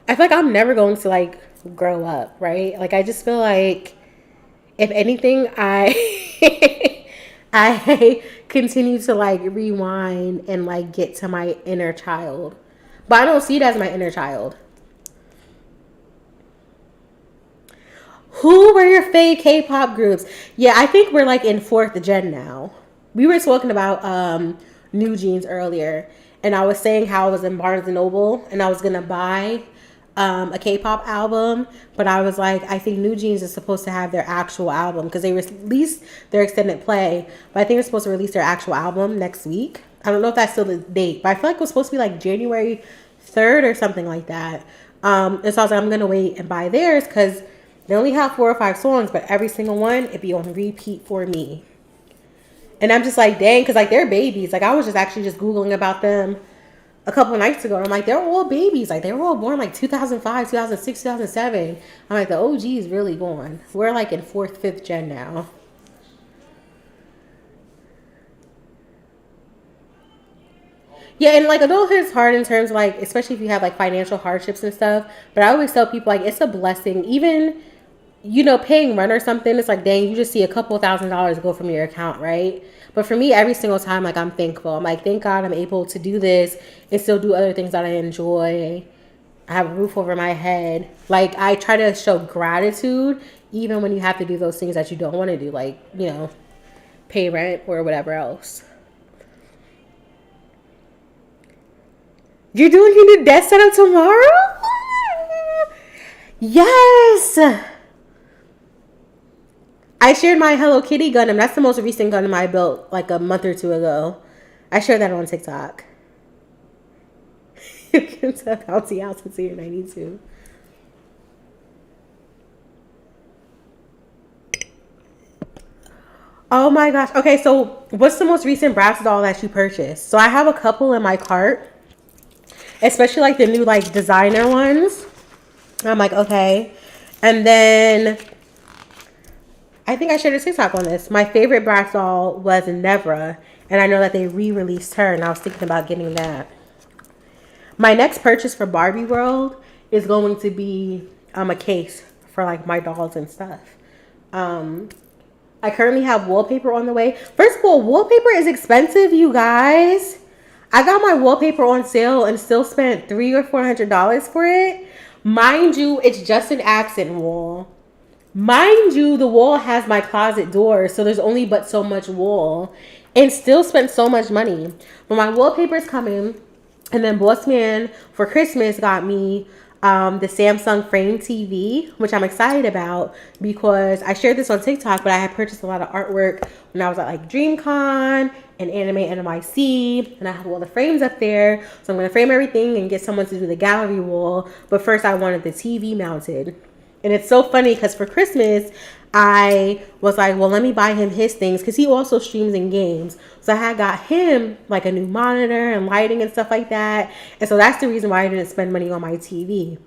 I'm never going to like grow up, right? Like I just feel like if anything, I continue to like rewind and like get to my inner child. But I don't see it as my inner child. Who were your fave K-pop groups? Yeah, I think we're like in 4th gen now. We were talking about New Jeans earlier. And I was saying how I was in Barnes & Noble and I was going to buy a K-pop album. But I was like, I think New Jeans is supposed to have their actual album because they released their extended play. But I think they're supposed to release their actual album next week. I don't know if that's still the date. But I feel like it was supposed to be like January 3rd or something like that. And so I was like, I'm going to wait and buy theirs because they only have 4 or 5 songs. But every single one, it'd be on repeat for me. And I'm just like, dang, because like they're babies. Like I was just actually just Googling about them a couple of nights ago. And I'm like, they're all babies. Like they were all born like 2005, 2006, 2007. I'm like, the OG is really gone. We're like in 4th, 5th gen now. Yeah, and like adulthood is hard in terms of like, especially if you have like financial hardships and stuff. But I always tell people like it's a blessing. Even, you know, paying rent or something, it's like, dang, you just see a couple $1,000s go from your account, right? But for me, every single time, like, I'm thankful. I'm like, thank God I'm able to do this and still do other things that I enjoy. I have a roof over my head. Like, I try to show gratitude even when you have to do those things that you don't want to do, like, you know, pay rent or whatever else. You're doing your new desk setup tomorrow? Yes! I shared my Hello Kitty Gundam. That's the most recent Gundam I built like a month or 2 ago. I shared that on TikTok. You can tell bouncy out since you're 92. Oh my gosh. Okay, so what's the most recent Bratz doll that you purchased? So I have a couple in my cart, especially like the new like designer ones. I'm like, okay. And then I think I shared a TikTok on this. My favorite Bratz doll was Nevra, and I know that they re-released her, and I was thinking about getting that. My next purchase for Barbie World is going to be a case for like my dolls and stuff. I currently have wallpaper on the way. First of all, wallpaper is expensive, you guys. I got my wallpaper on sale and still spent $300 or $400 for it. Mind you, it's just an accent wall. Mind you, the wall has my closet door, so there's only but so much wall, and still spent so much money. But my wallpaper's coming, and then Boss Man for Christmas got me the Samsung Frame TV, which I'm excited about because I shared this on TikTok, but I had purchased a lot of artwork when I was at like DreamCon and Anime NYC, and I have all the frames up there. So I'm going to frame everything and get someone to do the gallery wall. But first I wanted the TV mounted. And it's so funny because for Christmas, I was like, well, let me buy him his things because he also streams in games. So I had got him like a new monitor and lighting and stuff like that. And so that's the reason why I didn't spend money on my TV.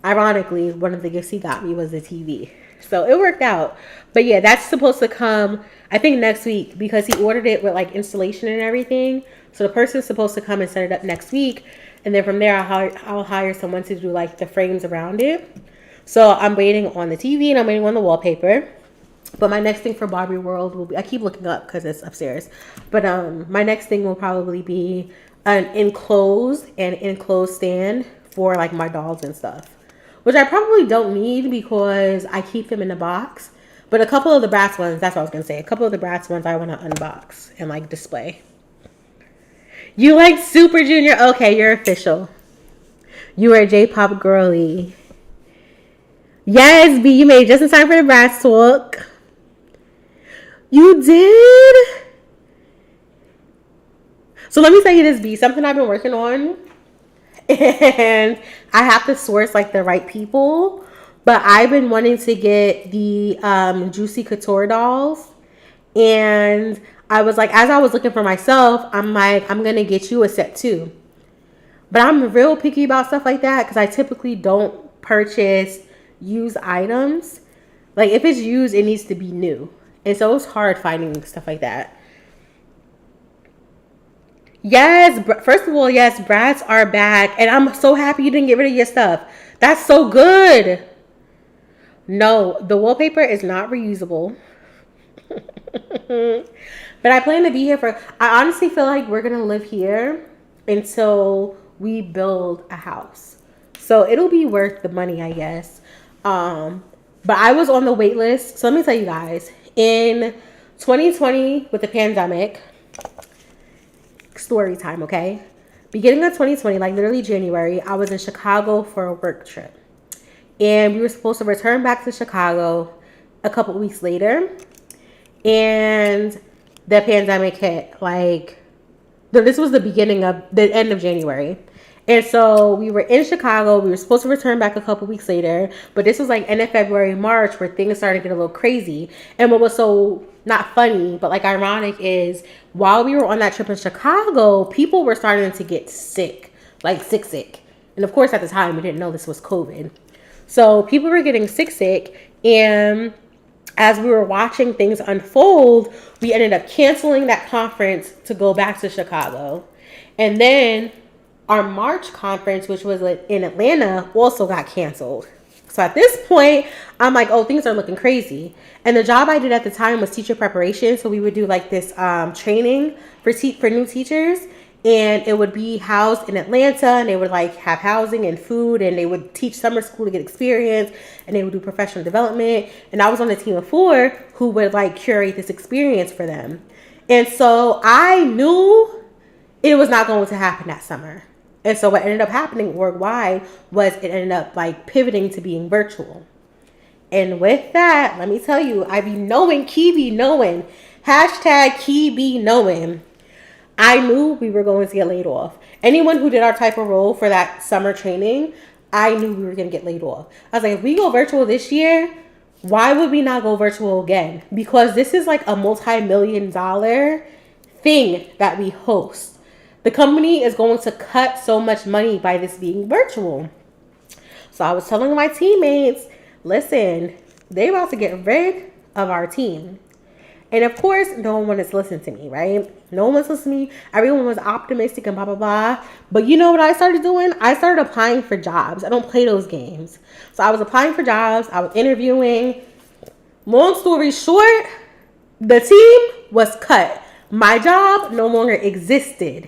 Ironically, one of the gifts he got me was the TV. So it worked out. But yeah, that's supposed to come, I think, next week because he ordered it with like installation and everything. So the person's supposed to come and set it up next week. And then from there, I'll hire someone to do like the frames around it. So I'm waiting on the TV and I'm waiting on the wallpaper. But my next thing for Barbie World will be, I keep looking up because it's upstairs. But my next thing will probably be an enclosed stand for like my dolls and stuff. Which I probably don't need because I keep them in the box. But a couple of the Bratz ones, that's what I was going to say. A couple of the Bratz ones I want to unbox and like display. You like Super Junior? Okay, you're official. You are a J-pop girly. Yes, B, you made it just in time for the Bratz talk. You did? So let me tell you this, B, something I've been working on. And I have to source like the right people. But I've been wanting to get the Juicy Couture dolls. And I was like, as I was looking for myself, I'm like, I'm going to get you a set too. But I'm real picky about stuff like that because I typically don't purchase used items. Like if it's used, it needs to be new. And so it's hard finding stuff like that. Yes, first of all, yes, Bratz are back. And I'm so happy you didn't get rid of your stuff. That's so good. No, the wallpaper is not reusable. But I plan to be here I honestly feel like we're going to live here until we build a house. So it'll be worth the money, I guess. But I was on the wait list. So let me tell you guys, in 2020 with the pandemic, story time, okay? Beginning of 2020, like literally January, I was in Chicago for a work trip. And we were supposed to return back to Chicago a couple weeks later. And the pandemic hit. This was the beginning of the end of January. And so we were in Chicago. We were supposed to return back a couple weeks later. But this was like end of February, March, where things started to get a little crazy. And what was so not funny, but like ironic is while we were on that trip in Chicago, people were starting to get sick. Like sick. And of course, at the time, we didn't know this was COVID. So people were getting sick. And as we were watching things unfold, we ended up canceling that conference to go back to Chicago. And then our March conference, which was in Atlanta, also got canceled. So at this point, I'm like, oh, things are looking crazy. And the job I did at the time was teacher preparation. So we would do like this training for new teachers. And it would be housed in Atlanta, and they would like have housing and food, and they would teach summer school to get experience, and they would do professional development. And I was on a team of 4 who would like curate this experience for them. And so I knew it was not going to happen that summer. And so what ended up happening worldwide was it ended up like pivoting to being virtual. And with that, let me tell you, I be knowing, Key be knowing, #Key be knowing. I knew we were going to get laid off. Anyone who did our type of role for that summer training, I knew we were going to get laid off. I was like, if we go virtual this year, why would we not go virtual again? Because this is like a multi-million-dollar thing that we host. The company is going to cut so much money by this being virtual. So I was telling my teammates, listen, they about to get rid of our team. And of course, no one was listening to me, right? No one was listening to me. Everyone was optimistic and blah, blah, blah. But you know what I started doing? I started applying for jobs. I don't play those games. So I was applying for jobs. I was interviewing. Long story short, the team was cut. My job no longer existed.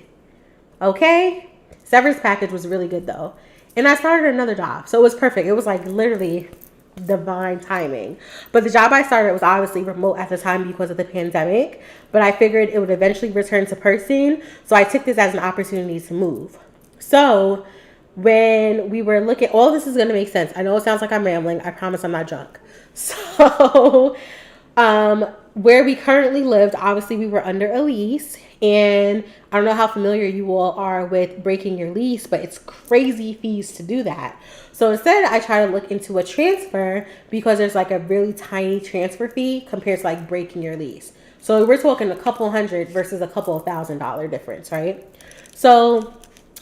Okay? Severance package was really good though. And I started another job. So it was perfect. It was like literally divine timing. But the job I started was obviously remote at the time because of the pandemic, but I figured it would eventually return to person, so I took this as an opportunity to move. So when we were looking, all this is going to make sense. I know it sounds like I'm rambling. I promise I'm not drunk. So, where we currently lived, obviously we were under a lease, and I don't know how familiar you all are with breaking your lease, but it's crazy fees to do that. So instead, I try to look into a transfer because there's like a really tiny transfer fee compared to like breaking your lease. So we're talking a couple hundred versus a couple of $1,000 difference, right? So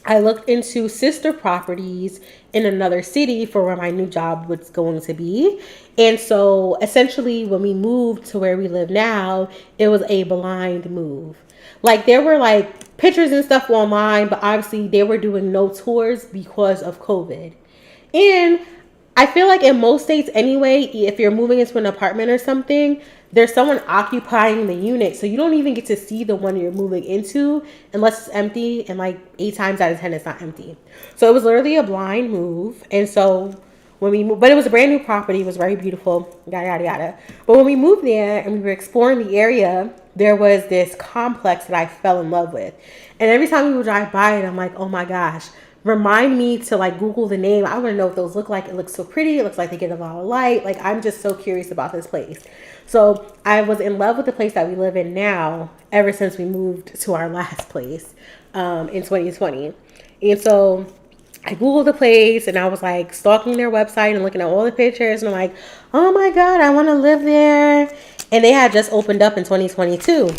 I looked into sister properties in another city for where my new job was going to be. And so essentially when we moved to where we live now, it was a blind move. Like there were like pictures and stuff online, but obviously they were doing no tours because of COVID. And I feel like in most states anyway, if you're moving into an apartment or something, there's someone occupying the unit. So you don't even get to see the one you're moving into unless it's empty. And like 8 times out of 10, it's not empty. So it was literally a blind move. And so when we moved, but it was a brand new property. It was very beautiful, yada, yada, yada. But when we moved there and we were exploring the area, there was this complex that I fell in love with. And every time we would drive by it, I'm like, oh my gosh, remind me to like Google the name. I want to know what those look like. It looks so pretty. It looks like they get a lot of light. Like I'm just so curious about this place. So I was in love with the place that we live in now ever since we moved to our last place in 2020. And so I Googled the place and I was like stalking their website and looking at all the pictures. And I'm like, oh my God, I want to live there. And they had just opened up in 2022.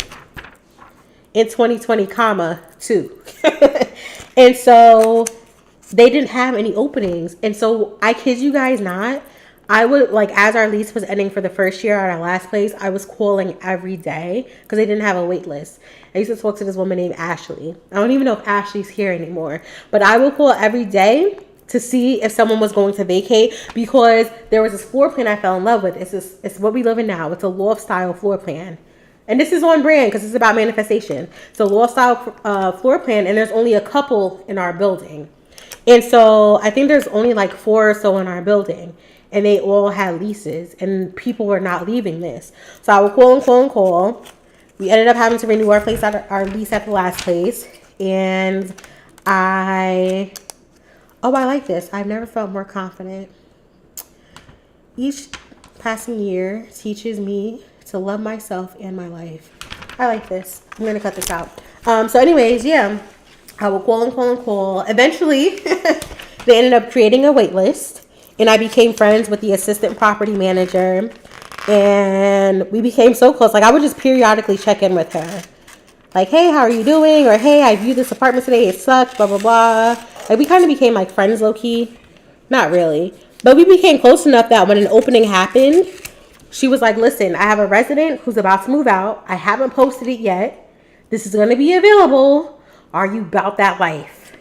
In 2020, comma, 2. And so they didn't have any openings. And so I kid you guys not, I would like, as our lease was ending for the first year at our last place, I was calling every day because they didn't have a wait list. I used to talk to this woman named Ashley. I don't even know if Ashley's here anymore, but I would call every day to see if someone was going to vacate because there was this floor plan I fell in love with. It's what we live in now. It's a loft style floor plan. And this is on brand because it's about manifestation. So loft style floor plan, and there's only a couple in our building. And so I think there's only like 4 or so in our building. And they all had leases and people were not leaving this. So I would call and call and call. We ended up having to renew our lease at the last place. And I like this. I've never felt more confident. Each passing year teaches me to love myself and my life. I like this. I'm going to cut this out. So anyways, yeah, I will call and call and call. Eventually, they ended up creating a wait list. And I became friends with the assistant property manager. And we became so close. Like, I would just periodically check in with her. Like, hey, how are you doing? Or, hey, I viewed this apartment today. It sucked, blah, blah, blah. Like, we kind of became, like, friends low-key. Not really. But we became close enough that when an opening happened, she was like, listen, I have a resident who's about to move out. I haven't posted it yet. This is going to be available. Are you about that life?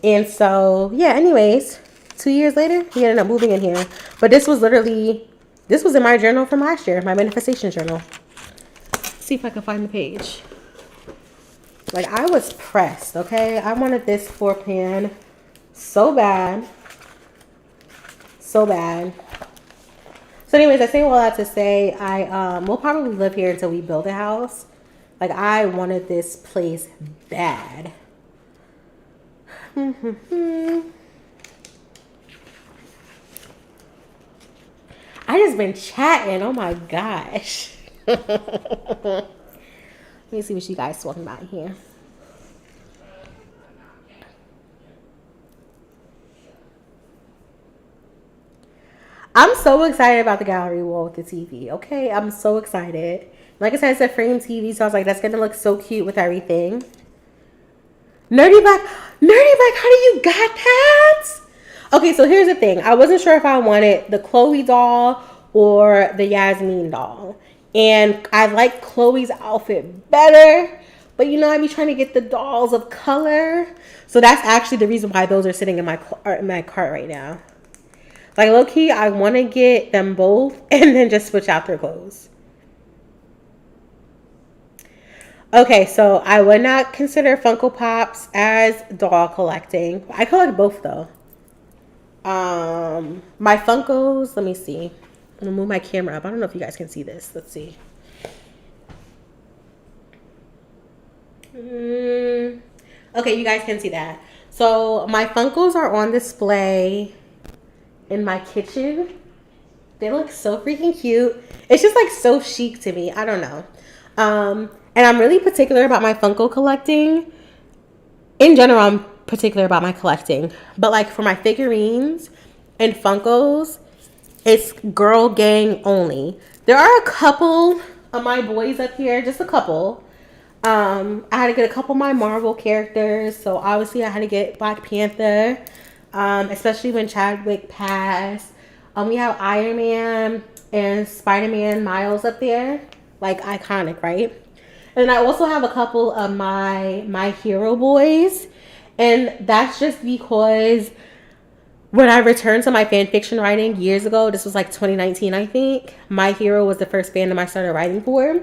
And so, yeah, anyways, 2 years later, we ended up moving in here. But this was in my journal from last year, my manifestation journal. Let's see if I can find the page. Like, I was pressed, okay? I wanted this floor plan so bad. So bad. So anyways, I say all that to say, we'll probably live here until we build a house. Like, I wanted this place bad. I just been chatting. Oh my gosh. Let me see what you guys talking about here. I'm so excited about the gallery wall with the TV. Okay, I'm so excited. Like I said, it's a frame TV, so I was like, that's gonna look so cute with everything. Nerdy Black, how do you got that? Okay, so here's the thing. I wasn't sure if I wanted the Chloe doll or the Yasmin doll. And I like Chloe's outfit better. But you know, I be trying to get the dolls of color. So that's actually the reason why those are sitting in my cart right now. Like, low-key, I want to get them both and then just switch out their clothes. Okay, so I would not consider Funko Pops as doll collecting. I collect both, though. My Funkos, let me see. I'm going to move my camera up. I don't know if you guys can see this. Let's see. Okay, you guys can see that. So my Funkos are on display in my kitchen. They look so freaking cute. It's just like so chic to me. I don't know. And I'm really particular about my Funko collecting. In general, I'm particular about my collecting. But like for my figurines and Funkos, it's girl gang only. There are a couple of my boys up here, just a couple. I had to get a couple of my Marvel characters. So obviously I had to get Black Panther, especially when Chadwick passed. We have Iron Man and Spider-Man Miles up there. Like iconic, right? And I also have a couple of my hero boys. And that's just because when I returned to my fan fiction writing years ago, this was like 2019, I think. My Hero was the first fandom I started writing for.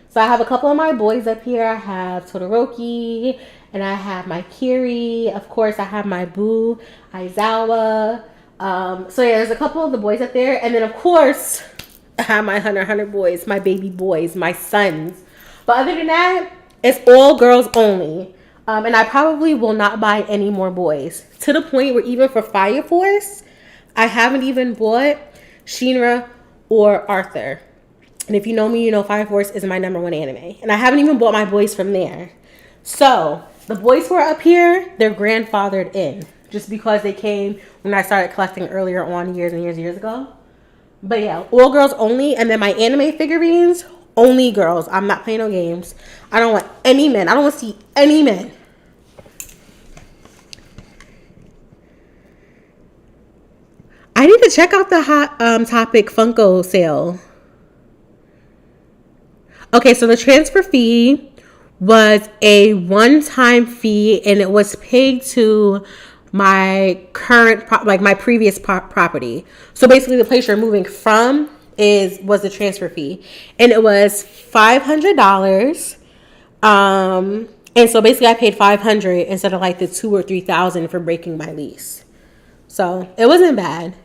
So I have a couple of my boys up here. I have Todoroki, and I have my Kiri. Of course, I have my Boo, Aizawa. So yeah, there's a couple of the boys up there. And then, of course, I have my Hunter boys, my baby boys, my sons. But other than that, it's all girls only. And I probably will not buy any more boys. To the point where even for Fire Force, I haven't even bought Shinra or Arthur. And if you know me, you know Fire Force is my #1 anime. And I haven't even bought my boys from there. So, the boys who are up here, they're grandfathered in. Just because they came when I started collecting earlier on years and years ago. But yeah, all girls only. And then my anime figurines, only girls. I'm not playing no games. I don't want any men. I don't want to see any men. I need to check out the Hot Topic Funko sale. Okay, so the transfer fee was a one-time fee, and it was paid to my current, my previous property. So basically, the place you're moving from was the transfer fee, and it was $500. And so basically, I paid $500 instead of like the $2,000 or $3,000 for breaking my lease. So it wasn't bad.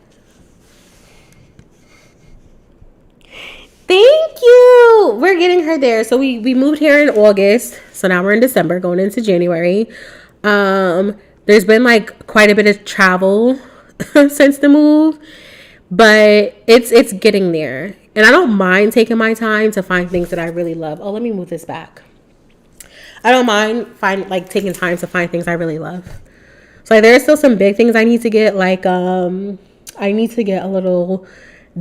Thank you. We're getting her there. So we moved here in August. So now we're in December, going into January. There's been like quite a bit of travel since the move, but it's getting there. And I don't mind taking my time to find things that I really love. Oh, let me move this back. I don't mind taking time to find things I really love. So like, there are still some big things I need to get. Like I need to get a little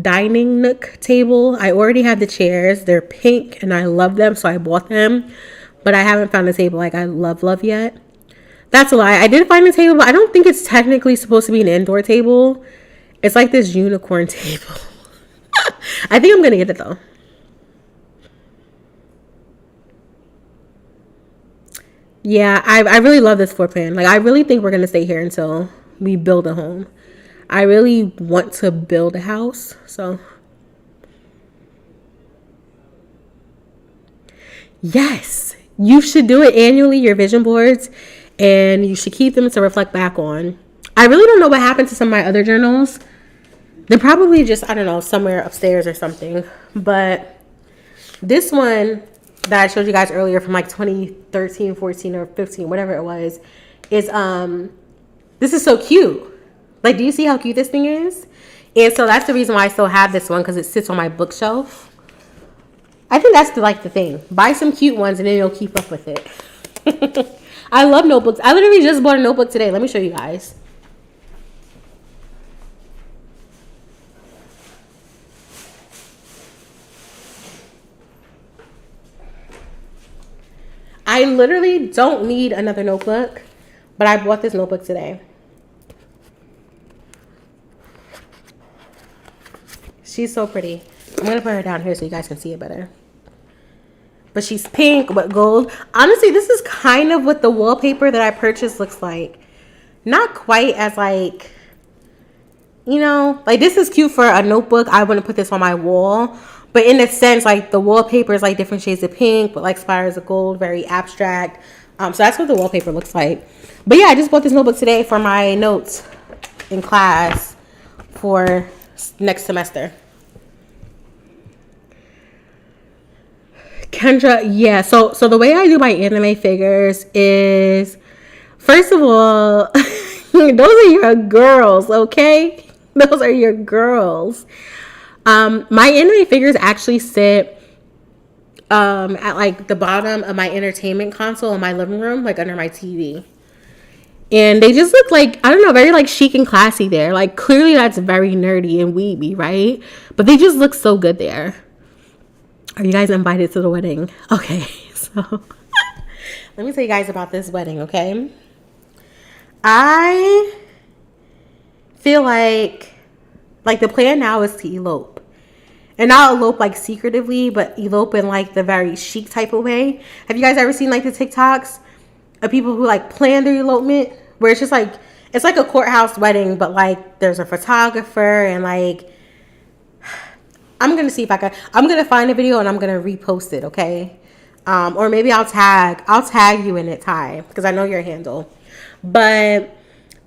dining nook table. I already have the chairs. They're pink and I love them, so I bought them. But I haven't found a table like I love yet. That's a lie. I did find a table, but I don't think it's technically supposed to be an indoor table. It's like this unicorn table. I think I'm gonna get it though. Yeah, I really love this floor plan. Like, I really think we're gonna stay here until we build a home. I really want to build a house, so. Yes, you should do it annually, your vision boards, and you should keep them to reflect back on. I really don't know what happened to some of my other journals. They're probably just, I don't know, somewhere upstairs or something. But this one that I showed you guys earlier from like 2013, 14, or 15, whatever it was, is, this is so cute. Like, do you see how cute this thing is? And so that's the reason why I still have this one, because it sits on my bookshelf. I think that's the thing. Buy some cute ones and then you'll keep up with it. I love notebooks. I literally just bought a notebook today. Let me show you guys. I literally don't need another notebook, but I bought this notebook today. She's so pretty. I'm going to put her down here so you guys can see it better. But she's pink with gold. Honestly, this is kind of what the wallpaper that I purchased looks like. Not quite as like, you know, like this is cute for a notebook. I wouldn't put this on my wall. But in a sense, like the wallpaper is like different shades of pink, but like spires of gold, very abstract. So that's what the wallpaper looks like. But yeah, I just bought this notebook today for my notes in class for next semester. Kendra, yeah. So the way I do my anime figures is First of all, those are your girls, okay? Those are your girls. My anime figures actually sit at like the bottom of my entertainment console in my living room, like under my TV. And they just look like, I don't know, very like chic and classy there. Like clearly that's very nerdy and weeby, right? But they just look so good there. Are you guys invited to the wedding? Okay, so let me tell you guys about this wedding, okay? I feel like the plan now is to elope. And not elope like secretively, but elope in like the very chic type of way. Have you guys ever seen like the TikToks of people who like plan their elopement, where it's just like, it's like a courthouse wedding, but like there's a photographer and like, I'm gonna see if I'm gonna find a video and I'm gonna repost it, okay? Or maybe I'll tag you in it, Ty, because I know your handle. But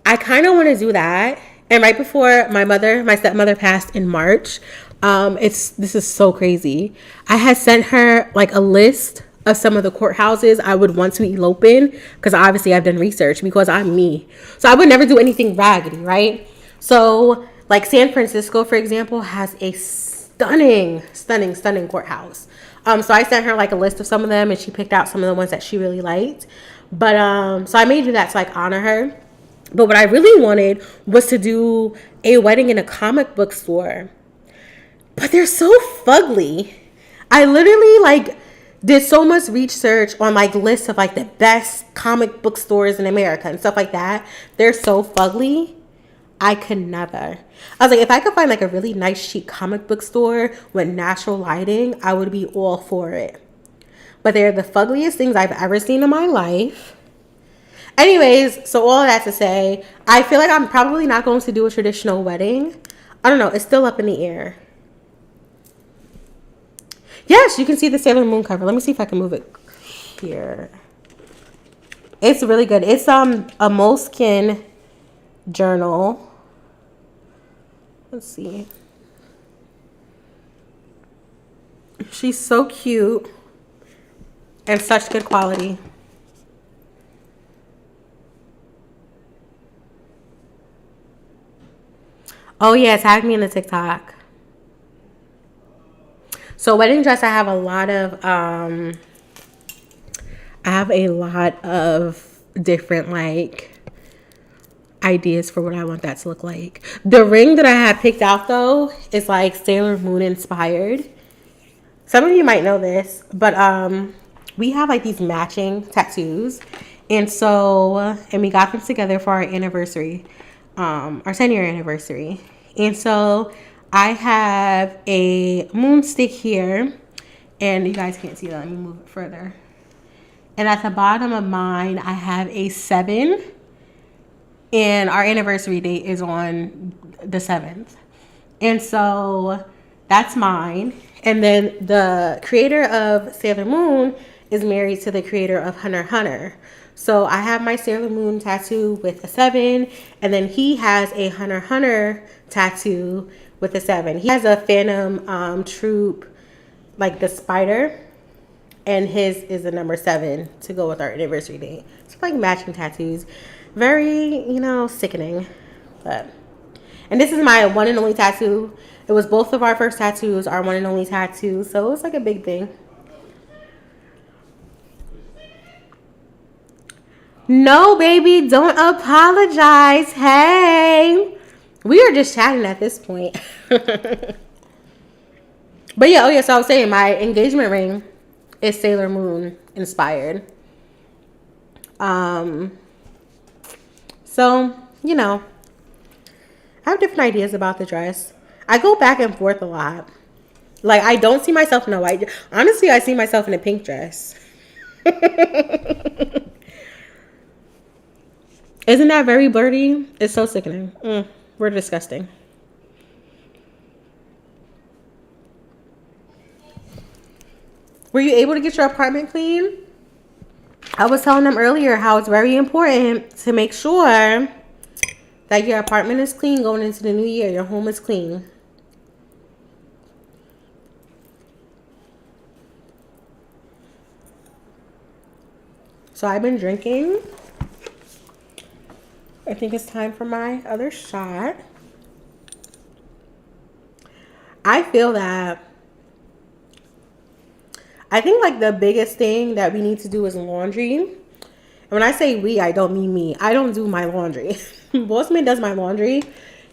I kind of want to do that. And right before my stepmother passed in March, this is so crazy. I had sent her like a list of some of the courthouses I would want to elope in, because obviously I've done research because I'm me. So I would never do anything raggedy, right? So like San Francisco, for example, has a stunning courthouse. So I sent her like a list of some of them and she picked out some of the ones that she really liked. But so I may do that to like honor her. But what I really wanted was to do a wedding in a comic book store. But they're so fugly. I literally like did so much research on like lists of like the best comic book stores in America and stuff like that. They're so fugly. I could never. I was like, if I could find like a really nice chic comic book store with natural lighting, I would be all for it. But they're the fuggliest things I've ever seen in my life. Anyways, so all that to say, I feel like I'm probably not going to do a traditional wedding. I don't know. It's still up in the air. Yes, you can see the Sailor Moon cover. Let me see if I can move it here. It's really good. It's a moleskin journal. Let's see. She's so cute and such good quality. Oh yeah, tag me in the TikTok. So wedding dress, I have a lot of different like ideas for what I want that to look like. The ring that I had picked out though is like Sailor Moon inspired. Some of you might know this, but we have like these matching tattoos, and we got them together for our anniversary, our 10-year anniversary. And so I have a moon stick here, and you guys can't see that. Let me move it further. And at the bottom of mine, I have a 7, and our anniversary date is on the 7th. And so that's mine. And then the creator of Sailor Moon is married to the creator of Hunter x Hunter. So I have my Sailor Moon tattoo with a 7, and then he has a Hunter x Hunter tattoo with a 7. He has a Phantom Troop, like the spider, and his is the number 7 to go with our anniversary date. It's like matching tattoos. Very, sickening. And this is my one and only tattoo. It was both of our first tattoos, our one and only tattoo. So it was like a big thing. No, baby, don't apologize. Hey, we are just chatting at this point. But yeah, so I was saying my engagement ring is Sailor Moon inspired. So, I have different ideas about the dress. I go back and forth a lot. Like, I don't see myself in a white dress. Honestly, I see myself in a pink dress. Isn't that very blurry? It's so sickening. We're disgusting. Were you able to get your apartment clean? I was telling them earlier how it's very important to make sure that your apartment is clean going into the new year. Your home is clean. So I've been drinking I think it's time for my other shot. I feel that I think like the biggest thing that we need to do is laundry. And when I say we, I don't mean me. I don't do my laundry. Bossman does my laundry.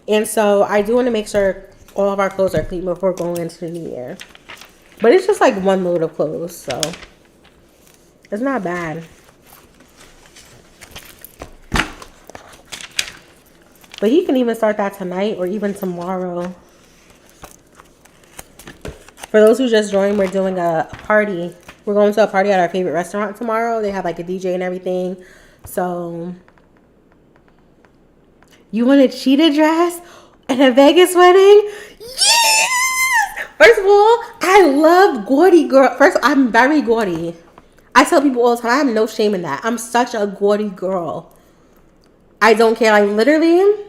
And so I do want to make sure all of our clothes are clean before going into the new year. But it's just like one load of clothes, so it's not bad. But he can even start that tonight or even tomorrow. For those who just joined, we're doing a party. We're going to a party at our favorite restaurant tomorrow. They have like a DJ and everything. So, you want a cheetah dress and a Vegas wedding? Yes! First of all, I love gaudy girl. First, I'm very gaudy. I tell people all the time, I have no shame in that. I'm such a gaudy girl. I don't care. Like, literally,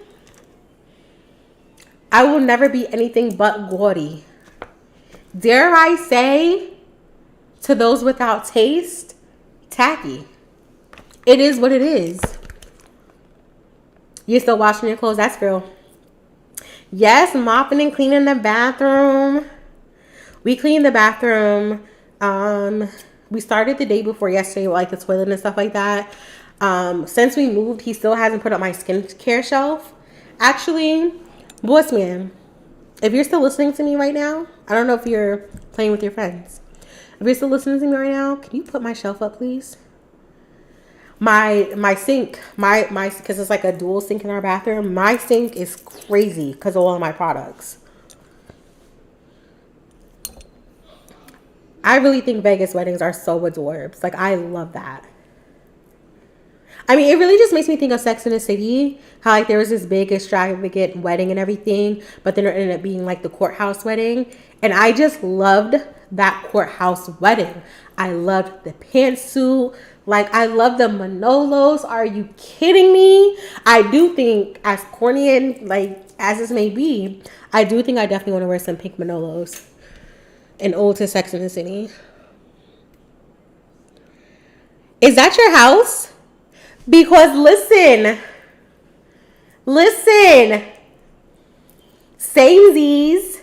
I will never be anything but gaudy. Dare I say, to those without taste, tacky. It is what it is. You're still washing your clothes? That's real. Yes, mopping and cleaning the bathroom. We cleaned the bathroom. We started the day before yesterday with like the toilet and stuff like that. Since we moved, he still hasn't put up my skincare shelf. Actually, boss man, if you're still listening to me right now, I don't know if you're playing with your friends. If you're still listening to me right now, can you put my shelf up, please? My sink, my because it's like a dual sink in our bathroom. My sink is crazy because of all of my products. I really think Vegas weddings are so adorbs. Like, I love that. I mean, it really just makes me think of Sex and the City. How, like, there was this big extravagant wedding and everything, but then it ended up being, like, the courthouse wedding. And I just loved that courthouse wedding. I loved the pantsuit. Like, I love the Manolos. Are you kidding me? I do think, as corny and, like, as this may be, I do think I definitely want to wear some pink Manolos. An ode to Sex and the City. Is that your house? Because listen, samesies.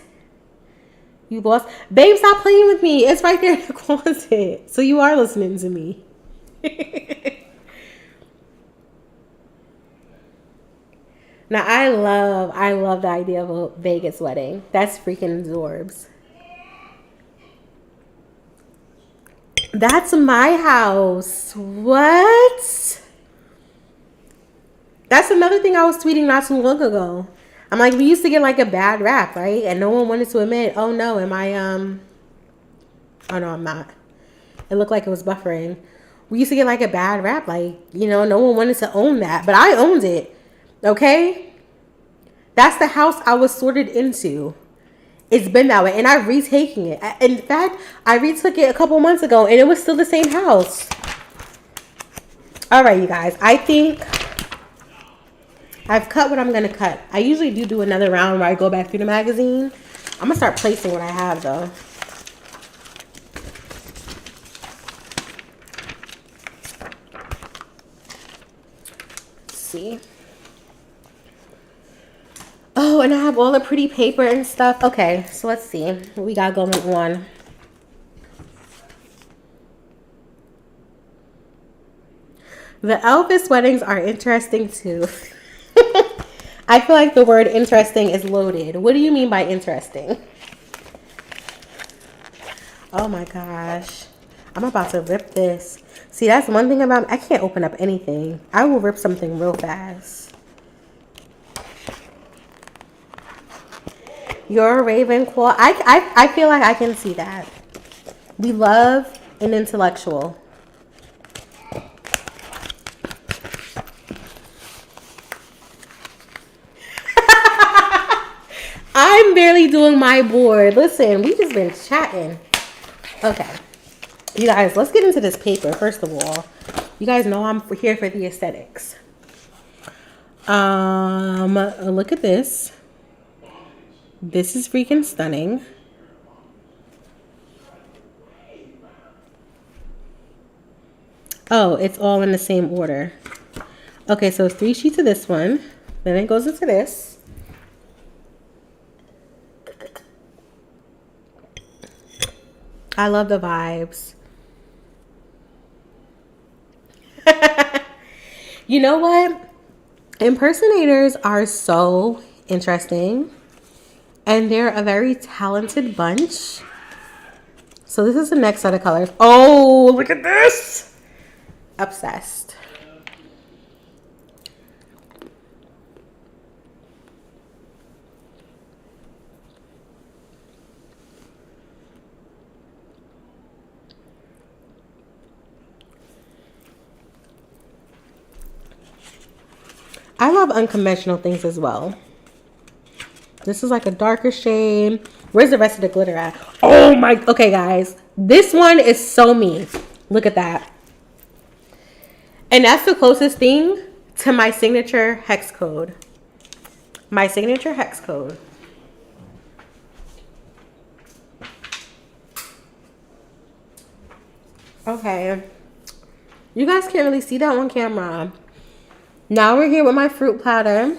You boss. Babe, stop playing with me. It's right there in the closet. So you are listening to me. Now, I love the idea of a Vegas wedding. That's freaking adorbs. That's my house. What? That's another thing I was tweeting not too long ago. I'm like, we used to get like a bad rap, right? And no one wanted to admit, oh no, am I, oh no, I'm not. It looked like it was buffering. We used to get like a bad rap, like, you know, no one wanted to own that, but I owned it. Okay? That's the house I was sorted into. It's been that way, and I'm retaking it. In fact, I retook it a couple months ago, and it was still the same house. All right, you guys. I think I've cut what I'm going to cut. I usually do another round where I go back through the magazine. I'm going to start placing what I have, though. Let's see. Oh, and I have all the pretty paper and stuff. Okay, so let's see what we got going on. The Elvis weddings are interesting too. I feel like the word interesting is loaded. What do you mean by interesting? Oh my gosh. I'm about to rip this. See, that's one thing about me. I can't open up anything. I will rip something real fast. You're a Ravenclaw. I feel like I can see that. We love an intellectual. I'm barely doing my board. Listen, we just been chatting. Okay. You guys, let's get into this paper, first of all. You guys know I'm here for the aesthetics. Look at this. This is freaking stunning. Oh, it's all in the same order. Okay, so it's 3 sheets of this one. Then it goes into this. I love the vibes. You know what? Impersonators are so interesting. And they're a very talented bunch. So this is the next set of colors. Oh, look at this. Obsessed. I love unconventional things as well. This is like a darker shade. Where's the rest of the glitter at? Oh my, okay guys. This one is so me. Look at that. And that's the closest thing to my signature hex code. My signature hex code. Okay. You guys can't really see that on camera. Now we're here with my fruit platter.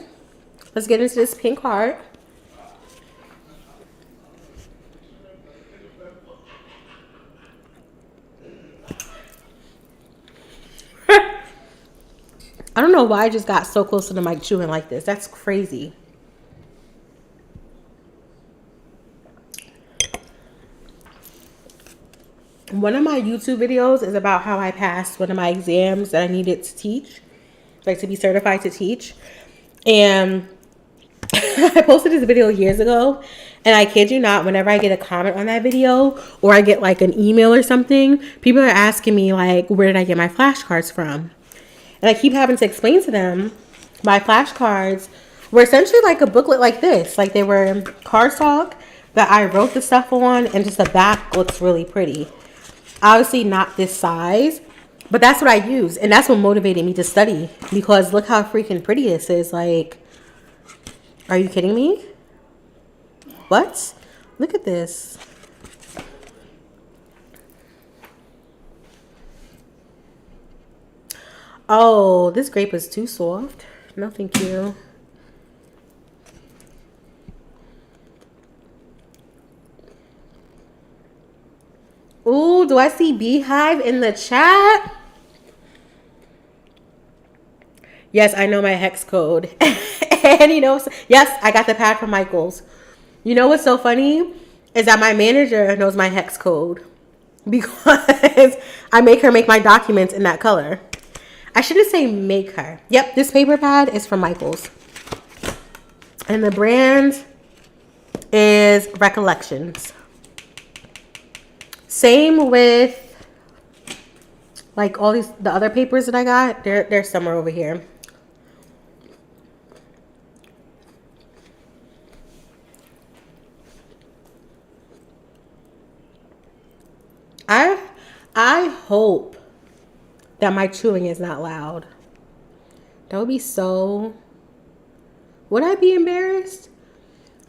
Let's get into this pink heart. I don't know why I just got so close to the mic chewing like this. That's crazy. One of my YouTube videos is about how I passed one of my exams that I needed to teach, like to be certified to teach. And I posted this video years ago, and I kid you not, whenever I get a comment on that video or I get like an email or something, people are asking me like, where did I get my flashcards from? And I keep having to explain to them my flashcards were essentially like a booklet like this. Like they were cardstock that I wrote the stuff on, and just the back looks really pretty. Obviously not this size, but that's what I use. And that's what motivated me to study, because look how freaking pretty this is. Like, are you kidding me? What? Look at this. Oh, this grape is too soft. No, thank you. Ooh, do I see Beehive in the chat? Yes, I know my hex code. And you know, yes, I got the pad from Michaels. You know what's so funny? Is that my manager knows my hex code. Because I make her make my documents in that color. I shouldn't say make her. Yep, this paper pad is from Michaels. And the brand is Recollections. Same with like all these, the other papers that I got. They're somewhere over here. I hope that my chewing is not loud. That would be so... Would I be embarrassed?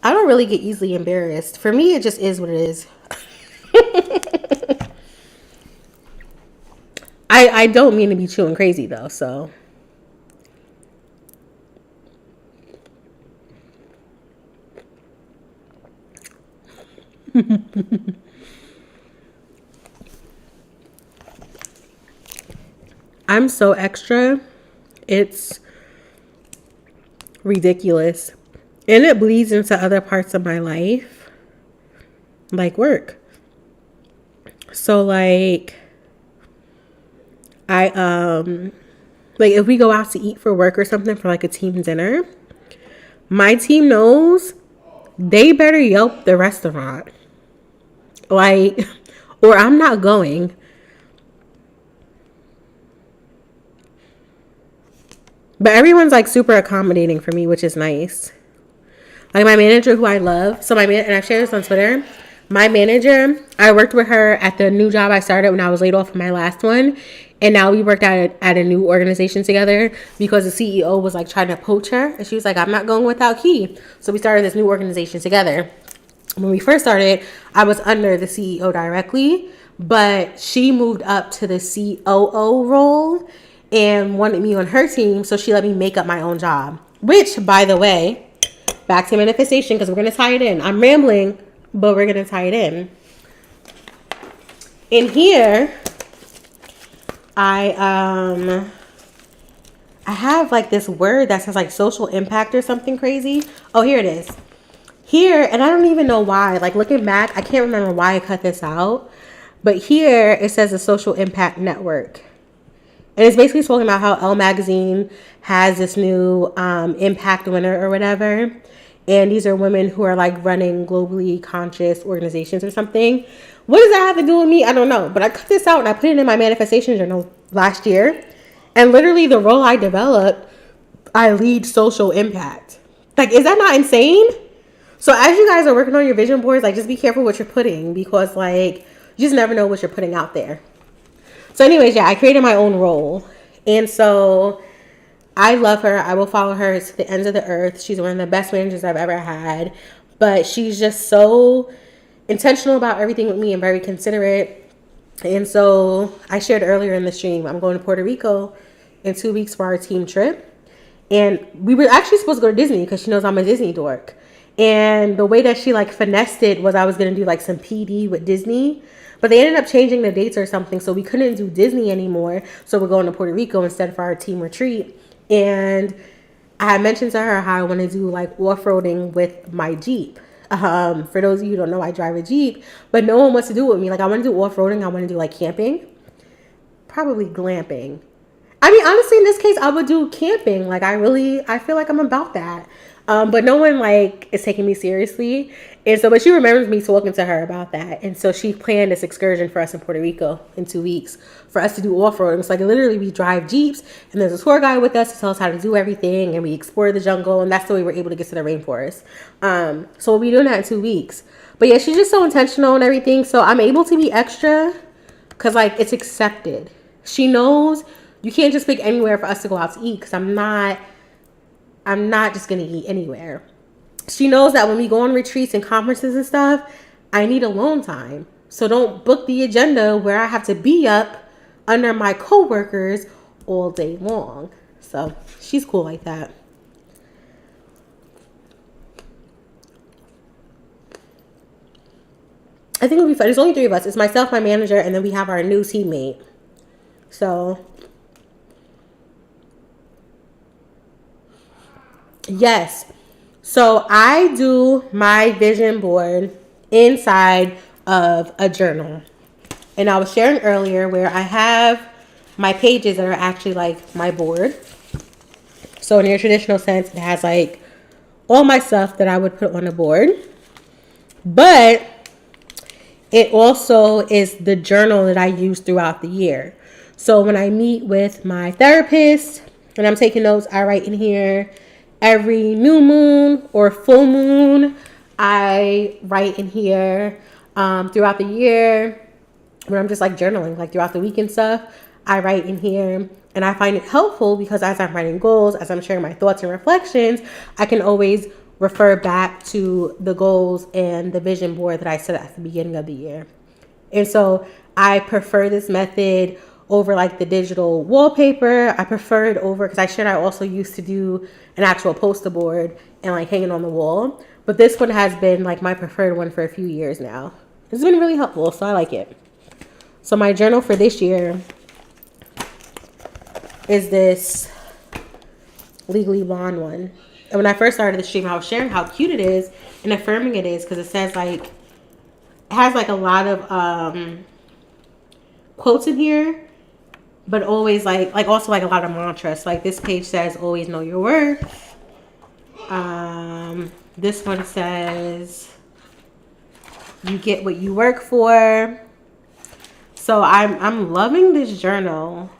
I don't really get easily embarrassed. For me, it just is what it is. I don't mean to be chewing crazy though, so... I'm so extra. It's ridiculous. And it bleeds into other parts of my life. Like work. So like like if we go out to eat for work or something for like a team dinner, my team knows they better Yelp the restaurant. Like, or I'm not going. But everyone's like super accommodating for me, which is nice. Like my manager, who I love. So and I've shared this on Twitter. My manager, I worked with her at the new job I started when I was laid off from my last one. And now we worked at a new organization together because the CEO was like trying to poach her. And she was like, I'm not going without Key. So we started this new organization together. When we first started, I was under the CEO directly. But she moved up to the COO role. and wanted me on her team, so she let me make up my own job. Which, by the way, back to manifestation, because we're going to tie it in. I'm rambling, but we're going to tie it in. In here, I have like this word that says like social impact or something crazy. Oh, here it is. Here, and I don't even know why. Like looking back, I can't remember why I cut this out. But here it says the Social Impact Network. And it's basically talking about how Elle Magazine has this new impact winner or whatever. And these are women who are like running globally conscious organizations or something. What does that have to do with me? I don't know. But I cut this out and I put it in my manifestation journal last year. And literally the role I developed, I lead social impact. Like, is that not insane? So as you guys are working on your vision boards, like just be careful what you're putting, because like you just never know what you're putting out there. So anyways, yeah, I created my own role. And so I love her. I will follow her to the ends of the earth. She's one of the best managers I've ever had. But she's just so intentional about everything with me and very considerate. And so I shared earlier in the stream, I'm going to Puerto Rico in 2 weeks for our team trip. And we were actually supposed to go to Disney because she knows I'm a Disney dork. And the way that she like finessed it was I was going to do like some PD with Disney. But they ended up changing the dates or something, so we couldn't do Disney anymore. So we're going to Puerto Rico instead for our team retreat. And I mentioned to her how I want to do like off-roading with my Jeep. For those of you who don't know, I drive a Jeep, but no one wants to do it with me. Like I want to do off-roading. I want to do like camping, probably glamping. I mean, honestly, in this case, I would do camping. Like I feel like I'm about that. But no one like is taking me seriously. And so, but she remembers me talking to her about that. And so she planned this excursion for us in Puerto Rico in 2 weeks for us to do off-road. It's like literally we drive Jeeps and there's a tour guide with us to tell us how to do everything. And we explore the jungle. And that's the way we're able to get to the rainforest. So we'll be doing that in 2 weeks. But yeah, she's just so intentional and everything. So I'm able to be extra because like it's accepted. She knows you can't just pick anywhere for us to go out to eat because I'm not just going to eat anywhere. She knows that when we go on retreats and conferences and stuff, I need alone time. So don't book the agenda where I have to be up under my coworkers all day long. So she's cool like that. I think it'll be fun. There's only 3 of us. It's myself, my manager, and then we have our new teammate. So yes. So I do my vision board inside of a journal. And I was sharing earlier where I have my pages that are actually like my board. So in your traditional sense, it has like all my stuff that I would put on a board. But it also is the journal that I use throughout the year. So when I meet with my therapist and I'm taking notes, I write in here. Every new moon or full moon, I write in here. Throughout the year, when I'm just like journaling, like throughout the week and stuff, I write in here. And I find it helpful because as I'm writing goals, as I'm sharing my thoughts and reflections, I can always refer back to the goals and the vision board that I set at the beginning of the year. And so I prefer this method over like the digital wallpaper. I prefer it over, because I shared I also used to do an actual poster board and like hanging on the wall. But this one has been like my preferred one for a few years now. It's been really helpful, so I like it. So my journal for this year is this Legally Blonde one. And when I first started the stream, I was sharing how cute it is and affirming it is, because it says like, it has like a lot of quotes in here, but always like also like a lot of mantras. Like this page says, always know your worth. This one says, you get what you work for. So I'm loving this journal.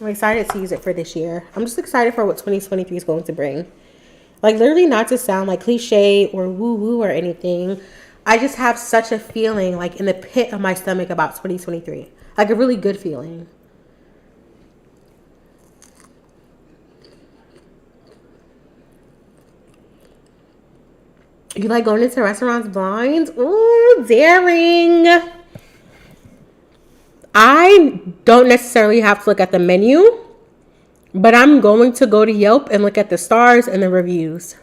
I'm excited to use it for this year. I'm just excited for what 2023 is going to bring. Like literally, not to sound like cliche or woo-woo or anything, I just have such a feeling like in the pit of my stomach about 2023. Like a really good feeling. You like going into restaurants blind? Ooh, daring. I don't necessarily have to look at the menu, but I'm going to go to Yelp and look at the stars and the reviews.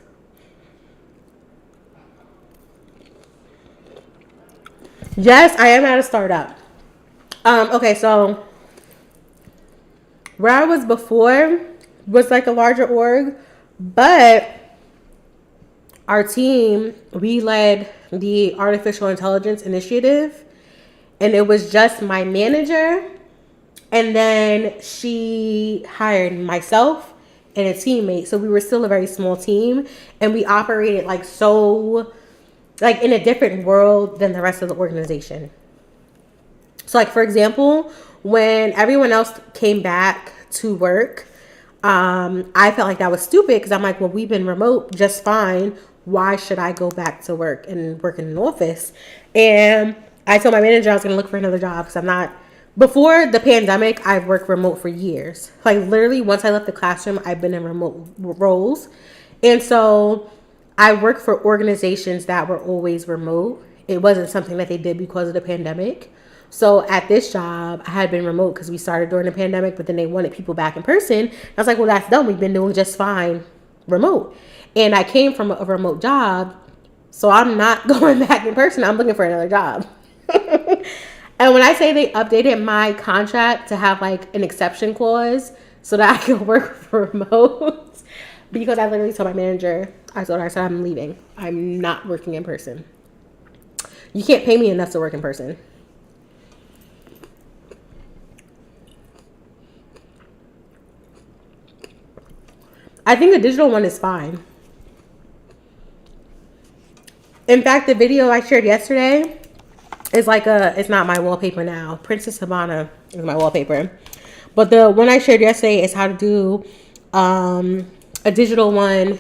Yes, I am at a startup. Okay, so where I was before was like a larger org, but our team, we led the artificial intelligence initiative, and it was just my manager, and then she hired myself and a teammate. So we were still a very small team, and we operated like in a different world than the rest of the organization. So like, for example, when everyone else came back to work, I felt like that was stupid because I'm like, well, we've been remote just fine. Why should I go back to work and work in an office? And I told my manager I was going to look for another job because I'm not. Before the pandemic, I've worked remote for years. Like literally, once I left the classroom, I've been in remote roles. And so I worked for organizations that were always remote. It wasn't something that they did because of the pandemic. So at this job, I had been remote because we started during the pandemic, but then they wanted people back in person. I was like, well, that's done. We've been doing just fine remote. And I came from a remote job, so I'm not going back in person. I'm looking for another job. And when I say they updated my contract to have like an exception clause so that I could work for remote, because I literally told my manager, I said, I'm leaving. I'm not working in person. You can't pay me enough to work in person. I think the digital one is fine. In fact, the video I shared yesterday is like it's not my wallpaper now. Princess Havana is my wallpaper. But the one I shared yesterday is how to do a digital one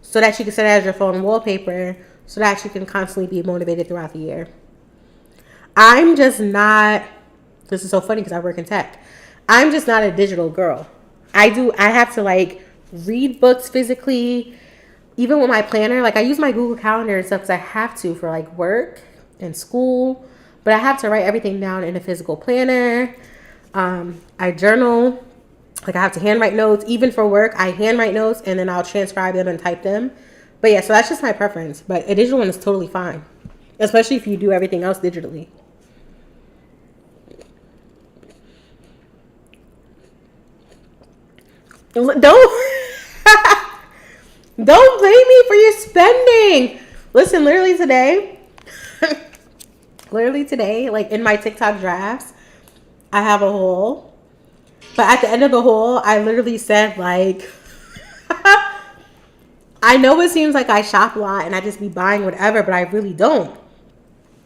so that you can set it as your phone wallpaper so that you can constantly be motivated throughout the year. I'm just not, this is so funny because I work in tech. I'm just not a digital girl. I have to like read books physically. Even with my planner, like I use my Google Calendar and stuff because I have to for like work and school, but I have to write everything down in a physical planner. I journal, like I have to handwrite notes. Even for work, I handwrite notes and then I'll transcribe them and type them. But yeah, so that's just my preference. But a digital one is totally fine, especially if you do everything else digitally. Don't blame me for your spending. Listen, literally today, like in my TikTok drafts, I have a haul. But at the end of the haul, I literally said like, I know it seems like I shop a lot and I just be buying whatever, but I really don't.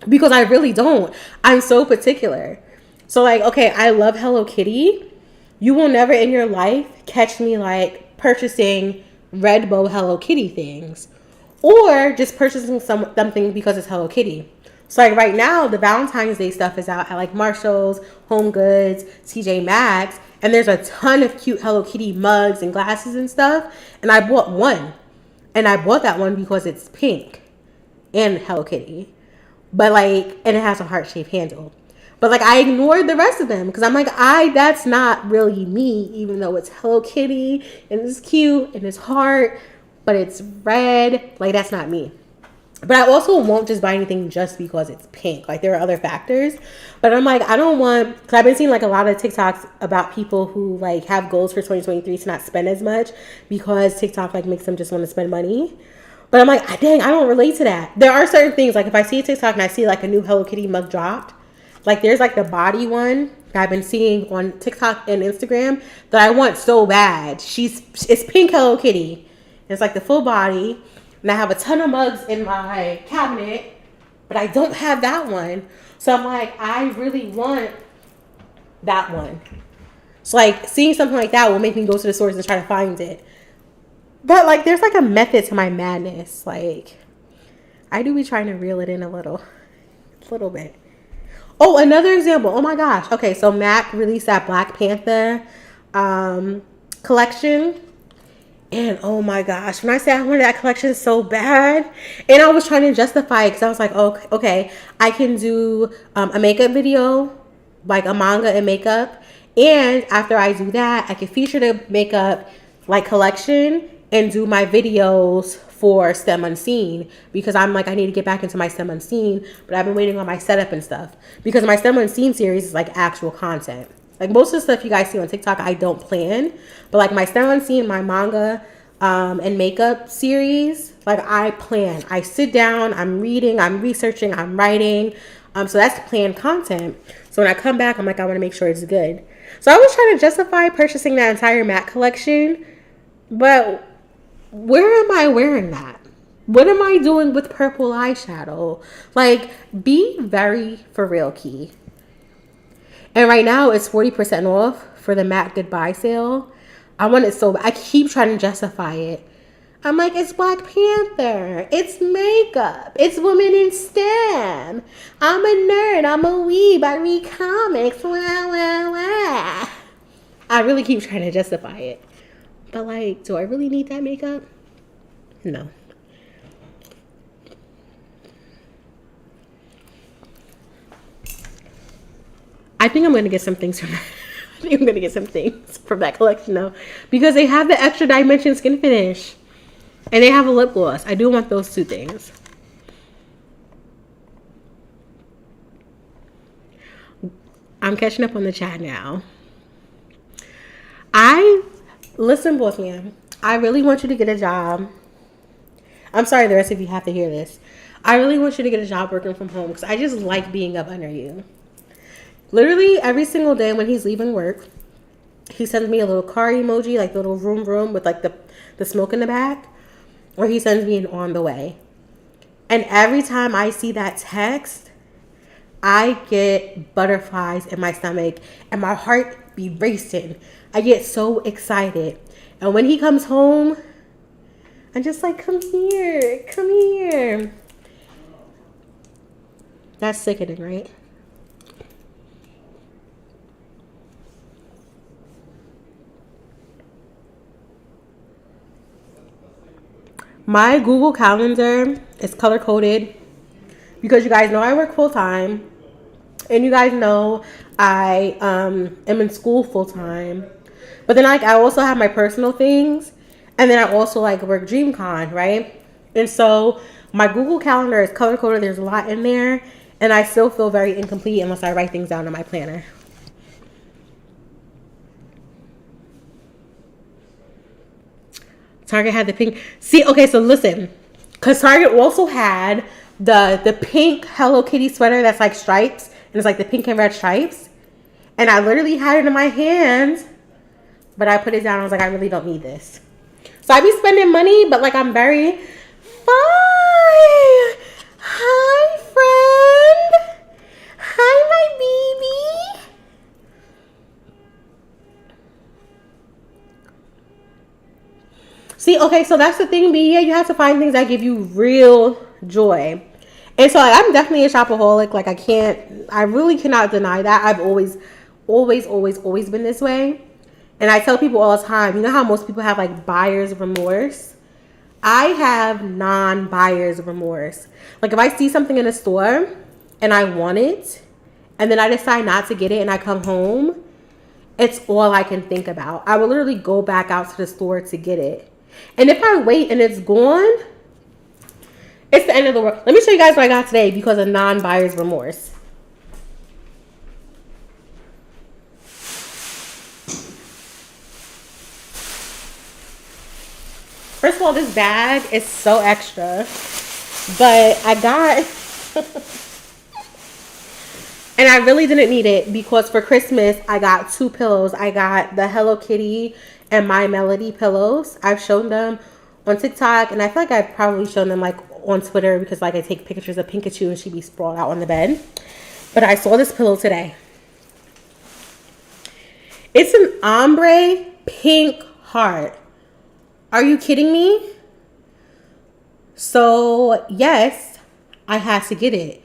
Because I really don't. I'm so particular. So like, okay, I love Hello Kitty. You will never in your life catch me like purchasing red bow Hello Kitty things or just purchasing something because it's Hello Kitty. So like right now, the Valentine's Day stuff is out at like Marshall's, Home Goods, TJ Maxx, and there's a ton of cute Hello Kitty mugs and glasses and stuff. And I bought one, and I bought that one because it's pink and Hello Kitty, but like, and it has a heart-shaped handle. But like I ignored the rest of them because I'm like, that's not really me, even though it's Hello Kitty and it's cute and it's heart, but it's red. Like that's not me. But I also won't just buy anything just because it's pink. Like there are other factors. But I'm like, I don't want, because I've been seeing like a lot of TikToks about people who like have goals for 2023 to not spend as much because TikTok like makes them just want to spend money. But I'm like, dang, I don't relate to that. There are certain things, like if I see a TikTok and I see like a new Hello Kitty mug dropped, like there's like the body one that I've been seeing on TikTok and Instagram that I want so bad. It's pink Hello Kitty. It's like the full body. And I have a ton of mugs in my cabinet, but I don't have that one. So I'm like, I really want that one. So like seeing something like that will make me go to the stores and try to find it. But like there's like a method to my madness. Like I do be trying to reel it in a little bit. Oh, another example. Oh my gosh. Okay, so MAC released that Black Panther collection. And oh my gosh, when I say I wanted that collection so bad, and I was trying to justify it because I was like, okay, I can do a makeup video like a manga and makeup. And after I do that, I can feature the makeup like collection and do my videos for STEM Unseen, because I'm like, I need to get back into my STEM Unseen, but I've been waiting on my setup and stuff, because my STEM Unseen series is like actual content. Like most of the stuff you guys see on TikTok, I don't plan, but like my STEM Unseen, my manga and makeup series, like I plan. I sit down, I'm reading, I'm researching, I'm writing. So that's planned content. So when I come back, I'm like, I want to make sure it's good. So I was trying to justify purchasing that entire matte collection, but where am I wearing that? What am I doing with purple eyeshadow? Like, be very for real, Key. And right now it's 40% off for the matte goodbye sale. I want it so bad. I keep trying to justify it. I'm like, it's Black Panther. It's makeup. It's women in STEM. I'm a nerd. I'm a weeb. I read comics. Wah, wah, wah. I really keep trying to justify it. But like, do I really need that makeup? No. I think I'm going to get some things from that collection though, because they have the extra dimension skin finish and they have a lip gloss. I do want those two things. I'm catching up on the chat now. Listen, boss man, I really want you to get a job. I'm sorry the rest of you have to hear this. I really want you to get a job working from home, because I just like being up under you. Literally every single day when he's leaving work, he sends me a little car emoji, like the little vroom with like the smoke in the back, or he sends me an on the way. And every time I see that text, I get butterflies in my stomach and my heart be racing. I get so excited. And when he comes home, I'm just like, come here, come here. That's sickening, right? My Google Calendar is color-coded because you guys know I work full-time. And you guys know I am in school full-time. But then like I also have my personal things. And then I also like work DreamCon, right? And so my Google Calendar is color-coded. There's a lot in there. And I still feel very incomplete unless I write things down in my planner. Target had the pink. See, okay, so listen. Because Target also had the pink Hello Kitty sweater that's like stripes. And it's like the pink and red stripes. And I literally had it in my hands. But I put it down. I was like, I really don't need this. So I be spending money, but like I'm very fine. Hi, friend. Hi, my baby. See, okay, so that's the thing, B. Yeah, you have to find things that give you real joy. And so like, I'm definitely a shopaholic. Like I really cannot deny that. I've always been this way. And I tell people all the time, you know how most people have like buyer's remorse? I have non-buyer's remorse. Like if I see something in a store and I want it, and then I decide not to get it and I come home, it's all I can think about. I will literally go back out to the store to get it. And if I wait and it's gone, it's the end of the world. Let me show you guys what I got today because of non-buyer's remorse. First of all, this bag is so extra, but I got, and I really didn't need it because for Christmas, I got 2 pillows. I got the Hello Kitty and My Melody pillows. I've shown them on TikTok, and I feel like I've probably shown them like on Twitter because like I take pictures of Pikachu and she be sprawled out on the bed. But I saw this pillow today. It's an ombre pink heart. Are you kidding me? So yes, I had to get it.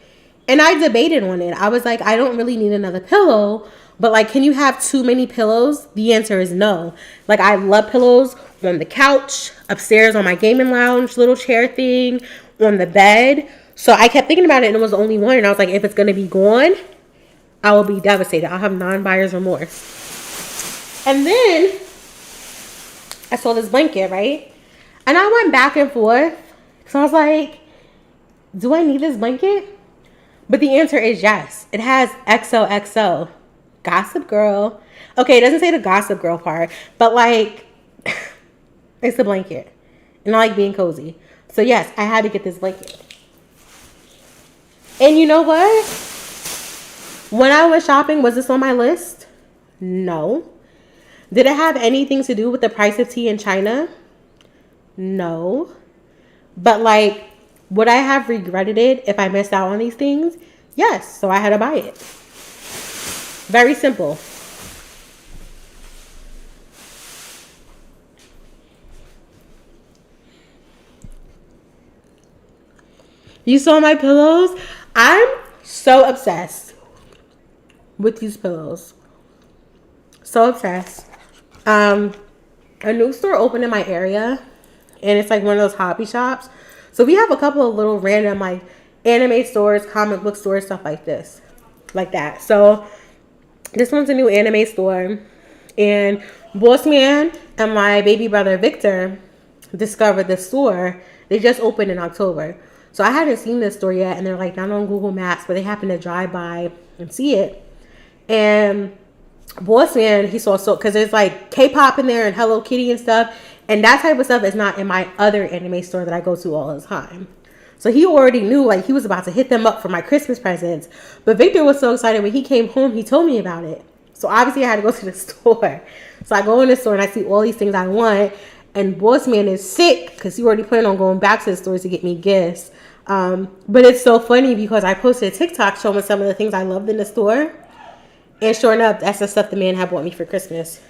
And I debated on it. I was like, I don't really need another pillow. But like, can you have too many pillows? The answer is no. Like, I love pillows on the couch, upstairs on my gaming lounge, little chair thing, on the bed. So I kept thinking about it and it was the only one. And I was like, if it's going to be gone, I will be devastated. I'll have non-buyer's remorse. And then I saw this blanket, right? And I went back and forth. So I was like, do I need this blanket? But the answer is yes. It has XOXO. Gossip Girl. Okay, it doesn't say the Gossip Girl part, but like, it's the blanket. And I like being cozy. So yes, I had to get this blanket. And you know what? When I was shopping, was this on my list? No. Did it have anything to do with the price of tea in China? No. But like, would I have regretted it if I missed out on these things? Yes. So I had to buy it. Very simple. You saw my pillows? I'm so obsessed with these pillows. So obsessed. A new store opened in my area, and it's like one of those hobby shops. So we have a couple of little random like anime stores, comic book stores, stuff like this, like that. So this one's a new anime store, and Boss Man and my baby brother Victor discovered the store. They just opened in October. So I hadn't seen this store yet, and they're like not on Google Maps, but they happened to drive by and see it. And Boss Man, he saw, so because there's like K-pop in there and Hello Kitty and stuff, and that type of stuff is not in my other anime store that I go to all the time. So he already knew, like, he was about to hit them up for my Christmas presents. But Victor was so excited when he came home, he told me about it. So obviously I had to go to the store. So I go in the store and I see all these things I want, and Boss Man is sick because he already planned on going back to the store to get me gifts. But it's so funny because I posted a TikTok showing some of the things I loved in the store. And sure enough, that's the stuff the man had bought me for Christmas.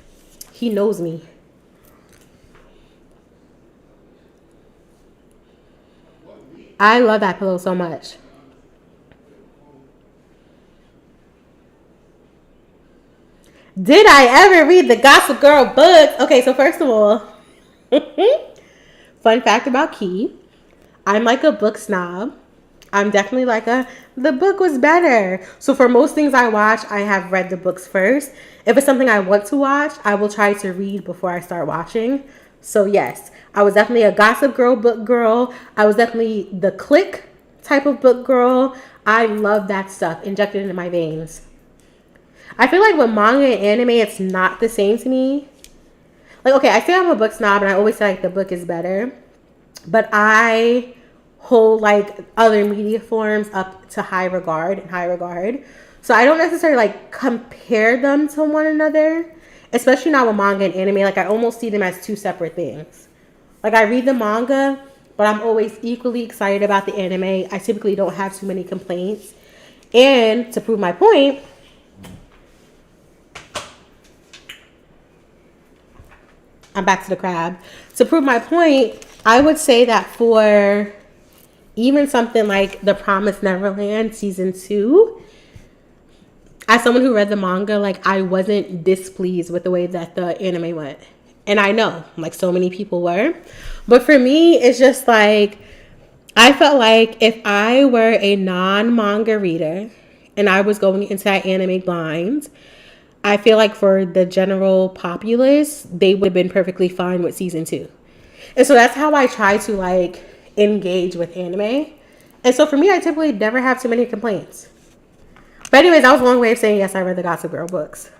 He knows me. I love that pillow so much. Did I ever read the Gossip Girl books? Okay, so first of all, fun fact about Key. I'm like a book snob. I'm definitely like the book was better. So for most things I watch, I have read the books first. If it's something I want to watch, I will try to read before I start watching. So yes, I was definitely a Gossip Girl book girl. I was definitely the Click type of book girl. I love that stuff injected into my veins. I feel like with manga and anime, it's not the same to me. Like, okay, I say I'm a book snob and I always say like the book is better. But I hold like other media forms up to high regard. So I don't necessarily like compare them to one another, especially not with manga and anime. Like I almost see them as two separate things. Like I read the manga, but I'm always equally excited about the anime. I typically don't have too many complaints. And to prove my point, I'm back to the crab. To prove my point, I would say that for even something like The Promised Neverland season 2, as someone who read the manga, like I wasn't displeased with the way that the anime went. And I know, like so many people were. But for me, it's just like, I felt like if I were a non-manga reader and I was going into that anime blind, I feel like for the general populace, they would have been perfectly fine with season 2. And so that's how I try to like engage with anime. And so for me, I typically never have too many complaints. But anyways, that was a long way of saying yes, I read the Gossip Girl books.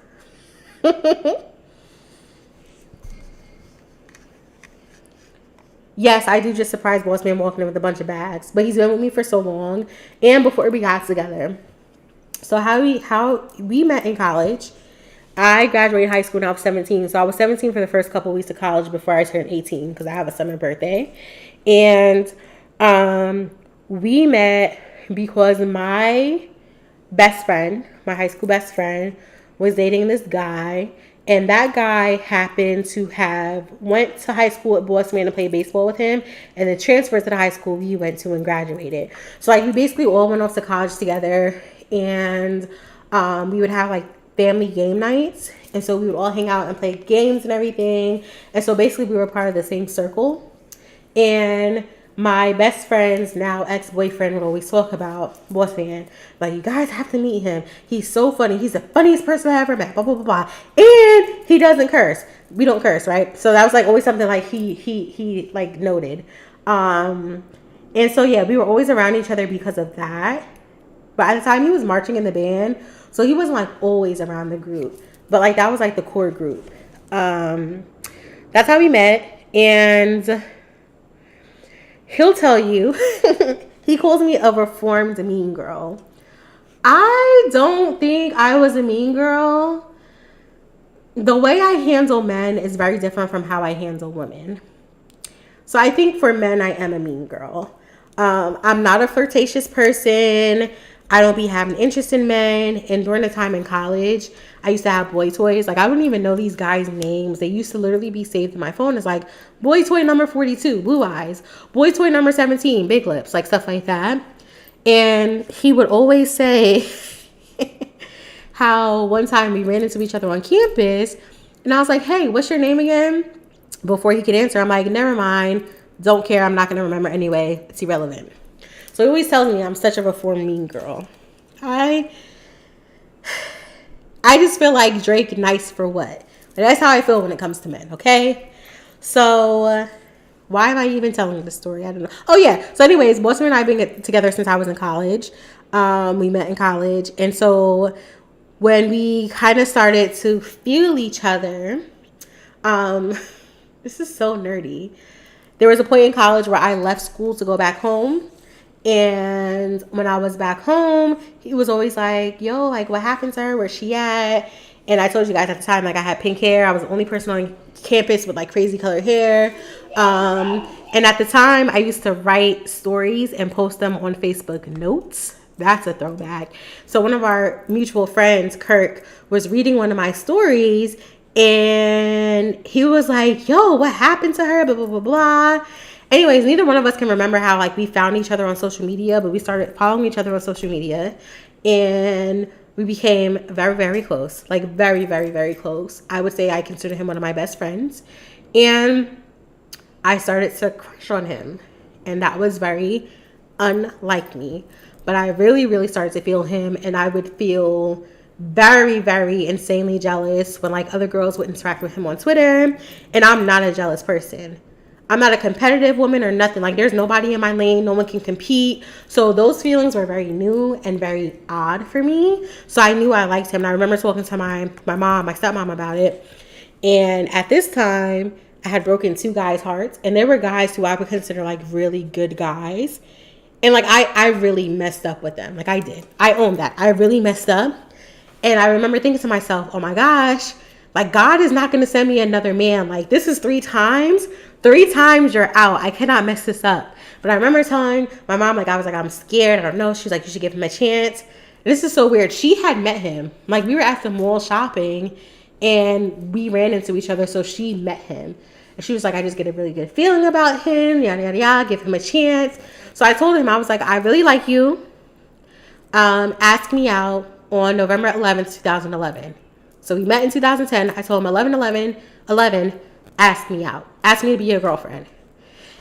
Yes, I do just surprise Boss Man walking in with a bunch of bags. But he's been with me for so long. And before we got together. So how we met in college. I graduated high school when I was 17. So I was 17 for the first couple of weeks of college before I turned 18 because I have a summer birthday. And we met because my best friend, my high school best friend, was dating this guy. And that guy happened to have went to high school at Boss Man to play baseball with him, and then transferred to the high school we went to and graduated. So like we basically all went off to college together, and we would have like family game nights, and so we would all hang out and play games and everything. And so basically we were part of the same circle. And my best friend's now ex-boyfriend would always talk about Boss Man. Like, you guys have to meet him. He's so funny. He's the funniest person I ever met. Blah, blah, blah, blah. And he doesn't curse. We don't curse, right? So that was like always something like he like noted. And so, yeah, we were always around each other because of that. But at the time, he was marching in the band. So he wasn't like always around the group. But like that was like the core group. That's how we met. And he'll tell you, he calls me a reformed mean girl. I don't think I was a mean girl. The way I handle men is very different from how I handle women. So I think for men, I am a mean girl. I'm not a flirtatious person. I don't be having interest in men. And during the time in college, I used to have boy toys. Like, I wouldn't even know these guys' names. They used to literally be saved in my phone. It's like, boy toy number 42, blue eyes. Boy toy number 17, big lips. Like, stuff like that. And he would always say how one time we ran into each other on campus. And I was like, hey, what's your name again? Before he could answer, I'm like, never mind. Don't care. I'm not going to remember anyway. It's irrelevant. So he always tells me I'm such a reformed mean girl. I just feel like Drake nice for what? That's how I feel when it comes to men, okay? So why am I even telling this story? I don't know. Oh, yeah. So anyways, Bossman and I have been together since I was in college. We met in college. And so when we kind of started to feel each other, this is so nerdy. There was a point in college where I left school to go back home. And when I was back home, he was always like, yo, like, what happened to her? Where's she at? And I told you guys at the time, like, I had pink hair. I was the only person on campus with, like, crazy colored hair. And at the time, I used to write stories and post them on Facebook Notes. That's a throwback. So one of our mutual friends, Kirk, was reading one of my stories. And he was like, yo, what happened to her? Blah, blah, blah, blah. Anyways, neither one of us can remember how, like, we found each other on social media, but we started following each other on social media, and we became very, very close. Like, very, very, very close. I would say I consider him one of my best friends, and I started to crush on him, and that was very unlike me. But I really, really started to feel him, and I would feel very, very insanely jealous when, like, other girls would interact with him on Twitter, and I'm not a jealous person. I'm not a competitive woman or nothing. Like, there's nobody in my lane. No one can compete. So those feelings were very new and very odd for me. So I knew I liked him. And I remember talking to my mom, my stepmom about it. And at this time, I had broken 2 guys' hearts. And there were guys who I would consider, like, really good guys. And, like, I really messed up with them. Like, I did. I own that. I really messed up. And I remember thinking to myself, oh, my gosh. Like, God is not going to send me another man. Like, this is 3 times. 3 times you're out. I cannot mess this up. But I remember telling my mom, like, I was like, I'm scared. I don't know. She's like, you should give him a chance. And this is so weird. She had met him. Like, we were at the mall shopping, and we ran into each other. So she met him. And she was like, I just get a really good feeling about him. Yada, yada, yada. Give him a chance. So I told him, I was like, I really like you. Ask me out on November 11th, 2011. So we met in 2010. I told him 11, ask me out. Ask me to be your girlfriend.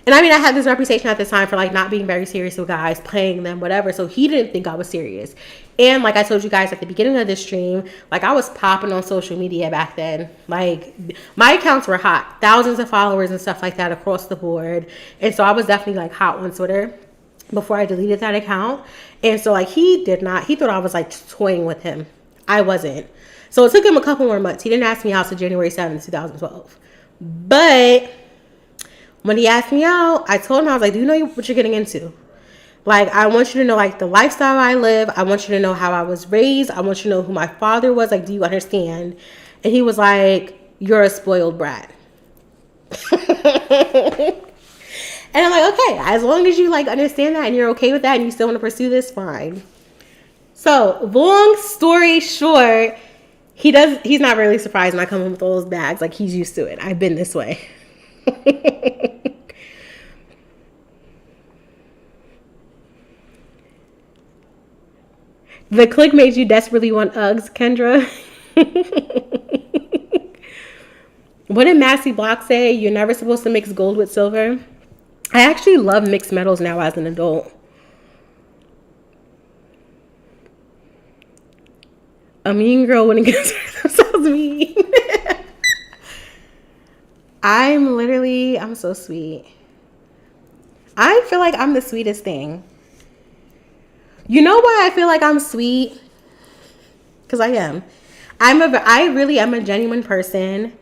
And I mean, I had this reputation at this time for, like, not being very serious with guys, playing them, whatever. So he didn't think I was serious. And like I told you guys at the beginning of this stream, like, I was popping on social media back then. Like, my accounts were hot. Thousands of followers and stuff like that across the board. And so I was definitely, like, hot on Twitter before I deleted that account. And so, like, he thought I was, like, toying with him. I wasn't. So it took him a couple more months. He didn't ask me out until January 7th, 2012. But when he asked me out, I told him, I was like, do you know what you're getting into? Like, I want you to know, like, the lifestyle I live. I want you to know how I was raised. I want you to know who my father was. Like, do you understand? And he was like, you're a spoiled brat. And I'm like, okay, as long as you, like, understand that and you're okay with that and you still want to pursue this, fine. So, long story short, he's not really surprised when I come home with all those bags. Like, he's used to it. I've been this way. The click made you desperately want Uggs, Kendra. What did Massey Block say? You're never supposed to mix gold with silver. I actually love mixed metals now as an adult. A mean girl wouldn't consider themselves mean. I'm so sweet. I feel like I'm the sweetest thing. You know why I feel like I'm sweet? Because I am. I really am a genuine person.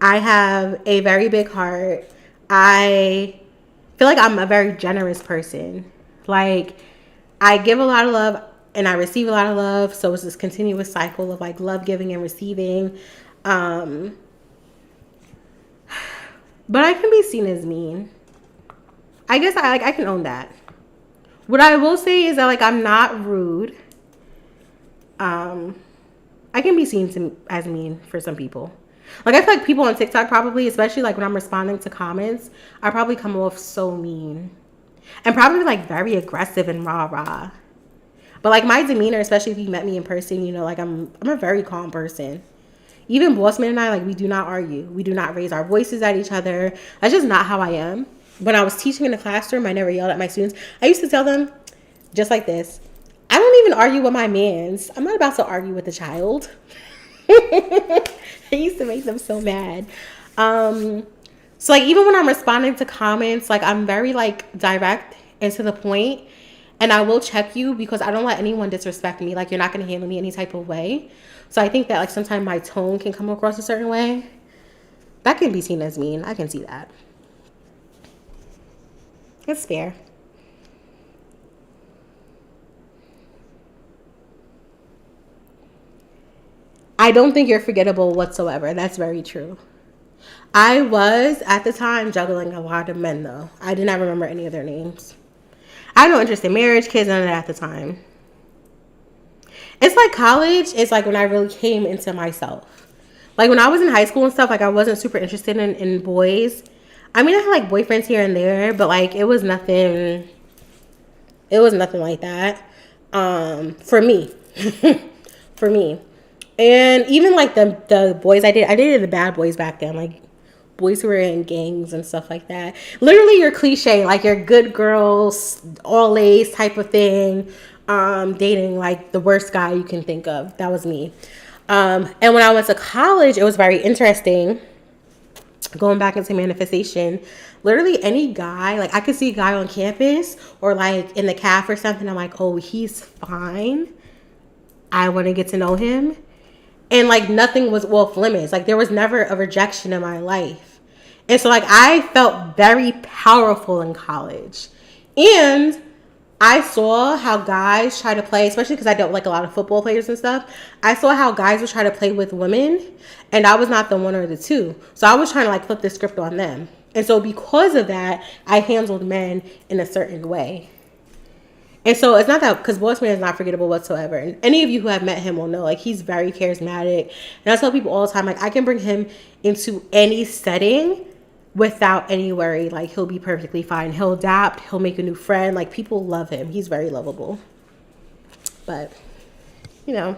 I have a very big heart. I feel like I'm a very generous person. Like, I give a lot of love and I receive a lot of love. So it's this continuous cycle of like love giving and receiving. But I can be seen as mean. I guess I can own that. What I will say is that like I'm not rude. I can be seen as mean for some people. Like I feel like people on TikTok probably, especially like when I'm responding to comments, I probably come off so mean. And probably like very aggressive and rah-rah. But like my demeanor, especially if you met me in person, you know, like I'm a very calm person. Even Bossman and I, like we do not argue. We do not raise our voices at each other. That's just not how I am. When I was teaching in the classroom, I never yelled at my students. I used to tell them, just like this, I don't even argue with my mans. I'm not about to argue with a child. I used to make them so mad. So like even when I'm responding to comments, like I'm very like direct and to the point, and I will check you because I don't let anyone disrespect me. Like you're not going to handle me any type of way. So I think that like sometimes my tone can come across a certain way. That can be seen as mean. I can see that. It's fair. I don't think you're forgettable whatsoever. That's very true. I was, at the time, juggling a lot of men, though. I did not remember any of their names. I had no interest in marriage, kids, none of that at the time. It's like college. It's like when I really came into myself. Like when I was in high school and stuff, like I wasn't super interested in boys. I mean, I had like boyfriends here and there, but like it was nothing like that. For me. For me. And even like the boys I dated the bad boys back then, like boys who were in gangs and stuff like that. Literally your cliche, like your good girls, all A's type of thing, dating like the worst guy you can think of. That was me. And when I went to college, it was very interesting. Going back into manifestation, literally any guy, like I could see a guy on campus or like in the caf or something. I'm like, oh, he's fine. I want to get to know him. And like nothing was off limits. Like there was never a rejection in my life. And so like I felt very powerful in college. And I saw how guys try to play, especially because I don't like a lot of football players and stuff. I saw how guys would try to play with women. And I was not the one or the two. So I was trying to like flip the script on them. And so because of that, I handled men in a certain way. And so it's not that, because Bossman is not forgettable whatsoever. And any of you who have met him will know, like, he's very charismatic. And I tell people all the time, like, I can bring him into any setting without any worry. Like, he'll be perfectly fine. He'll adapt. He'll make a new friend. Like, people love him. He's very lovable. But, you know.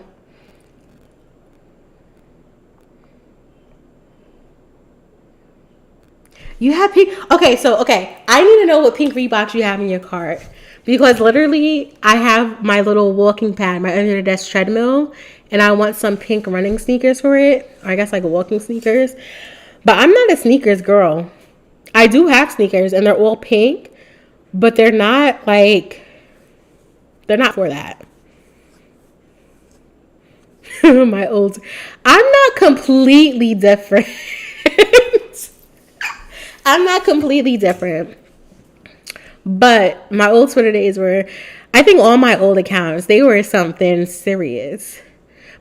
You have pink. Okay. I need to know what pink Reeboks you have in your cart. Because literally, I have my little walking pad, my under the desk treadmill, and I want some pink running sneakers for it. Or I guess like walking sneakers. But I'm not a sneakers girl. I do have sneakers, and they're all pink, but they're not for that. I'm not completely different. I'm not completely different. But my old Twitter days were, I think all my old accounts, they were something serious.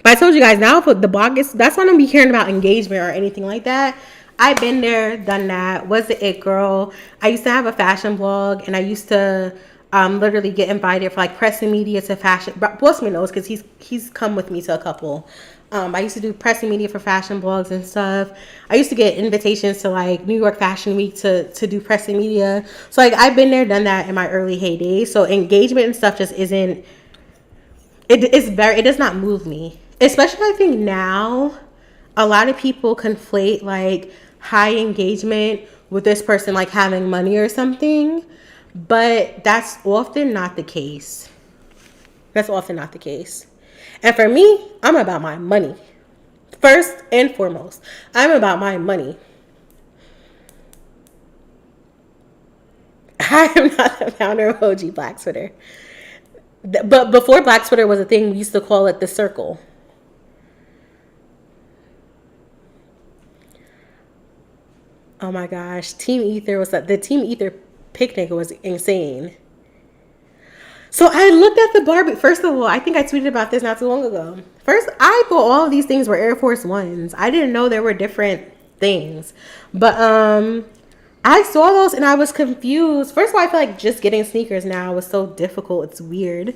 But I told you guys, now for the blog, that's why I don't be caring about engagement or anything like that. I've been there, done that, was the it girl. I used to have a fashion blog, and I used to literally get invited for like press and media to fashion. Bossman knows because he's come with me to a couple. I used to do press and media for fashion blogs and stuff. I used to get invitations to like New York Fashion Week to do press and media. So like I've been there, done that in my early heydays. So engagement and stuff just isn't. It does not move me. Especially I think now, a lot of people conflate like high engagement with this person like having money or something, but that's often not the case. That's often not the case. And for me, I'm about my money. First and foremost, I'm about my money. I am not the founder of OG Black Twitter. But before Black Twitter was a thing, we used to call it the circle. Oh my gosh. Team Ether was the Team Ether picnic was insane. So I looked at the Barbie. First of all, I think I tweeted about this not too long ago. First, I thought all of these things were Air Force Ones. I didn't know there were different things. But I saw those and I was confused. First of all, I feel like just getting sneakers now was so difficult. It's weird.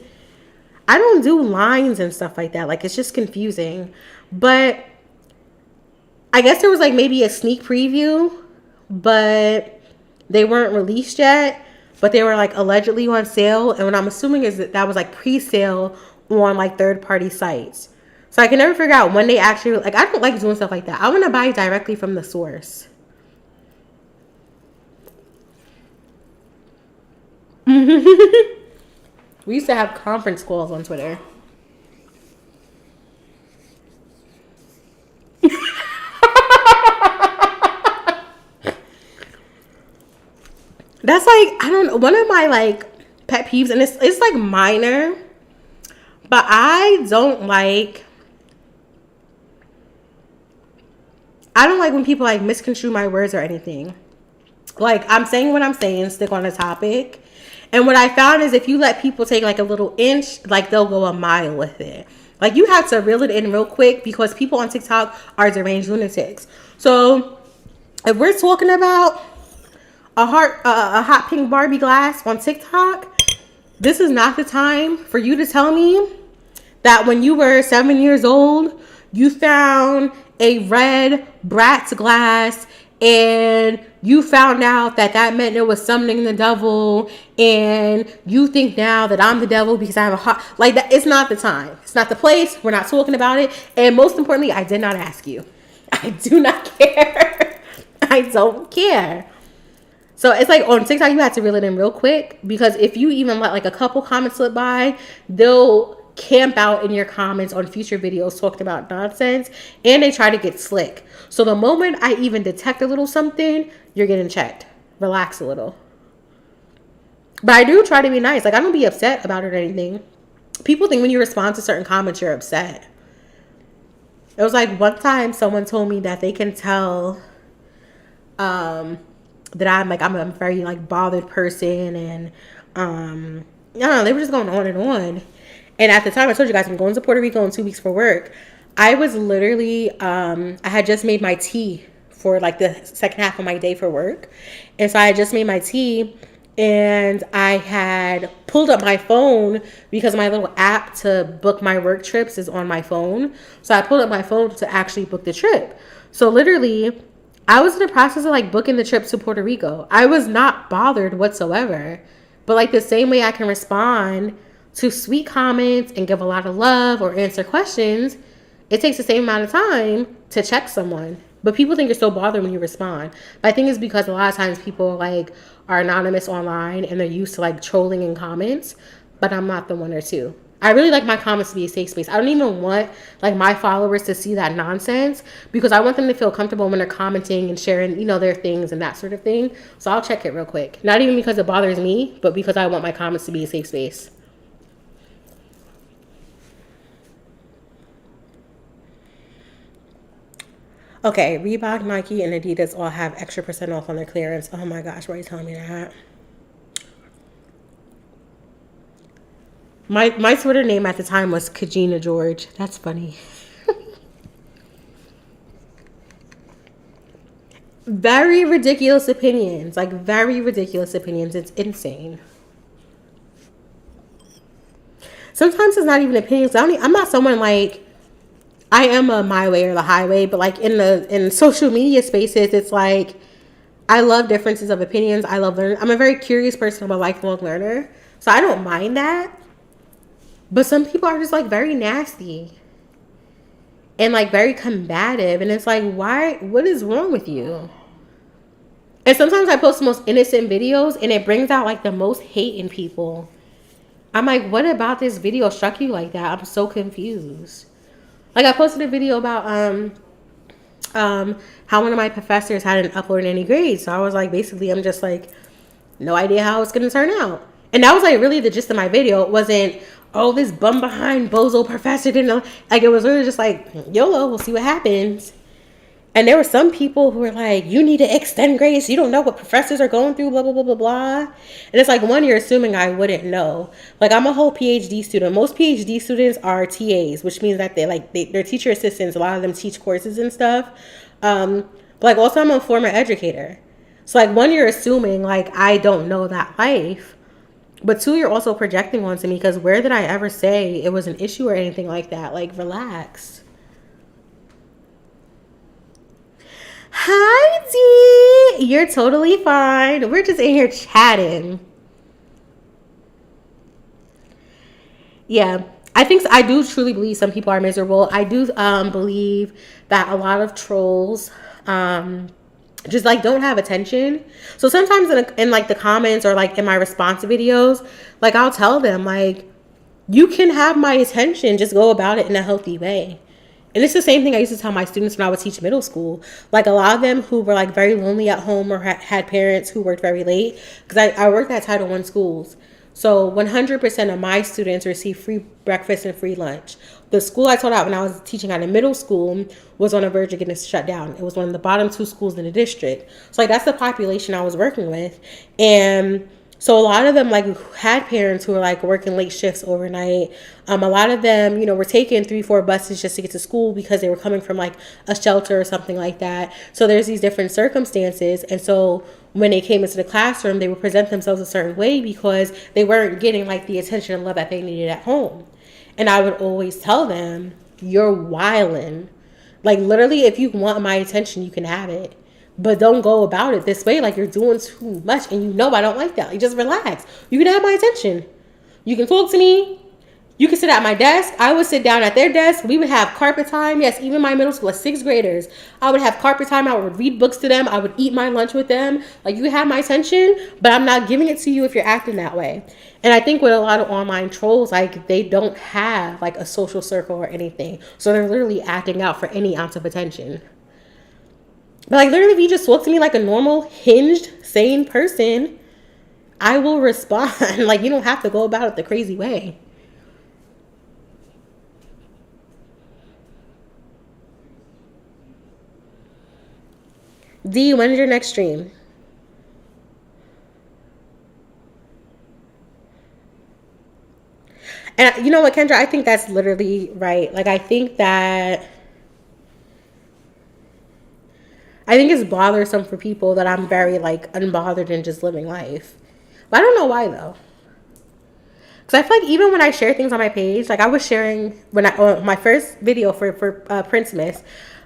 I don't do lines and stuff like that. Like, it's just confusing. But I guess there was like maybe a sneak preview, but they weren't released yet. But they were like allegedly on sale. And what I'm assuming is that was like pre-sale on like third-party sites. So I can never figure out when they actually, like, I don't like doing stuff like that. I want to buy directly from the source. We used to have conference calls on Twitter. That's like, I don't know, one of my like pet peeves, and it's like minor, but I don't like when people like misconstrue my words or anything. Like, I'm saying what I'm saying, stick on the topic. And what I found is if you let people take like a little inch, like they'll go a mile with it. Like, you have to reel it in real quick because people on TikTok are deranged lunatics. So if we're talking about a hot pink Barbie glass on TikTok, this is not the time for you to tell me that when you were 7 years old, you found a red Bratz glass and you found out that meant there was summoning the devil, and you think now that I'm the devil because I have a hot, like that. It's not the time. It's not the place. We're not talking about it. And most importantly, I did not ask you. I do not care. I don't care. So it's like on TikTok, you have to reel it in real quick, because if you even let like a couple comments slip by, they'll camp out in your comments on future videos talking about nonsense, and they try to get slick. So the moment I even detect a little something, you're getting checked. Relax a little. But I do try to be nice. Like, I don't be upset about it or anything. People think when you respond to certain comments, you're upset. It was like one time someone told me that they can tell that I'm a very like bothered person, and I don't know, they were just going on and on. And at the time, I told you guys I'm going to Puerto Rico in 2 weeks for work. I was literally I had just made my tea for like the second half of my day for work. And so I had just made my tea, and I had pulled up my phone because my little app to book my work trips is on my phone. So I pulled up my phone to actually book the trip. So literally, I was in the process of like booking the trip to Puerto Rico. I was not bothered whatsoever. But like the same way I can respond to sweet comments and give a lot of love or answer questions, it takes the same amount of time to check someone. But people think you're so bothered when you respond. But I think it's because a lot of times people like are anonymous online and they're used to like trolling in comments. But I'm not the one or two. I really like my comments to be a safe space. I don't even want like my followers to see that nonsense, because I want them to feel comfortable when they're commenting and sharing, you know, their things and that sort of thing. So I'll check it real quick. Not even because it bothers me, but because I want my comments to be a safe space. Okay, Reebok, Nike, and Adidas all have extra % off on their clearance. Oh my gosh, why are you telling me that? My Twitter name at the time was Kajina George. That's funny. Very ridiculous opinions. Like, very ridiculous opinions. It's insane. Sometimes it's not even opinions. I'm not someone like, I am a my way or the highway, but like in social media spaces, it's like I love differences of opinions. I love learning. I'm a very curious person. I'm a lifelong learner, so I don't mind that. But some people are just like very nasty and like very combative, and it's like, why? What is wrong with you? And sometimes I post the most innocent videos and it brings out like the most hate in people. I'm like, what about this video struck you like that? I'm so confused. Like I posted a video about how one of my professors hadn't uploaded any grades. So I was like, basically, I'm just like, no idea how it's gonna turn out. And that was like really the gist of my video. It wasn't, oh, this bum behind bozo professor didn't know. Like it was really just like, YOLO, we'll see what happens. And there were some people who were like, you need to extend grades. You don't know what professors are going through, blah, blah, blah, blah, blah. And it's like, one, you're assuming I wouldn't know. Like, I'm a whole PhD student. Most PhD students are TAs, which means that they're teacher assistants. A lot of them teach courses and stuff. But like, also, I'm a former educator. So, like, one, you're assuming, like, I don't know that life. But two, you're also projecting onto me because where did I ever say it was an issue or anything like that? Like, relax. Hi, D. You're totally fine. We're just in here chatting. Yeah, I do truly believe some people are miserable. I do believe that a lot of trolls just like don't have attention. So sometimes in like the comments or like in my response videos, like I'll tell them like, you can have my attention, just go about it in a healthy way. And it's the same thing I used to tell my students when I would teach middle school. Like a lot of them who were like very lonely at home or had parents who worked very late. Because I worked at Title I schools. So 100% of my students receive free breakfast and free lunch. The school I taught at when I was teaching at a middle school was on the verge of getting shut down. It was one of the bottom 2 schools in the district. So like that's the population I was working with. And so a lot of them like had parents who were like working late shifts overnight. A lot of them, were taking 3-4 buses just to get to school because they were coming from like a shelter or something like that. So there's these different circumstances. And so when they came into the classroom, they would present themselves a certain way because they weren't getting like the attention and love that they needed at home. And I would always tell them, you're wildin'. Like literally, if you want my attention, you can have it. But don't go about it this way like you're doing too much. And I don't like that. Like, just relax. You can have my attention. You can talk to me. You can sit at my desk. I would sit down at their desk. We would have carpet time. Yes, even my middle school, 6th graders. I would have carpet time. I would read books to them. I would eat my lunch with them. Like, you can have my attention, but I'm not giving it to you if you're acting that way. And I think with a lot of online trolls, like, they don't have, like, a social circle or anything. So they're literally acting out for any ounce of attention. But like literally, if you just talk to me like a normal, hinged, sane person, I will respond. Like you don't have to go about it the crazy way. D, when is your next stream? And you know what, Kendra? I think that's literally right. Like I think it's bothersome for people that I'm very like unbothered and just living life. But I don't know why though. Because I feel like even when I share things on my page, like I was sharing my first video for Princmas,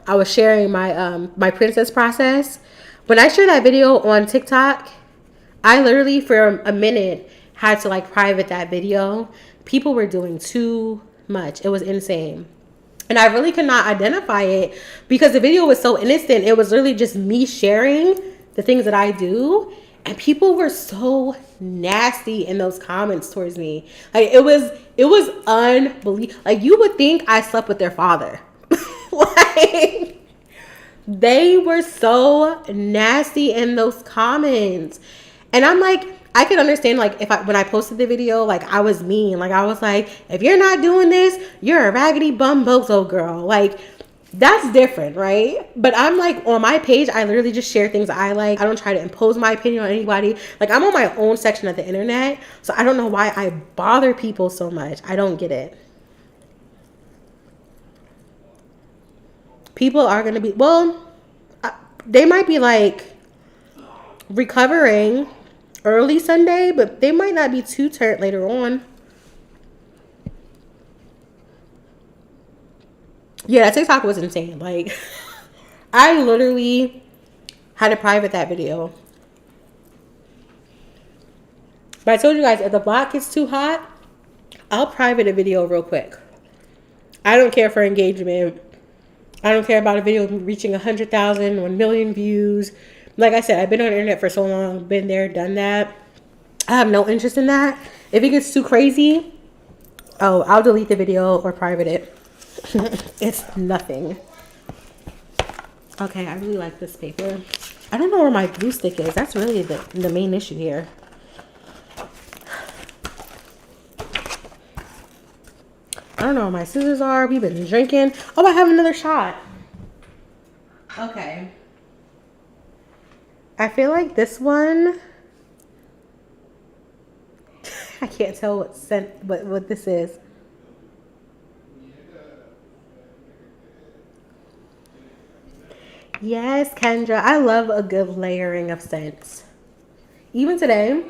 I was sharing my princess process. When I shared that video on TikTok, I literally for a minute had to like private that video. People were doing too much. It was insane. And I really could not identify it because the video was so innocent. It was literally just me sharing the things that I do. And people were so nasty in those comments towards me. Like it was unbelievable. Like you would think I slept with their father. Like they were so nasty in those comments. And I'm like, I could understand like when I posted the video, like I was mean. Like I was like, if you're not doing this, you're a raggedy bum bozo girl. Like that's different, right? But I'm like on my page, I literally just share things I like. I don't try to impose my opinion on anybody. Like I'm on my own section of the internet. So I don't know why I bother people so much. I don't get it. People are going to be, they might be like recovering early Sunday, but they might not be too turned later on. Yeah, that TikTok was insane. Like, I literally had to private that video. But I told you guys, if the block gets too hot, I'll private a video real quick. I don't care for engagement. I don't care about a video reaching 100,000, 1 million views. Like I said, I've been on the internet for so long, been there, done that. I have no interest in that. If it gets too crazy, oh, I'll delete the video or private it. It's nothing. Okay, I really like this paper. I don't know where my glue stick is. That's really the main issue here. I don't know where my scissors are. We've been drinking. Oh, I have another shot. Okay. I feel like this one, I can't tell what scent, what this is. Yes, Kendra. I love a good layering of scents. Even today,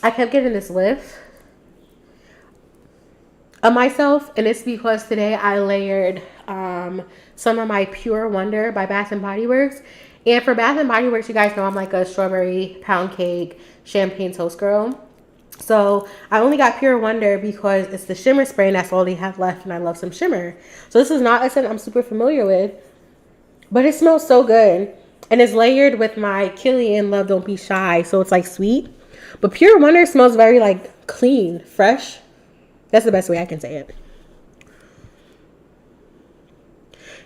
I kept getting this whiff of myself, and it's because today I layered some of my Pure Wonder by Bath and Body Works. And for Bath and Body Works, you guys know I'm like a strawberry pound cake champagne toast girl. So I only got Pure Wonder because it's the shimmer spray and that's all they have left, and I love some shimmer. So this is not a scent I'm super familiar with, but it smells so good. And it's layered with my Killian Love Don't Be Shy, so it's like sweet. But Pure Wonder smells very like clean, fresh. That's the best way I can say it.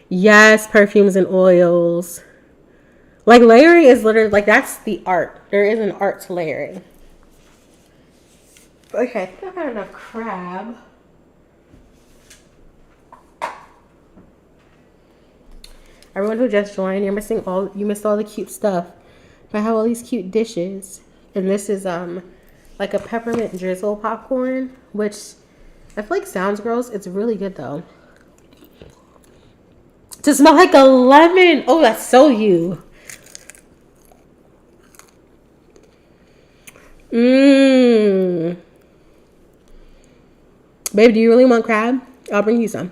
Yes, perfumes and oils. Like layering is literally like that's the art. There is an art to layering. Okay, I think I've had enough crab. Everyone who just joined, you missed all the cute stuff. But I have all these cute dishes. And this is like a peppermint drizzle popcorn, which I feel like sounds gross. It's really good though. To smell like a lemon. Oh, that's so you. Mmm. Babe, do you really want crab? I'll bring you some.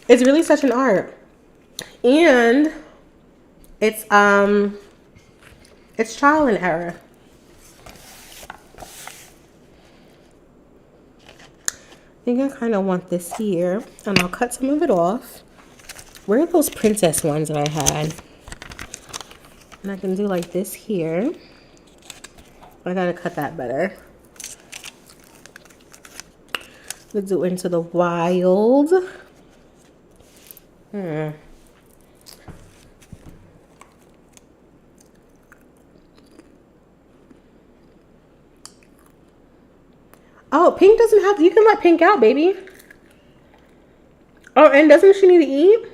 It's really such an art. And it's trial and error. I think I kind of want this here, and I'll cut some of it off. Where are those princess ones that I had? And I can do like this here. I gotta cut that better. Let's do it into the wild. Oh, Pink doesn't have to. You can let Pink out, baby. Oh, and doesn't she need to eat?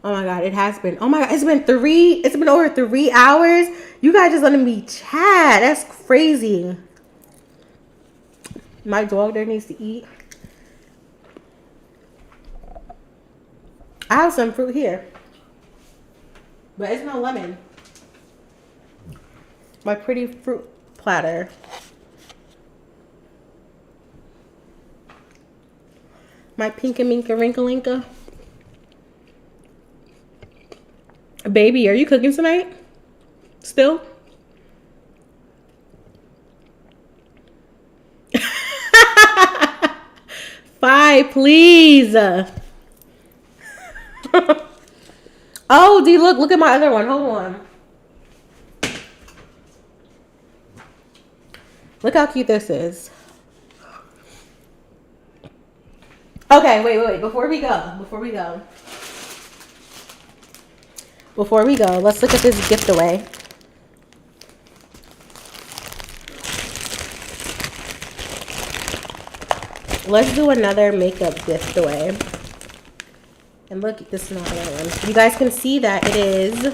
Oh my God, it has been. Oh my God, it's been over 3 hours. You guys just letting me chat. That's crazy. My dog there needs to eat. I have some fruit here, but it's no lemon. My pretty fruit platter. My pinka minka wrinkle-inka. Baby, are you cooking tonight? Still? Bye, please. Oh, D, look at my other one. Hold on. Look how cute this is. Okay, wait. Before we go, let's look at this gift away. Let's do another makeup gift away. And look, this is not another one. You guys can see that it is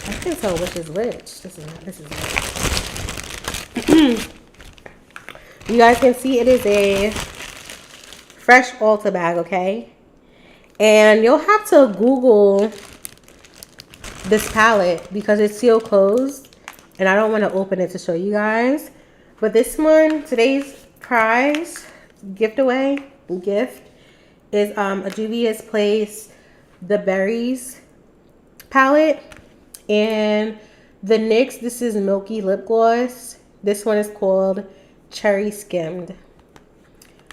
I can't tell which is which. This is You guys can see it is a fresh Ulta bag, okay? And you'll have to Google this palette because it's sealed closed and I don't want to open it to show you guys. But this one, today's prize gift is a Juvia's Place The Berries palette. And the NYX, this is Milky Lip Gloss. This one is called Cherry Skimmed.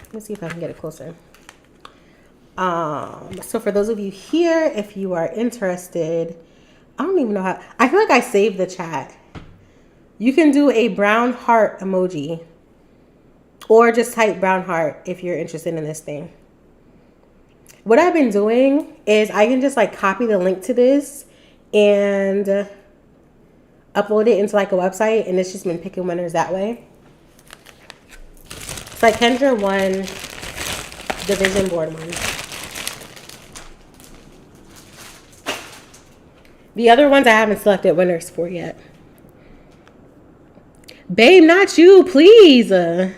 Let me see if I can get it closer. So for those of you here, if you are interested, I don't even know how, I feel like I saved the chat. You can do a brown heart emoji or just type brown heart if you're interested in this thing. What I've been doing is I can just like copy the link to this and upload it into like a website, and it's just been picking winners that way. So like Kendra won the vision board one. The other ones I haven't selected winners for yet. Babe, not you, please. I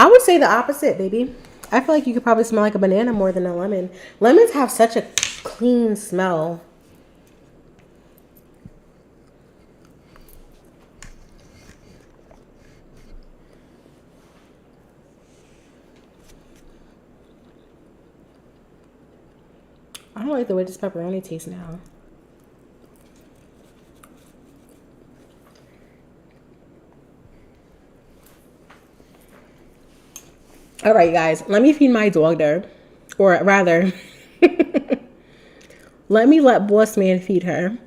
would say the opposite, baby. I feel like you could probably smell like a banana more than a lemon. Lemons have such a clean smell. I don't like the way this pepperoni tastes now. All right, guys, let me feed my dog there. Or rather, let boss man feed her.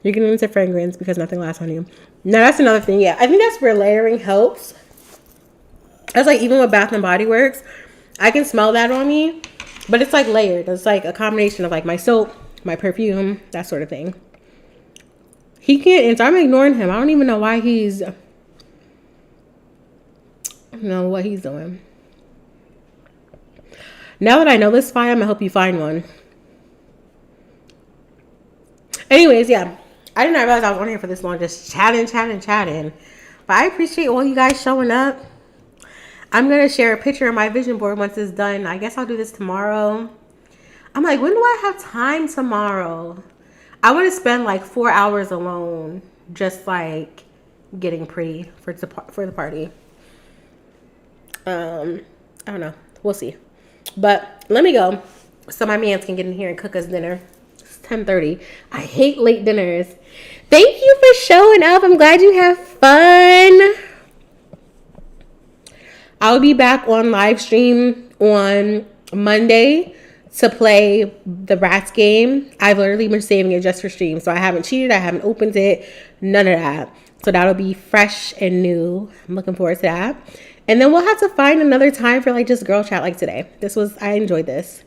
You're getting into fragrance because nothing lasts on you. Now, that's another thing. Yeah, I think that's where layering helps. That's like even with Bath and Body Works, I can smell that on me. But it's like layered. It's like a combination of like my soap, my perfume, that sort of thing. He can't answer. I'm ignoring him. I don't even know why he's... I don't know what he's doing. Now that I know this file, I'm gonna help you find one. Anyways, yeah. I did not realize I was on here for this long, just chatting. But I appreciate all you guys showing up. I'm gonna share a picture of my vision board once it's done. I guess I'll do this tomorrow. I'm like, when do I have time tomorrow? I want to spend like 4 hours alone, just like getting pretty for the party. I don't know. We'll see. But let me go so my mans can get in here and cook us dinner. It's 10:30. I hate late dinners. Thank you for showing up. I'm glad you have fun. I'll be back on live stream on Monday to play the Rats game. I've literally been saving it just for stream. So I haven't cheated. I haven't opened it. None of that. So that'll be fresh and new. I'm looking forward to that. And then we'll have to find another time for like just girl chat like today. I enjoyed this.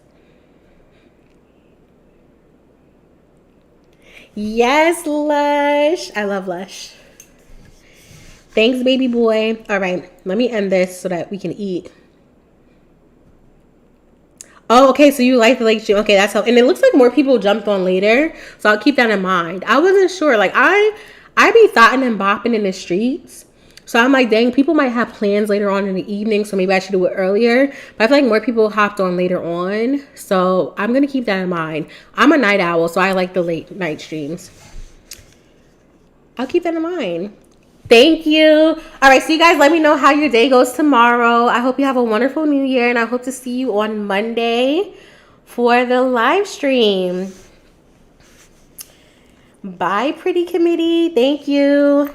Yes, Lush. I love Lush. Thanks, baby boy. All right, let me end this so that we can eat. Oh, okay, so you like the lake stream. Okay, that's how. And it looks like more people jumped on later, so I'll keep that in mind. I wasn't sure. Like, I be thotting and bopping in the streets. So I'm like, dang, people might have plans later on in the evening, so maybe I should do it earlier. But I feel like more people hopped on later on, so I'm going to keep that in mind. I'm a night owl, so I like the late night streams. I'll keep that in mind. Thank you. All right, so you guys let me know how your day goes tomorrow. I hope you have a wonderful new year, and I hope to see you on Monday for the live stream. Bye, pretty committee. Thank you.